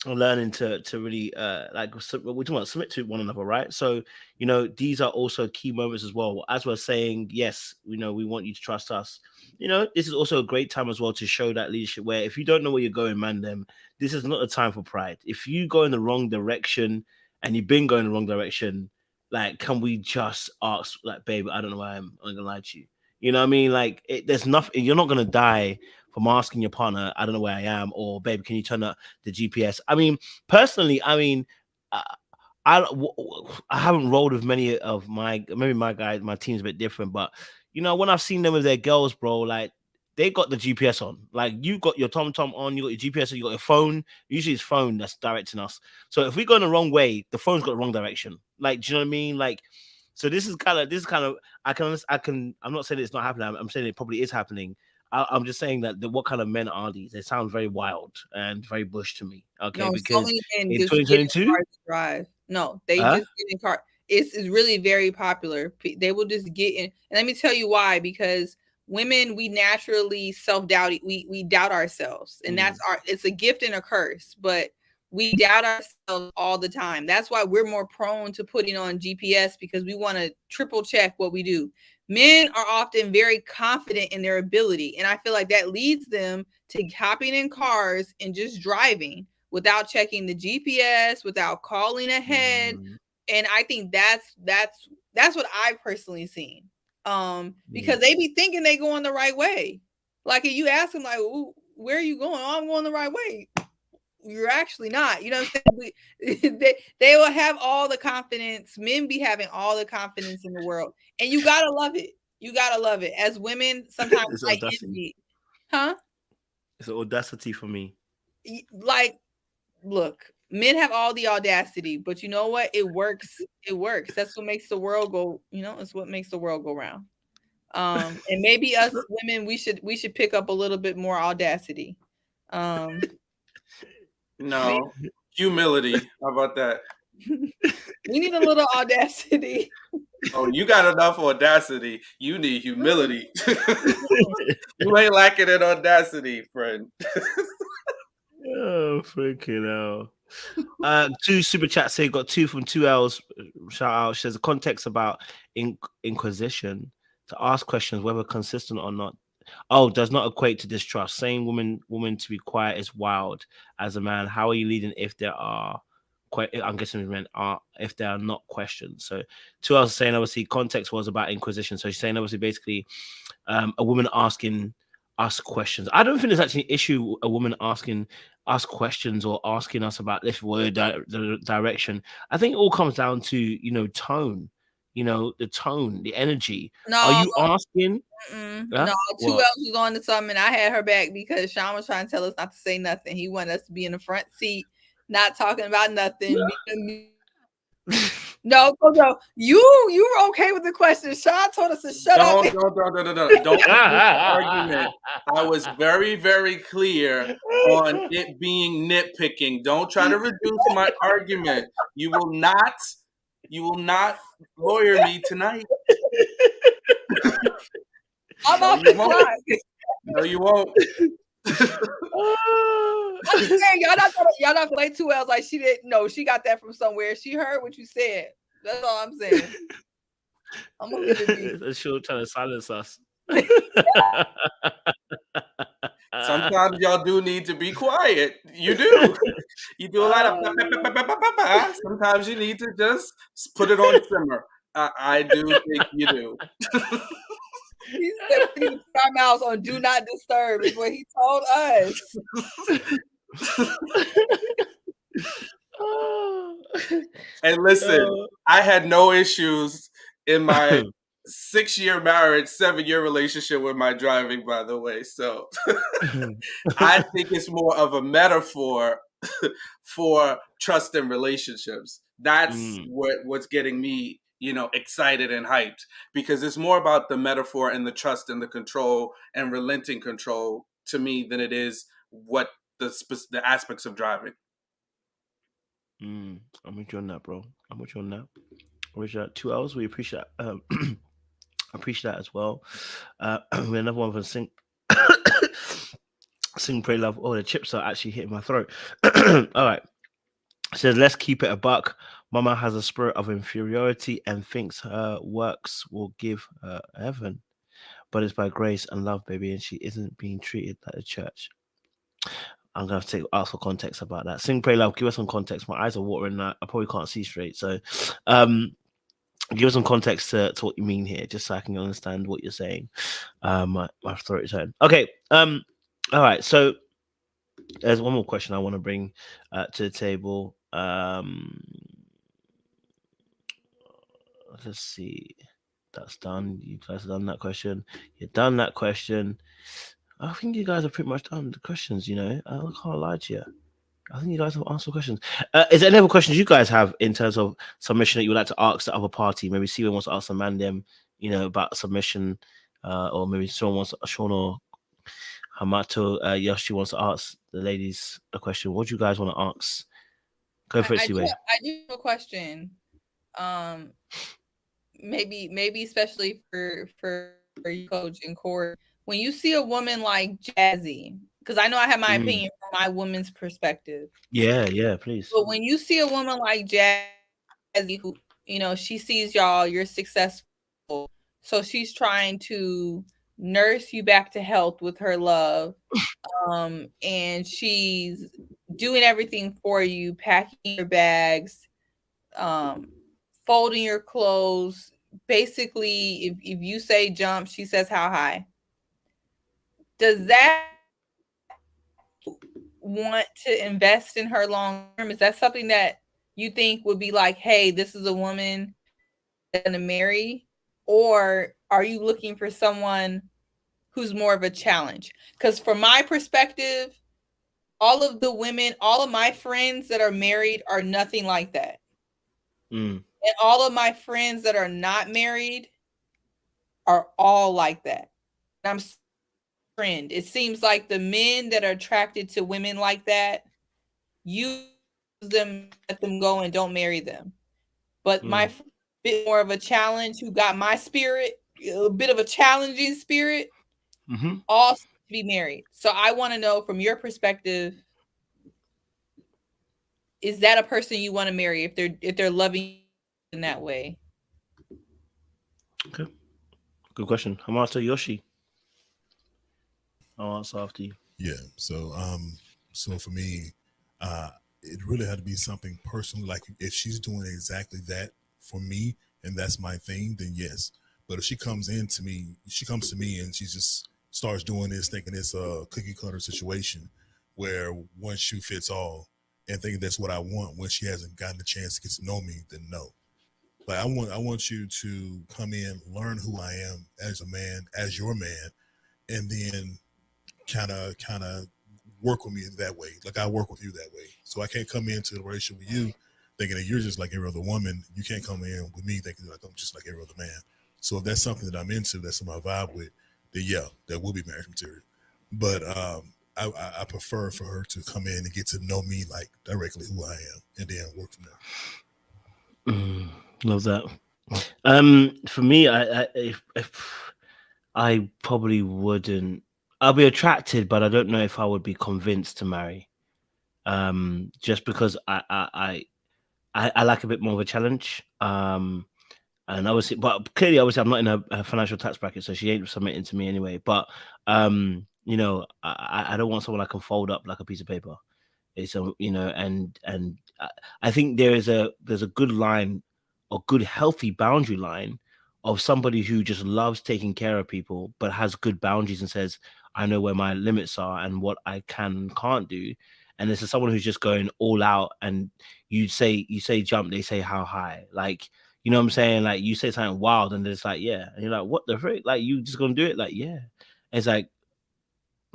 are learning to really we're talking about submit to one another, right? So these are also key moments as well. As we're saying, yes, we want you to trust us. This is also a great time as well to show that leadership, where if you don't know where you're going, man, then this is not a time for pride. If you go in the wrong direction and you've been going the wrong direction, like, can we just ask, like, babe, I don't know where I'm gonna lie to you. You know what I mean? Like, there's nothing, you're not gonna die from asking your partner, I don't know where I am, or babe, can you turn up the GPS? I mean, personally, I haven't rolled with many of maybe my guys, my team's a bit different, but when I've seen them with their girls, bro, like, they got the GPS on. Like, you got your TomTom on, you got your GPS on, you got your phone. Usually it's phone that's directing us. So if we go in the wrong way, the phone's got the wrong direction. Like, do you know what I mean? Like, so this is kind of I'm not saying it's not happening. I'm saying it probably is happening. I'm just saying that what kind of men are these? They sound very wild and very bush to me. Okay, no, because in 2022, no, they just get in car. It's really very popular. They will just get in, and let me tell you why. Because women, we naturally self-doubt. We doubt ourselves, and it's a gift and a curse. But we doubt ourselves all the time. That's why we're more prone to putting on GPS, because we want to triple check what we do. Men are often very confident in their ability. And I feel like that leads them to hopping in cars and just driving without checking the GPS, without calling ahead. And I think that's what I've personally seen. Because they be thinking they going the right way. Like, if you ask them, like, where are you going? Oh, I'm going the right way. You're actually not. You know what I'm saying? They will have all the confidence. Men be having all the confidence in the world. And you gotta love it. You gotta love it. As women, sometimes I envy. Huh? It's an audacity for me. Like, look, men have all the audacity, but you know what? It works. It works. That's what makes the world go, it's what makes the world go round. And maybe us women, we should pick up a little bit more audacity. No, humility. How about that? We need a little audacity. Oh, you got enough audacity. You need humility. You ain't lacking in audacity, friend. Oh, freaking hell. 2 super chats here. Got 2 from 2Ls. Shout out. There's a context about inquisition to ask questions, whether consistent or not. Oh, does not equate to distrust. Saying woman to be quiet is wild. As a man, how are you leading if there are I'm guessing men are if there are not questions. So 2Ls saying obviously context was about inquisition. So she's saying obviously basically a woman asking us questions. I don't think there's actually an issue a woman asking us questions or asking us about if we're the direction. I think it all comes down to tone, the tone, the energy. No, Are you asking? no, 2Ls was on to something. I had her back because Sean was trying to tell us not to say nothing. He wanted us to be in the front seat, not talking about nothing. No, you were okay with the question. Sean told us to shut up. Don't argument. I was very, very clear on it being nitpicking. Don't try to reduce my argument. You will not lawyer me tonight. I'm off the clock. No, you won't. I'm saying y'all not play 2Ls like she didn't know. She got that from somewhere. She heard what you said. That's all I'm saying. I'm gonna leave it be. She'll try to silence us. Sometimes y'all do need to be quiet. You do. You do a lot of. Sometimes you need to just put it on simmer. I do think you do. He said we need to put our mouths on do not disturb is what he told us. And listen, I had no issues in my 6-year marriage, 7-year relationship with my driving, by the way. So I think it's more of a metaphor for trust in relationships. That's what's getting me, excited and hyped, because it's more about the metaphor and the trust and the control and relenting control to me than it is what the aspects of driving. I'm with you on that, bro. I'm with you on that. I wish that 2 hours. We appreciate that. Appreciate that as well. We another one from Sing Pray Love. Oh, the chips are actually hitting my throat. All right. It says, let's keep it a buck. Mama has a spirit of inferiority and thinks her works will give her heaven. But it's by grace and love, baby, and she isn't being treated like the church. I'm going to ask for context about that. Sing, pray, love. Give us some context. My eyes are watering. I probably can't see straight. So give us some context to what you mean here, just so I can understand what you're saying. My throat is hurting. Okay. All right. So there's one more question I want to bring to the table. Let's see. That's done. You guys have done that question. You've done that question. I think you guys have pretty much done the questions, I can't lie to you. I think you guys have answered questions. Is there any other questions you guys have in terms of submission that you would like to ask the other party? Maybe Steven wants to ask some man them, about submission, or maybe Sean or Hamato Yoshi wants to ask the ladies a question. What do you guys want to ask? Go for it, Steven. I do have a question. Maybe especially for you, Coach and Corey. When you see a woman like Jazzy, because I know I have my opinion from my woman's perspective. Yeah, please. But when you see a woman like Jazzy, who, she sees y'all, you're successful, so she's trying to nurse you back to health with her love, and she's doing everything for you, packing your bags, folding your clothes. Basically, if you say jump, she says how high. Does that want to invest in her long term? Is that something that you think would be like, hey, this is a woman that's going to marry? Or are you looking for someone who's more of a challenge? Because from my perspective, all of my friends that are married are nothing like that. And all of my friends that are not married are all like that. I'm friend. It seems like the men that are attracted to women like that, them, let them go, and don't marry them. But my bit more of a challenge, who got my spirit, a bit of a challenging spirit, also to be married. So I want to know from your perspective, is that a person you want to marry if they're loving in that way? Okay, good question. I'm after Yoshi. I'll answer after you. Yeah. So for me, it really had to be something personal. Like if she's doing exactly that for me, and that's my thing, then yes. But if she comes to me and she just starts doing this, thinking it's a cookie cutter situation where one shoe fits all, and thinking that's what I want when she hasn't gotten a chance to get to know me, then no. Like I want you to come in, learn who I am as a man, as your man, and then kind of work with me that way. Like I work with you that way. So I can't come into the relationship with you thinking that you're just like every other woman. You can't come in with me thinking like I'm just like every other man. So if that's something that I'm into, that's my vibe with, then yeah, that will be marriage material. But I prefer for her to come in and get to know me like directly who I am, and then work from there. Love that. For me, I probably wouldn't. I'll be attracted, but I don't know if I would be convinced to marry. Just because I like a bit more of a challenge. And obviously, but clearly, obviously, I'm not in a financial tax bracket, so she ain't submitting to me anyway. But you know, I don't want someone I can fold up like a piece of paper. It's a, you know, and I think there's a good line, a good healthy boundary line of somebody who just loves taking care of people, but has good boundaries and says, I know where my limits are and what I can and can't do. And this is someone who's just going all out, and you say jump, they say how high, like, you know what I'm saying? Like you say something wild and it's like, yeah. And you're like, what the frick? Like you just gonna do it? Like, yeah. And it's like,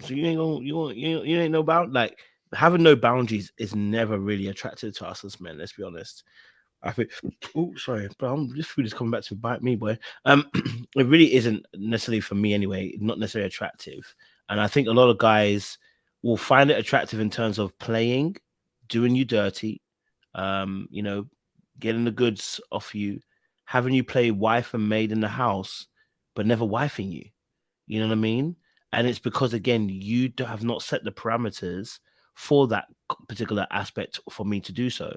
so you ain't gonna you ain't no bound, like having no boundaries is never really attractive to us as men, let's be honest. I think, oh sorry, but this food is coming back to bite me, boy. It really isn't necessarily for me anyway, not necessarily attractive. And I think a lot of guys will find it attractive in terms of playing, doing you dirty, you know, getting the goods off you, having you play wife and maid in the house, but never wifing you. You know what I mean? And it's because again, you have not set the parameters for that particular aspect for me to do so.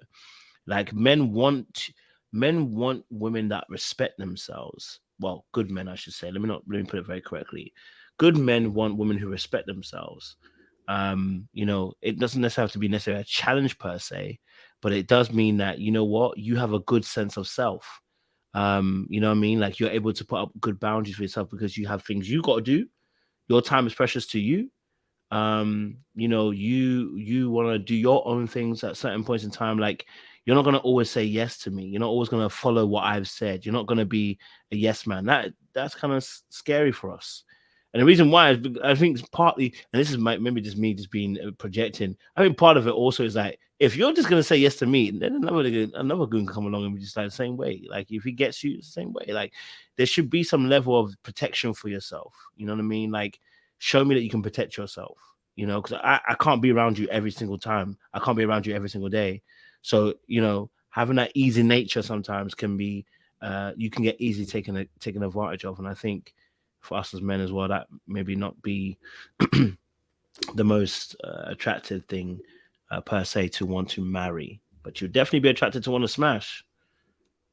Like men want women that respect themselves. Well, good men, I should say. Let me put it very correctly. Good men want women who respect themselves. You know, it doesn't necessarily have to be necessarily a challenge per se, but it does mean that, you know what, you have a good sense of self. You know what I mean? Like you're able to put up good boundaries for yourself because you have things you got to do. Your time is precious to you. You know, you want to do your own things at certain points in time. Like you're not going to always say yes to me. You're not always going to follow what I've said. You're not going to be a yes man. That's kind of scary for us. And the reason why is I think it's partly, and this is maybe just me just being projecting. I think part of it also is like, if you're just going to say yes to me, then another goon can come along and be just like the same way. Like if he gets you, it's the same way. Like there should be some level of protection for yourself. You know what I mean? Like show me that you can protect yourself, you know, because I can't be around you every single time. I can't be around you every single day. So, you know, having that easy nature sometimes can be, you can get easily taken advantage of. And I think for us as men as well, that maybe not be the most attractive thing per se to want to marry, but you'll definitely be attracted to want to smash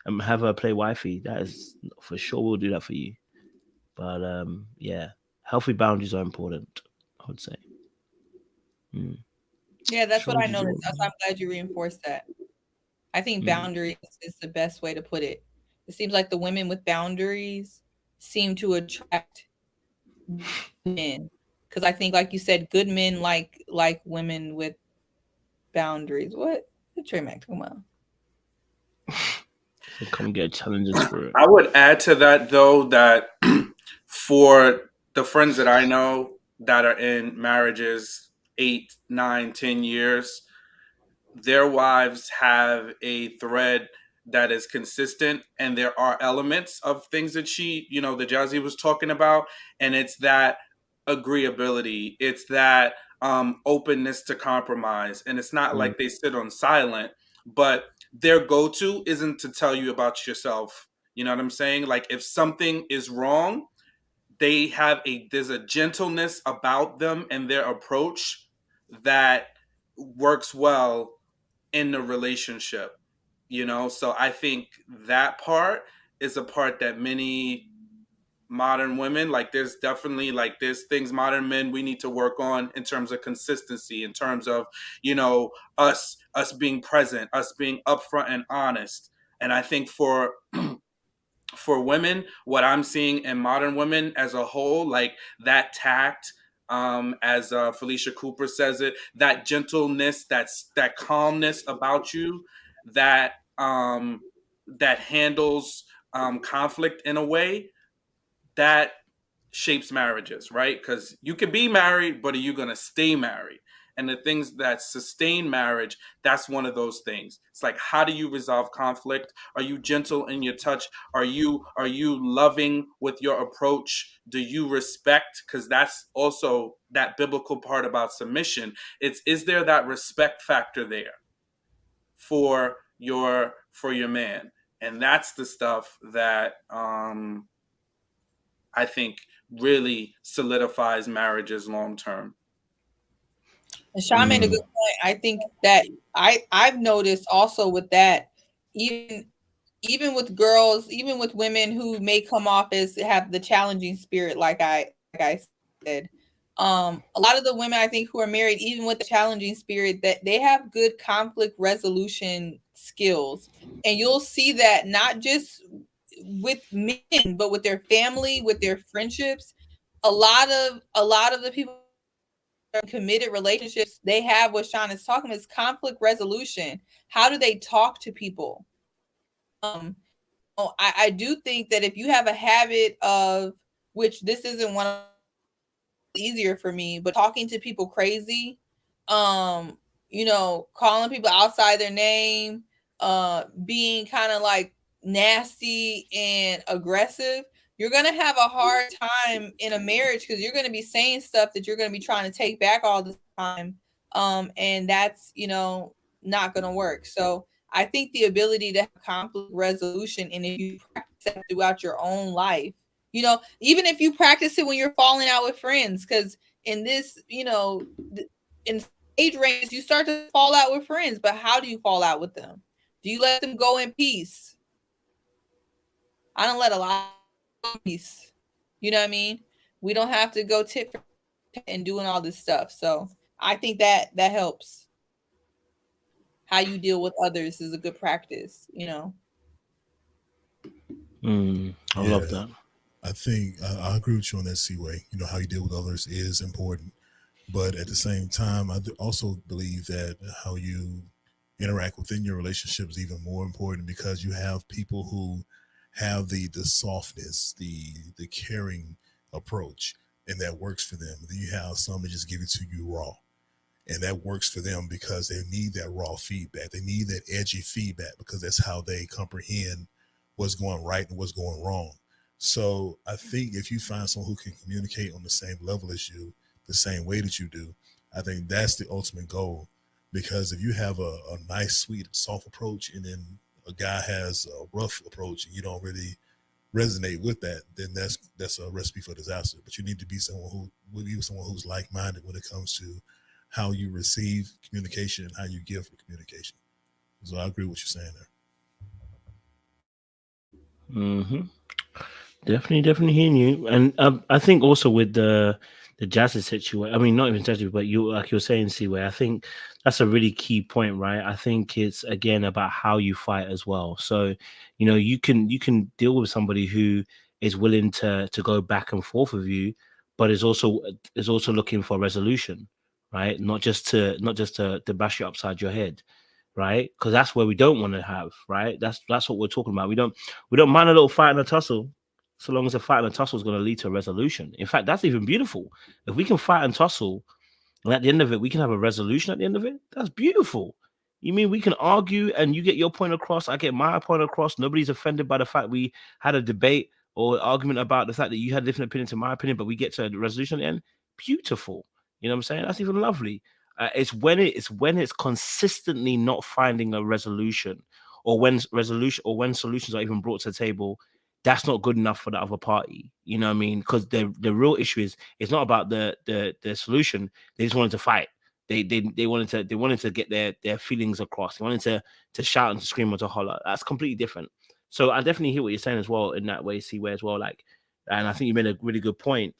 and have her play wifey. That is for sure. We'll do that for you. But yeah, healthy boundaries are important, I would say. Yeah, that's what I noticed. I'm glad you reinforced that. I think boundaries is the best way to put it. It seems like the women with boundaries seem to attract men, because I think, like you said, good men like women with boundaries. What? Trey Mac, come on. So come get challenges for it. I would add to that though that for the friends that I know that are in marriages 8, 9, 10 years, their wives have a thread that is consistent, and there are elements of things that she, you know, that Jazzy was talking about, and it's that agreeability. It's that openness to compromise. And it's not like they sit on silent, but their go-to isn't to tell you about yourself. You know what I'm saying? Like if something is wrong, there's a gentleness about them and their approach that works well in the relationship, you know? So I think that part is a part that many modern women, like there's definitely like there's things modern men we need to work on in terms of consistency, in terms of, you know, us being present, us being upfront and honest. And I think for women, what I'm seeing in modern women as a whole, like that tact, as Felicia Cooper says it, that gentleness, that calmness about you, that that handles conflict in a way that shapes marriages, right? Because you can be married, but are you going to stay married? And the things that sustain marriage, that's one of those things. It's like, how do you resolve conflict? Are you gentle in your touch? Are you loving with your approach? Do you respect? Because that's also that biblical part about submission. Is there that respect factor there for your man? And that's the stuff that I think really solidifies marriages long term. And Sean made a good point. I think that I've noticed also with that, even with girls, even with women who may come off as have the challenging spirit, like I said, a lot of the women I think who are married, even with the challenging spirit, that they have good conflict resolution skills, and you'll see that not just with men, but with their family, with their friendships. A lot of the people committed relationships, they have what Sean is talking about is conflict resolution. How do they talk to people? I do think that if you have a habit of, which this isn't one of easier for me, but talking to people crazy, you know, calling people outside their name, being kind of like nasty and aggressive, you're going to have a hard time in a marriage because you're going to be saying stuff that you're going to be trying to take back all the time. And that's, you know, not going to work. So I think the ability to have conflict resolution, and if you practice that throughout your own life, you know, even if you practice it when you're falling out with friends, because in this, you know, in age range, you start to fall out with friends, but how do you fall out with them? Do you let them go in peace? I don't let a lot of peace. You know what I mean? We don't have to go tit for tat and doing all this stuff. So I think that helps. How you deal with others is a good practice, you know. I love that. I think I agree with you on that, Seaway. You know, how you deal with others is important. But at the same time, I also believe that how you interact within your relationship is even more important, because you have people who have the softness, the caring approach, and that works for them. Then you have some that just give it to you raw, and that works for them because they need that raw feedback. They need that edgy feedback because that's how they comprehend what's going right and what's going wrong. So I think if you find someone who can communicate on the same level as you, the same way that you do, I think that's the ultimate goal. Because if you have a nice, sweet, soft approach, and then a guy has a rough approach and you don't really resonate with that, then that's a recipe for disaster. But you need to be someone who's like-minded when it comes to how you receive communication and how you give communication. So I agree with what you're saying there. Definitely hearing you. And I think also with the Jazzy situation, I mean, not even Jazzy, but you, like you're saying, Seaway, I think that's a really key point, right? I think it's again about how you fight as well. So, you know, you can deal with somebody who is willing to go back and forth with you, but is also looking for resolution, right? Not just to bash you upside your head, right? Because that's where we don't want to have, right? That's what we're talking about. We don't mind a little fight and a tussle, so long as the fight and the tussle is going to lead to a resolution. In fact, that's even beautiful. If we can fight and tussle, and at the end of it, we can have a resolution at the end of it, that's beautiful. You mean we can argue and you get your point across, I get my point across, nobody's offended by the fact we had a debate, or argument about the fact that you had a different opinion to my opinion, but we get to a resolution at the end, beautiful. You know what I'm saying? That's even lovely. It's when it's consistently not finding a resolution, or when solutions are even brought to the table, that's not good enough for the other party. You know what I mean? Because the real issue is, it's not about the solution. They just wanted to fight. They wanted to get their feelings across. They wanted to shout and to scream and to holler. That's completely different. So I definitely hear what you're saying as well in that way. See where as well, like, and I think you made a really good point.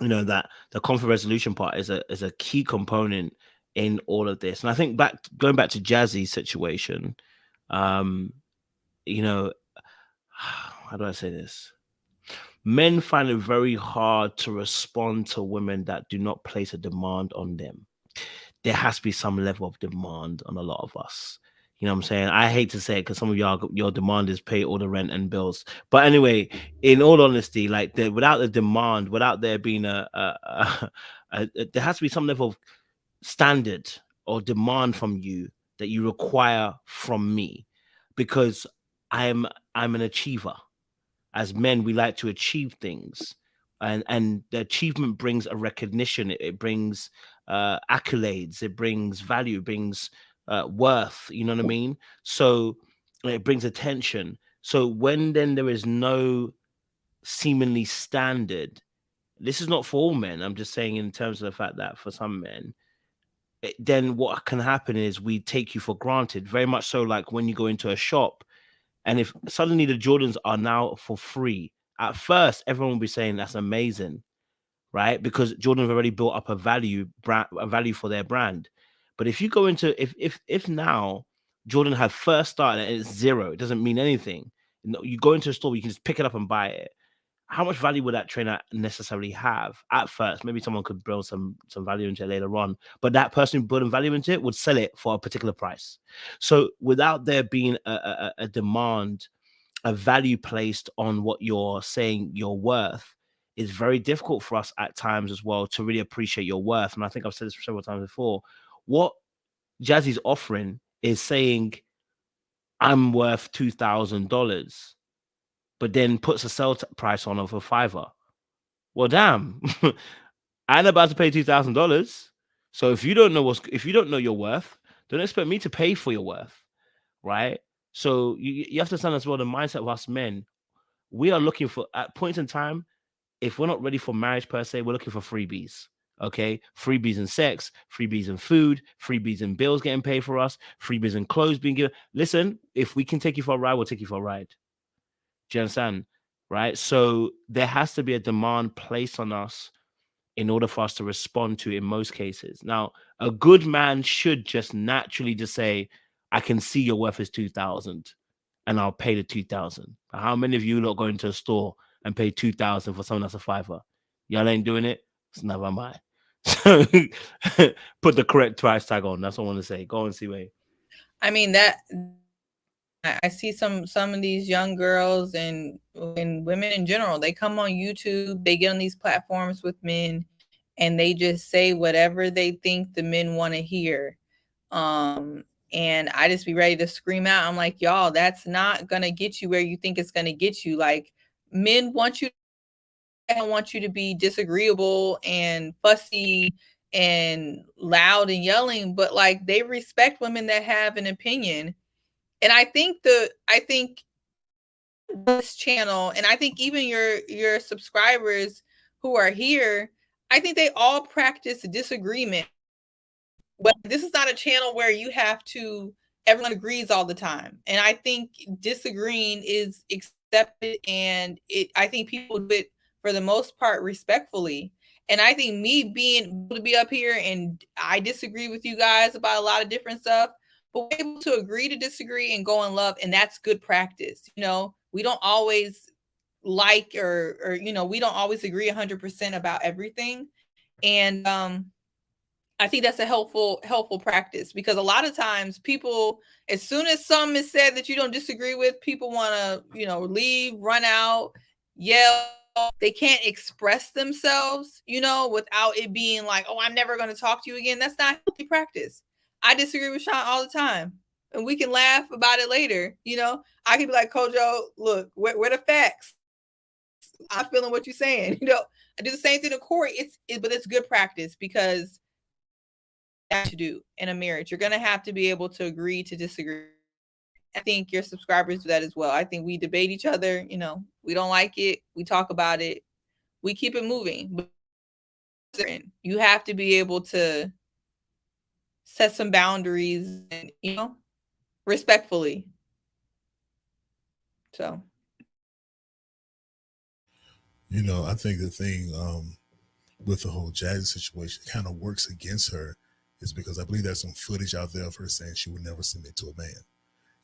That the conflict resolution part is a key component in all of this. And I think going back to Jazzy's situation, how do I say this? Men find it very hard to respond to women that do not place a demand on them. There has to be some level of demand on a lot of us. You know what I'm saying? I hate to say it because some of y'all, your demand is pay all the rent and bills. But anyway, in all honesty, like without the demand, without there being there has to be some level of standard or demand from you that you require from me, because I'm an achiever. As men, we like to achieve things, and the achievement brings a recognition. It brings accolades. It brings value. It brings worth. You know what I mean? So it brings attention. So when then there is no seemingly standard, this is not for all men. I'm just saying in terms of the fact that for some men, then what can happen is we take you for granted. Very much so, like when you go into a shop, and if suddenly the Jordans are now for free, at first everyone will be saying that's amazing, right? Because Jordan have already built up a value for their brand. But if you go into if now Jordan had first started and it's zero, it doesn't mean anything. You go into a store, you can just pick it up and buy it. How much value would that trainer necessarily have at first? Maybe someone could build some value into it later on, but that person building value into it would sell it for a particular price. So without there being a demand, a value placed on what you're saying you're worth, is very difficult for us at times as well to really appreciate your worth. And I think I've said this several times before. What Jazzy's offering is saying, I'm worth $2,000, but then puts a sell price on of a $5. Well, damn, I'm about to pay $2,000. So if you don't know your worth, don't expect me to pay for your worth, right? So you have to understand as well the mindset of us men. We are looking for, at points in time, if we're not ready for marriage per se, we're looking for freebies. Okay, freebies in sex, freebies in food, freebies in bills getting paid for us, freebies in clothes being given. Listen, if we can take you for a ride, we'll take you for a ride. Do you understand? Right? So there has to be a demand placed on us in order for us to respond to, in most cases. Now, a good man should just naturally just say, I can see your worth is 2,000 and I'll pay the 2,000. How many of you not going to a store and pay 2,000 for someone that's a $5? Y'all ain't doing it? It's never mind. So put the correct price tag on. That's what I want to say. Go and see way. I mean, that I see some of these young girls and women in general, they come on YouTube, they get on these platforms with men, and they just say whatever they think the men want to hear. And I just be ready to scream out. I'm like, y'all, that's not going to get you where you think it's going to get you. Like, men want you, they don't want you to be disagreeable and fussy and loud and yelling, but like, they respect women that have an opinion. And I think this channel, and I think even your subscribers who are here, I think they all practice disagreement. But this is not a channel where you have to, everyone agrees all the time. And I think disagreeing is accepted, and I think people do it for the most part respectfully. And I think me being able to be up here and I disagree with you guys about a lot of different stuff, but we're able to agree to disagree and go in love, and that's good practice. You know, we don't always like or you know, we don't always agree 100% about everything. And I think that's a helpful practice, because a lot of times people, as soon as something is said that you don't disagree with, people want to, you know, leave, run out, yell. They can't express themselves, you know, without it being like, oh, I'm never going to talk to you again. That's not healthy practice. I disagree with Sean all the time. and we can laugh about it later. I can be like, Kojo, look, where the facts? I'm feeling what you're saying. I do the same thing to Corey. But it's good practice, because that's what you do in a marriage. You're gonna have to be able to agree to disagree. I think your subscribers do that as well. I think we debate each other. We don't like it. We talk about it. We keep it moving. But you have to be able to set some boundaries and, respectfully. So. I think the thing with the whole Jazzy situation kind of works against her is because I believe there's some footage out there of her saying she would never submit to a man.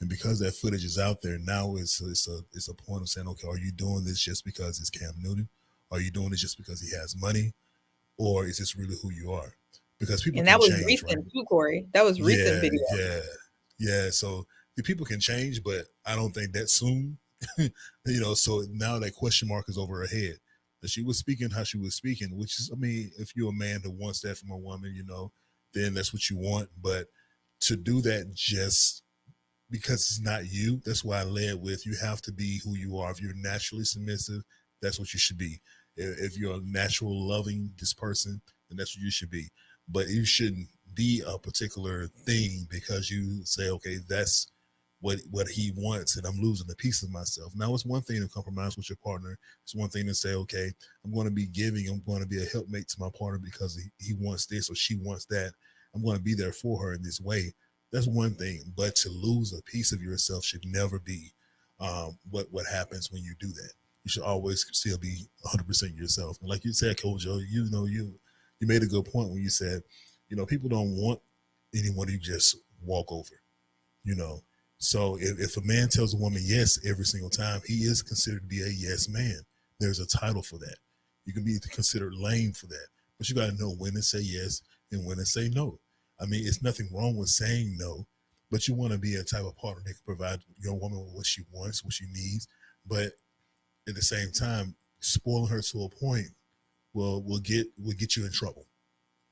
And because that footage is out there, now it's a point of saying, okay, are you doing this just because it's Cam Newton? Are you doing it just because he has money? Or is this really who you are? Because people and that was change, recent right? too, Corey. That was recent video. Yeah. So the people can change, but I don't think that soon. So now that question mark is over her head. That she was speaking how she was speaking, which is, I mean, if you're a man who wants that from a woman, then that's what you want. But to do that just because it's not you, that's why I led with, you have to be who you are. If you're naturally submissive, that's what you should be. If you're a natural loving this person, then that's what you should be. But you shouldn't be a particular thing because you say, okay, that's what he wants, and I'm losing a piece of myself. Now, it's one thing to compromise with your partner. It's one thing to say, okay, I'm going to be giving. I'm going to be a helpmate to my partner because he wants this or she wants that. I'm going to be there for her in this way. That's one thing. But to lose a piece of yourself should never be what happens when you do that. You should always still be 100% yourself. And like you said, Kojo, you made a good point when you said, people don't want anyone to just walk over, So if a man tells a woman yes every single time, he is considered to be a yes man. There's a title for that. You can be considered lame for that. But you got to know when to say yes and when to say no. I mean, it's nothing wrong with saying no, but you want to be a type of partner that can provide your woman with what she wants, what she needs. But at the same time, spoiling her to a point will get you in trouble.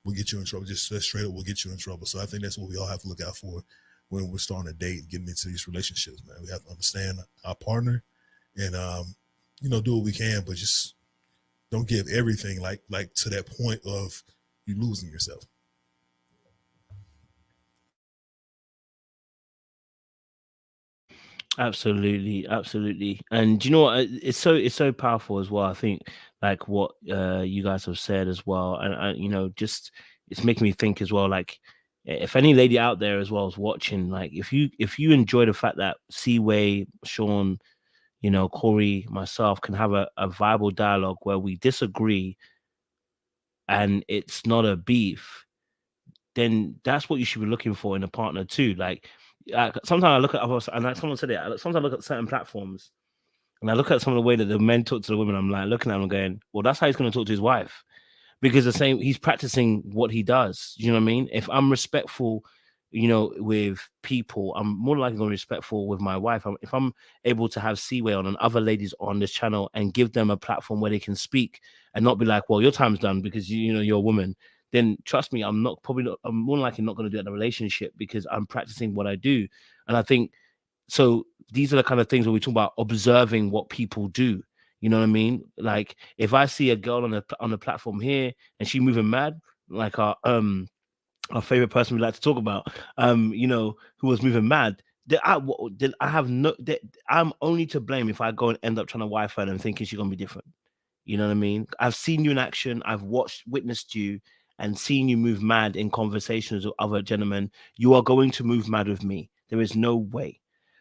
We'll get you in trouble. Just straight up, we'll get you in trouble. So I think that's what we all have to look out for when we're starting a date, getting into these relationships, man. We have to understand our partner and, do what we can, but just don't give everything like to that point of you losing yourself. Absolutely. And you know what, it's so powerful as well. I think like what you guys have said as well, and just it's making me think as well, like if any lady out there as well is watching, like if you enjoy the fact that Seaway, Sean, Corey, myself can have a viable dialogue where we disagree and it's not a beef, then that's what you should be looking for in a partner too. Like sometimes I look at others, and like someone said it, sometimes I look at certain platforms and I look at some of the way that the men talk to the women. I'm like looking at him and going, well, that's how he's going to talk to his wife, because he's practicing what he does. You know what I mean? If I'm respectful, with people, I'm more likely going to be respectful with my wife. If I'm able to have Seaway on and other ladies on this channel and give them a platform where they can speak and not be like, well, your time's done because you're a woman, then trust me, I'm more likely not going to do it in a relationship because I'm practicing what I do. And I think so. These are the kind of things where we talk about observing what people do. You know what I mean? Like if I see a girl on the platform here and she moving mad, like our favorite person we like to talk about, who was moving mad, I'm only to blame if I go and end up trying to wife her and thinking she's gonna be different. You know what I mean? I've seen you in action. I've witnessed you, and seen you move mad in conversations with other gentlemen. You are going to move mad with me. There is no way.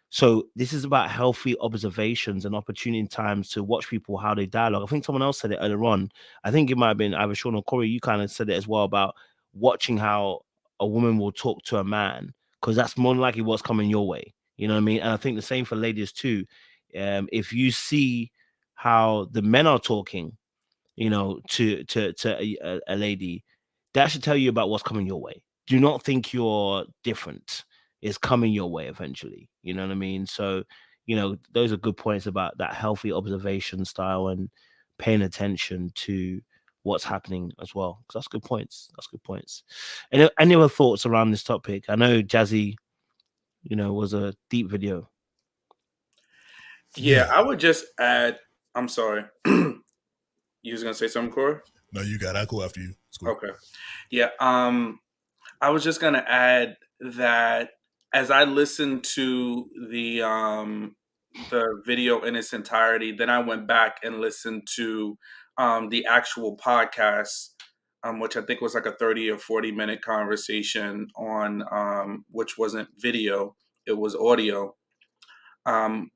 So this is about healthy observations and opportunity times to watch people how they dialogue. I think someone else said it earlier on. I think it might have been either Sean or Corey. You kind of said it as well about watching how a woman will talk to a man, because that's more than likely what's coming your way. You know what I mean? And I think the same for ladies too. If you see how the men are talking, to a lady, that should tell you about what's coming your way. Do not think you're different. It's coming your way eventually. You know what I mean? So, those are good points about that healthy observation style and paying attention to what's happening as well. Because that's good points. Any other thoughts around this topic? I know Jazzy you know, was a deep video. Yeah, I would just add. I'm sorry. You was gonna say something, Corey? No, you got it. I'll go after you. It's cool. Okay. Yeah. I was just gonna add that as I listened to the video in its entirety, then I went back and listened to the actual podcast, which I think was like a 30 or 40-minute conversation on which wasn't video, it was audio.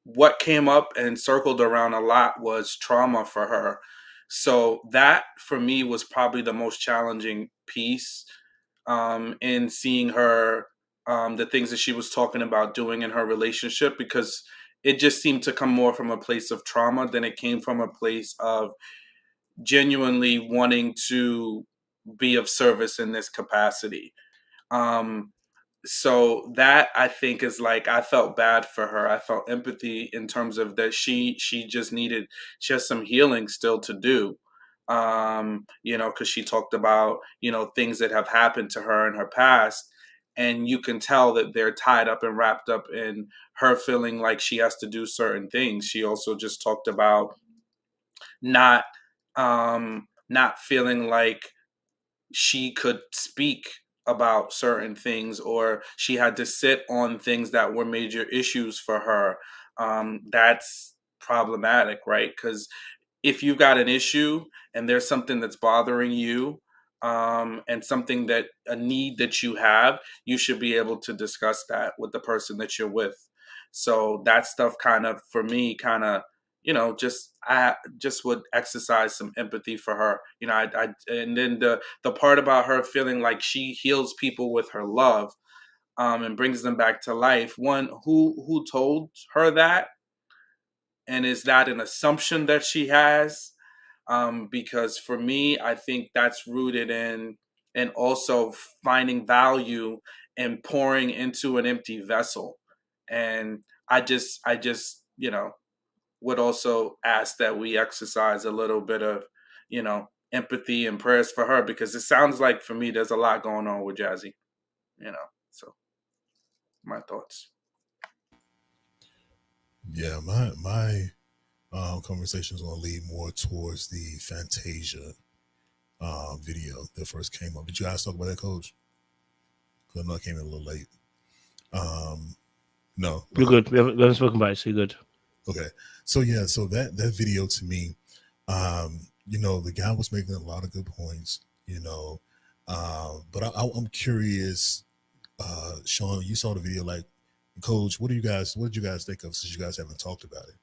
What came up and circled around a lot was trauma for her. So that for me was probably the most challenging piece in seeing her, the things that she was talking about doing in her relationship, because it just seemed to come more from a place of trauma than it came from a place of genuinely wanting to be of service in this capacity. Um, so that I think is like, I felt bad for her. I felt empathy in terms of that she just needed just some healing still to do. You know, because she talked about, you know, things that have happened to her in her past, and you can tell that they're tied up and wrapped up in her feeling like she has to do certain things. She also just talked about not not feeling like she could speak about certain things, or she had to sit on things that were major issues for her. That's problematic, right? Because if you've got an issue and there's something that's bothering you, and something that a need that you have, you should be able to discuss that with the person that you're with. So that stuff kind of, for me, kind of, you know, I just would exercise some empathy for her. You know, and then the part about her feeling like she heals people with her love, and brings them back to life. One, who told her that, and is that an assumption that she has? Because for me, I think that's rooted in, and also finding value in pouring into an empty vessel. And I just, you know, would also ask that we exercise a little bit of, you know, empathy and prayers for her, because it sounds like for me there's a lot going on with Jazzy, you know. So my thoughts. Yeah, my conversation is going to lead more towards the Fantasia video that first came up. Did you guys talk about that, Coach? Because I know I came in a little late. No, You're good. We haven't spoken about it, so you're good. Okay, so yeah, so that video to me, you know, the guy was making a lot of good points, you know, but I'm curious, Sean, you saw the video, like, Coach, what did you guys think of, since you guys haven't talked about it?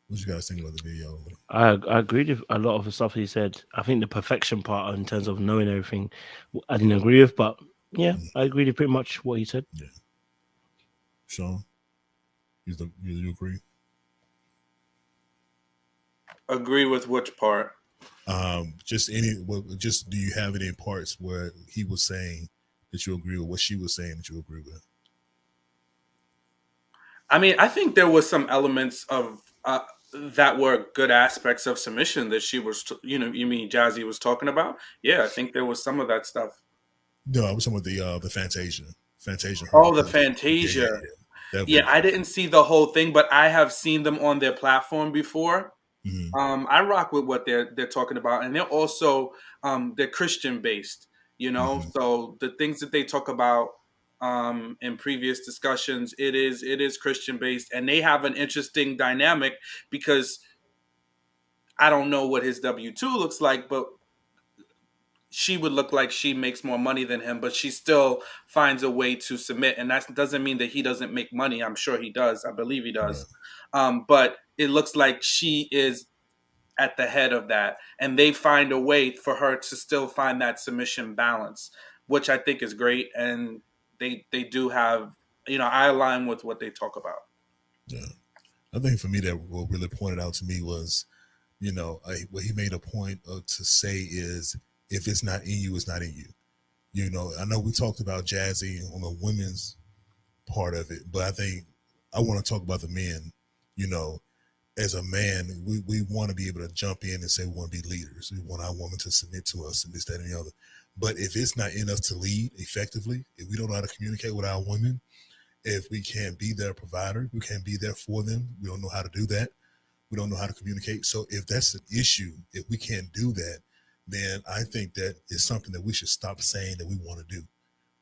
What did you guys think about the video? I agreed with a lot of the stuff he said. I think the perfection part, in terms of knowing everything, I didn't agree with, but yeah, I agreed with pretty much what he said. Yeah. Sean, you agree? Agree with which part? Just do you have any parts where he was saying that you agree with what she was saying that you agree with? I mean, I think there was some elements of that were good aspects of submission that she was, you know, you mean Jazzy was talking about? Yeah, I think there was some of that stuff. No, I was talking about the Fantasia. Oh, the Fantasia. Yeah, I didn't see the whole thing, but I have seen them on their platform before. Mm-hmm. I rock with what they're talking about, and they're also they're Christian based, you know. Mm-hmm. So the things that they talk about in previous discussions, it is Christian based, and they have an interesting dynamic, because I don't know what his W-2 looks like, but she would look like she makes more money than him, but she still finds a way to submit. And that doesn't mean that he doesn't make money. I'm sure he does. I believe he does. Right. But it looks like she is at the head of that. And they find a way for her to still find that submission balance, which I think is great. And they do have, you know, I align with what they talk about. Yeah. I think for me, that what really pointed out to me was, you know, what he made a point of to say is, if it's not in you, it's not in you. You know, I know we talked about Jazzy on the women's part of it, but I think I want to talk about the men. You know, as a man, we want to be able to jump in and say we want to be leaders. We want our woman to submit to us and this, that, and the other. But if it's not in us to lead effectively, if we don't know how to communicate with our women, If we can't be their provider, we can't be there for them. We don't know how to do that. We don't know how to communicate. So if that's an issue, if we can't do that, then I think that is something that we should stop saying that we want to do.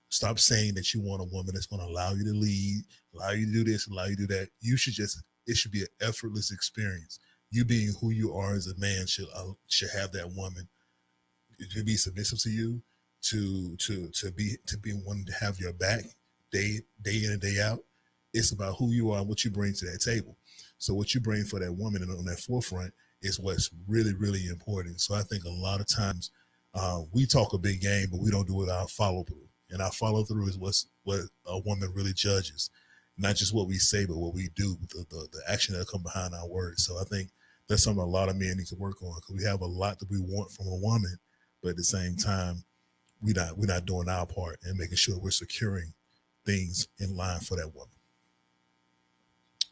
Stop saying that you want a woman that's going to allow you to lead, allow you to do this, allow you to do that. You should just, it should be an effortless experience. You being who you are as a man should have that woman to be submissive to you, to be one to have your back day in and day out. It's about who you are and what you bring to that table. So what you bring for that woman and on that forefront is what's really, really important. So I think a lot of times we talk a big game, but we don't do it our follow through. And our follow through is what a woman really judges, not just what we say, but what we do, the action that come behind our words. So I think that's something a lot of men need to work on, because we have a lot that we want from a woman, but at the same time, we're not doing our part and making sure we're securing things in line for that woman.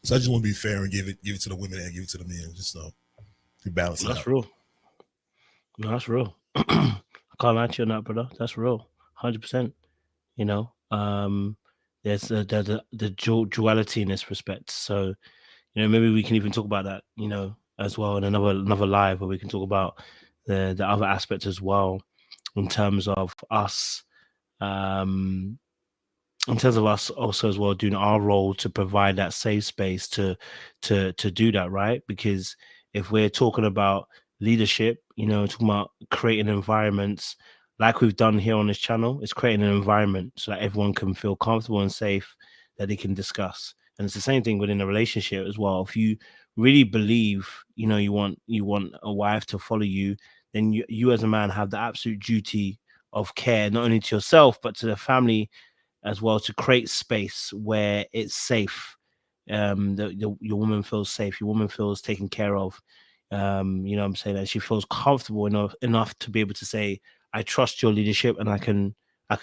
So I just want to be fair and give it to the women and give it to the men, just so to balance it out. That's real. No, that's real. I can't lie to you on that, brother. That's real, 100%. You know, there's the duality in this respect. So, you know, maybe we can even talk about that, you know, as well in another live where we can talk about the other aspects as well, in terms of us, also as well doing our role to provide that safe space to do that, right? Because if we're talking about leadership, you know, talking about creating environments like we've done here on this channel, it's creating an environment so that everyone can feel comfortable and safe, that they can discuss. And it's the same thing within a relationship as well. If you really believe, you know, you want a wife to follow you, then you as a man have the absolute duty of care, not only to yourself, but to the family as well, to create space where it's safe. Your woman feels safe, your woman feels taken care of. You know what I'm saying? And she feels comfortable enough to be able to say, I trust your leadership and I can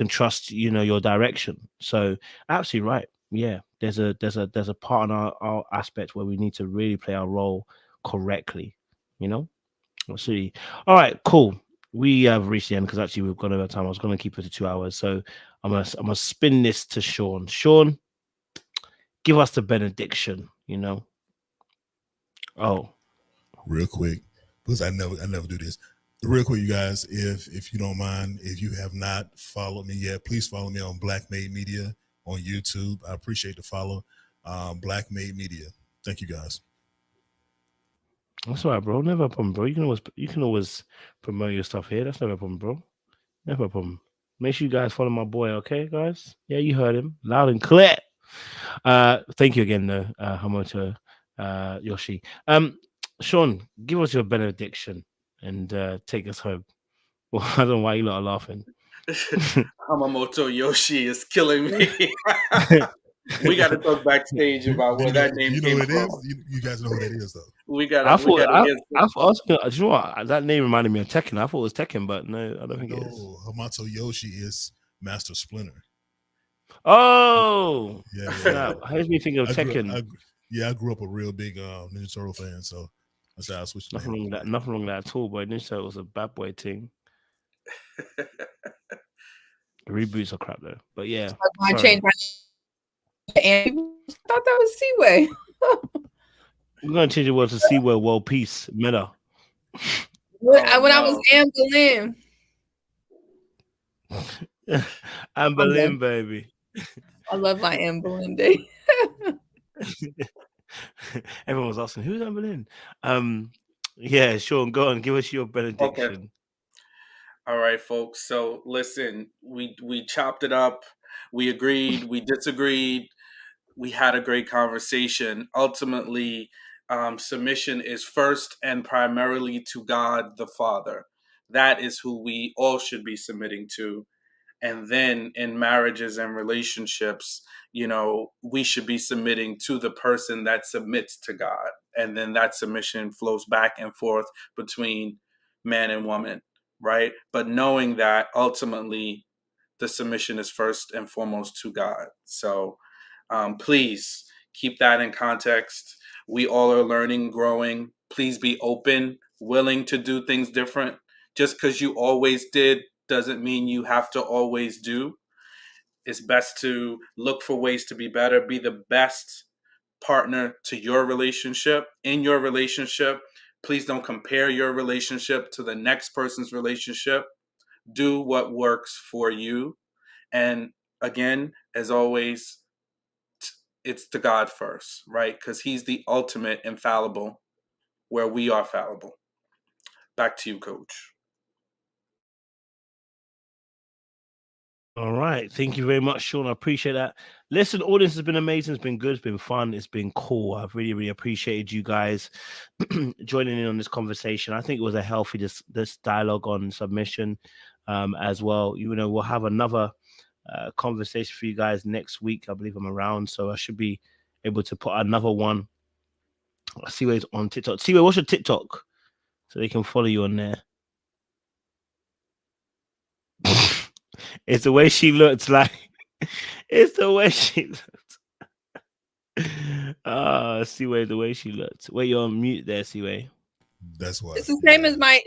trust, you know, your direction. So absolutely right. Yeah, there's a part in our aspect where we need to really play our role correctly, you know. Absolutely. All right, cool. We have reached the end because actually we've gone over time. I was going to keep it to 2 hours, so I'm gonna spin this to Sean. Sean, give us the benediction. You know. Oh, real quick, because I never do this. Real quick, you guys, if you don't mind, if you have not followed me yet, please follow me on Black Made Media on YouTube. I appreciate the follow. Black Made Media. Thank you, guys. that's all right, bro. Never a problem, bro. You can always promote your stuff here. That's never a problem, bro. Never a problem. Make sure you guys follow my boy, okay, guys? Yeah, you heard him loud and clear. Thank you again, though, Hamoto Yoshi. Sean, give us your benediction and take us home. Well, I don't know why you lot are laughing. Hamamoto Yoshi is killing me. We got to talk backstage about where that name came from. You guys know who that is, though. We got to. Do you know what? That name reminded me of Tekken. I thought it was Tekken, but no, I don't think it is. Hamato Yoshi is Master Splinter. Oh, yeah. How does me think of Tekken? I grew up a real big Ninja Turtle fan, so that's how I switched. Nothing wrong with that at all, boy. Ninja Turtle was a bad boy thing. Reboots are crap though, but yeah. I changed my name. I thought that was Seaway. We're gonna change the word to Seaway World Peace Meta. When I was Anne Boleyn. Anne Boleyn, baby. I love my Anne Boleyn day. Everyone was asking, who's Anne Boleyn? Yeah, Sean, go on, give us your benediction. Okay. All right, folks. So listen, we chopped it up. We agreed. We disagreed. We had a great conversation. Ultimately, submission is first and primarily to God the Father. That is who we all should be submitting to. And then in marriages and relationships, you know, we should be submitting to the person that submits to God. And then that submission flows back and forth between man and woman, right? But knowing that ultimately the submission is first and foremost to God. So please keep that in context. We all are learning, growing. Please be open, willing to do things different. Just because you always did doesn't mean you have to always do. it's best to look for ways to be better, be the best partner to your relationship. In your relationship, please don't compare your relationship to the next person's relationship. Do what works for you. And again, as always, it's to God first, right? Because he's the ultimate infallible, where we are fallible. Back to you, Coach. All right. Thank you very much, Sean. I appreciate that. Listen, audience has been amazing. It's been good. It's been fun. It's been cool. I've really, really appreciated you guys joining in on this conversation. I think it was a healthy this dialogue on submission as well. You know, we'll have another conversation for you guys next week. I believe I'm around, so I should be able to put another one. Seaway's on TikTok. Seaway, what's your TikTok? So they can follow you on there. It's the way she looks like. It's the way she looks. Seaway, the way she looks. Wait, you're on mute there, Seaway. That's why. It's the same as my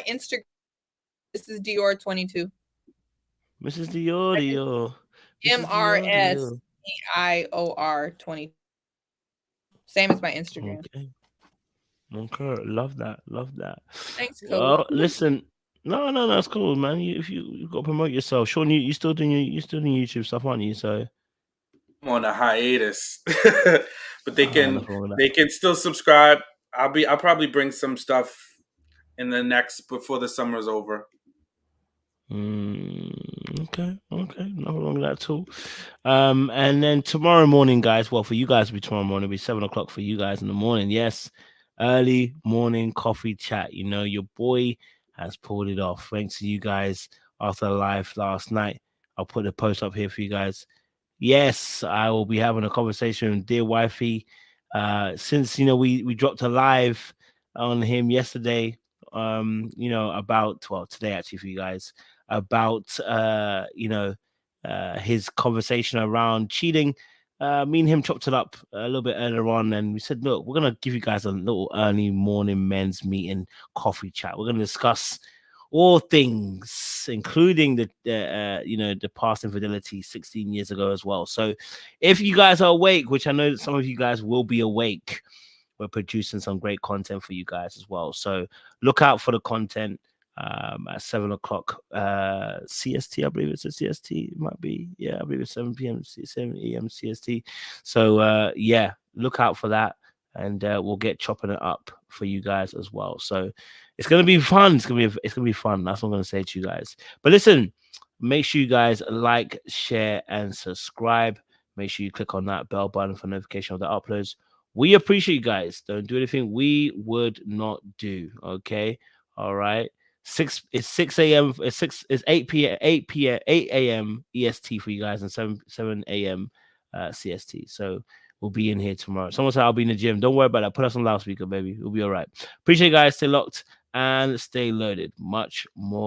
Instagram. This is Dior22. Mrs. Dior. MRSDIOR22. Same as my Instagram. Okay. Love that. Thanks, Coach. Well, listen. No, that's cool, man. You got to promote yourself. Sean, you still doing YouTube stuff, aren't you? So I'm on a hiatus, but they can still subscribe. I'll probably bring some stuff in before the summer's over. Okay, nothing wrong with that at all. And then tomorrow morning, guys. Well, for you guys, it'll be tomorrow morning. It'll be 7 o'clock for you guys in the morning. Yes, early morning coffee chat. You know, your boy has pulled it off. Thanks to you guys after the live last night. I'll put the post up here for you guys. Yes, I will be having a conversation with dear wifey. Since we dropped a live on him yesterday. About today actually for you guys about his conversation around cheating. Me and him chopped it up a little bit earlier on, and we said, look, we're gonna give you guys a little early morning men's meeting coffee chat. We're gonna discuss all things, including the past infidelity 16 years ago as well. So if you guys are awake, which I know that some of you guys will be awake, we're producing some great content for you guys as well. So look out for the content at 7 o'clock CST. I believe it's a CST. It might be. Yeah, I believe it's 7 p.m. 7 a.m. CST. So look out for that, and we'll get chopping it up for you guys as well. So it's gonna be fun. It's gonna be fun. That's what I'm gonna say to you guys. But listen, make sure you guys like, share, and subscribe. Make sure you click on that bell button for notification of the uploads. We appreciate you guys. Don't do anything we would not do. Okay. All right. 6 a.m. It's 8 a.m. EST for you guys, and 7 a.m. CST. So we'll be in here tomorrow. Someone said I'll be in the gym. Don't worry about that. Put us on loudspeaker, baby. We'll be all right. Appreciate you guys. Stay locked and stay loaded. Much more.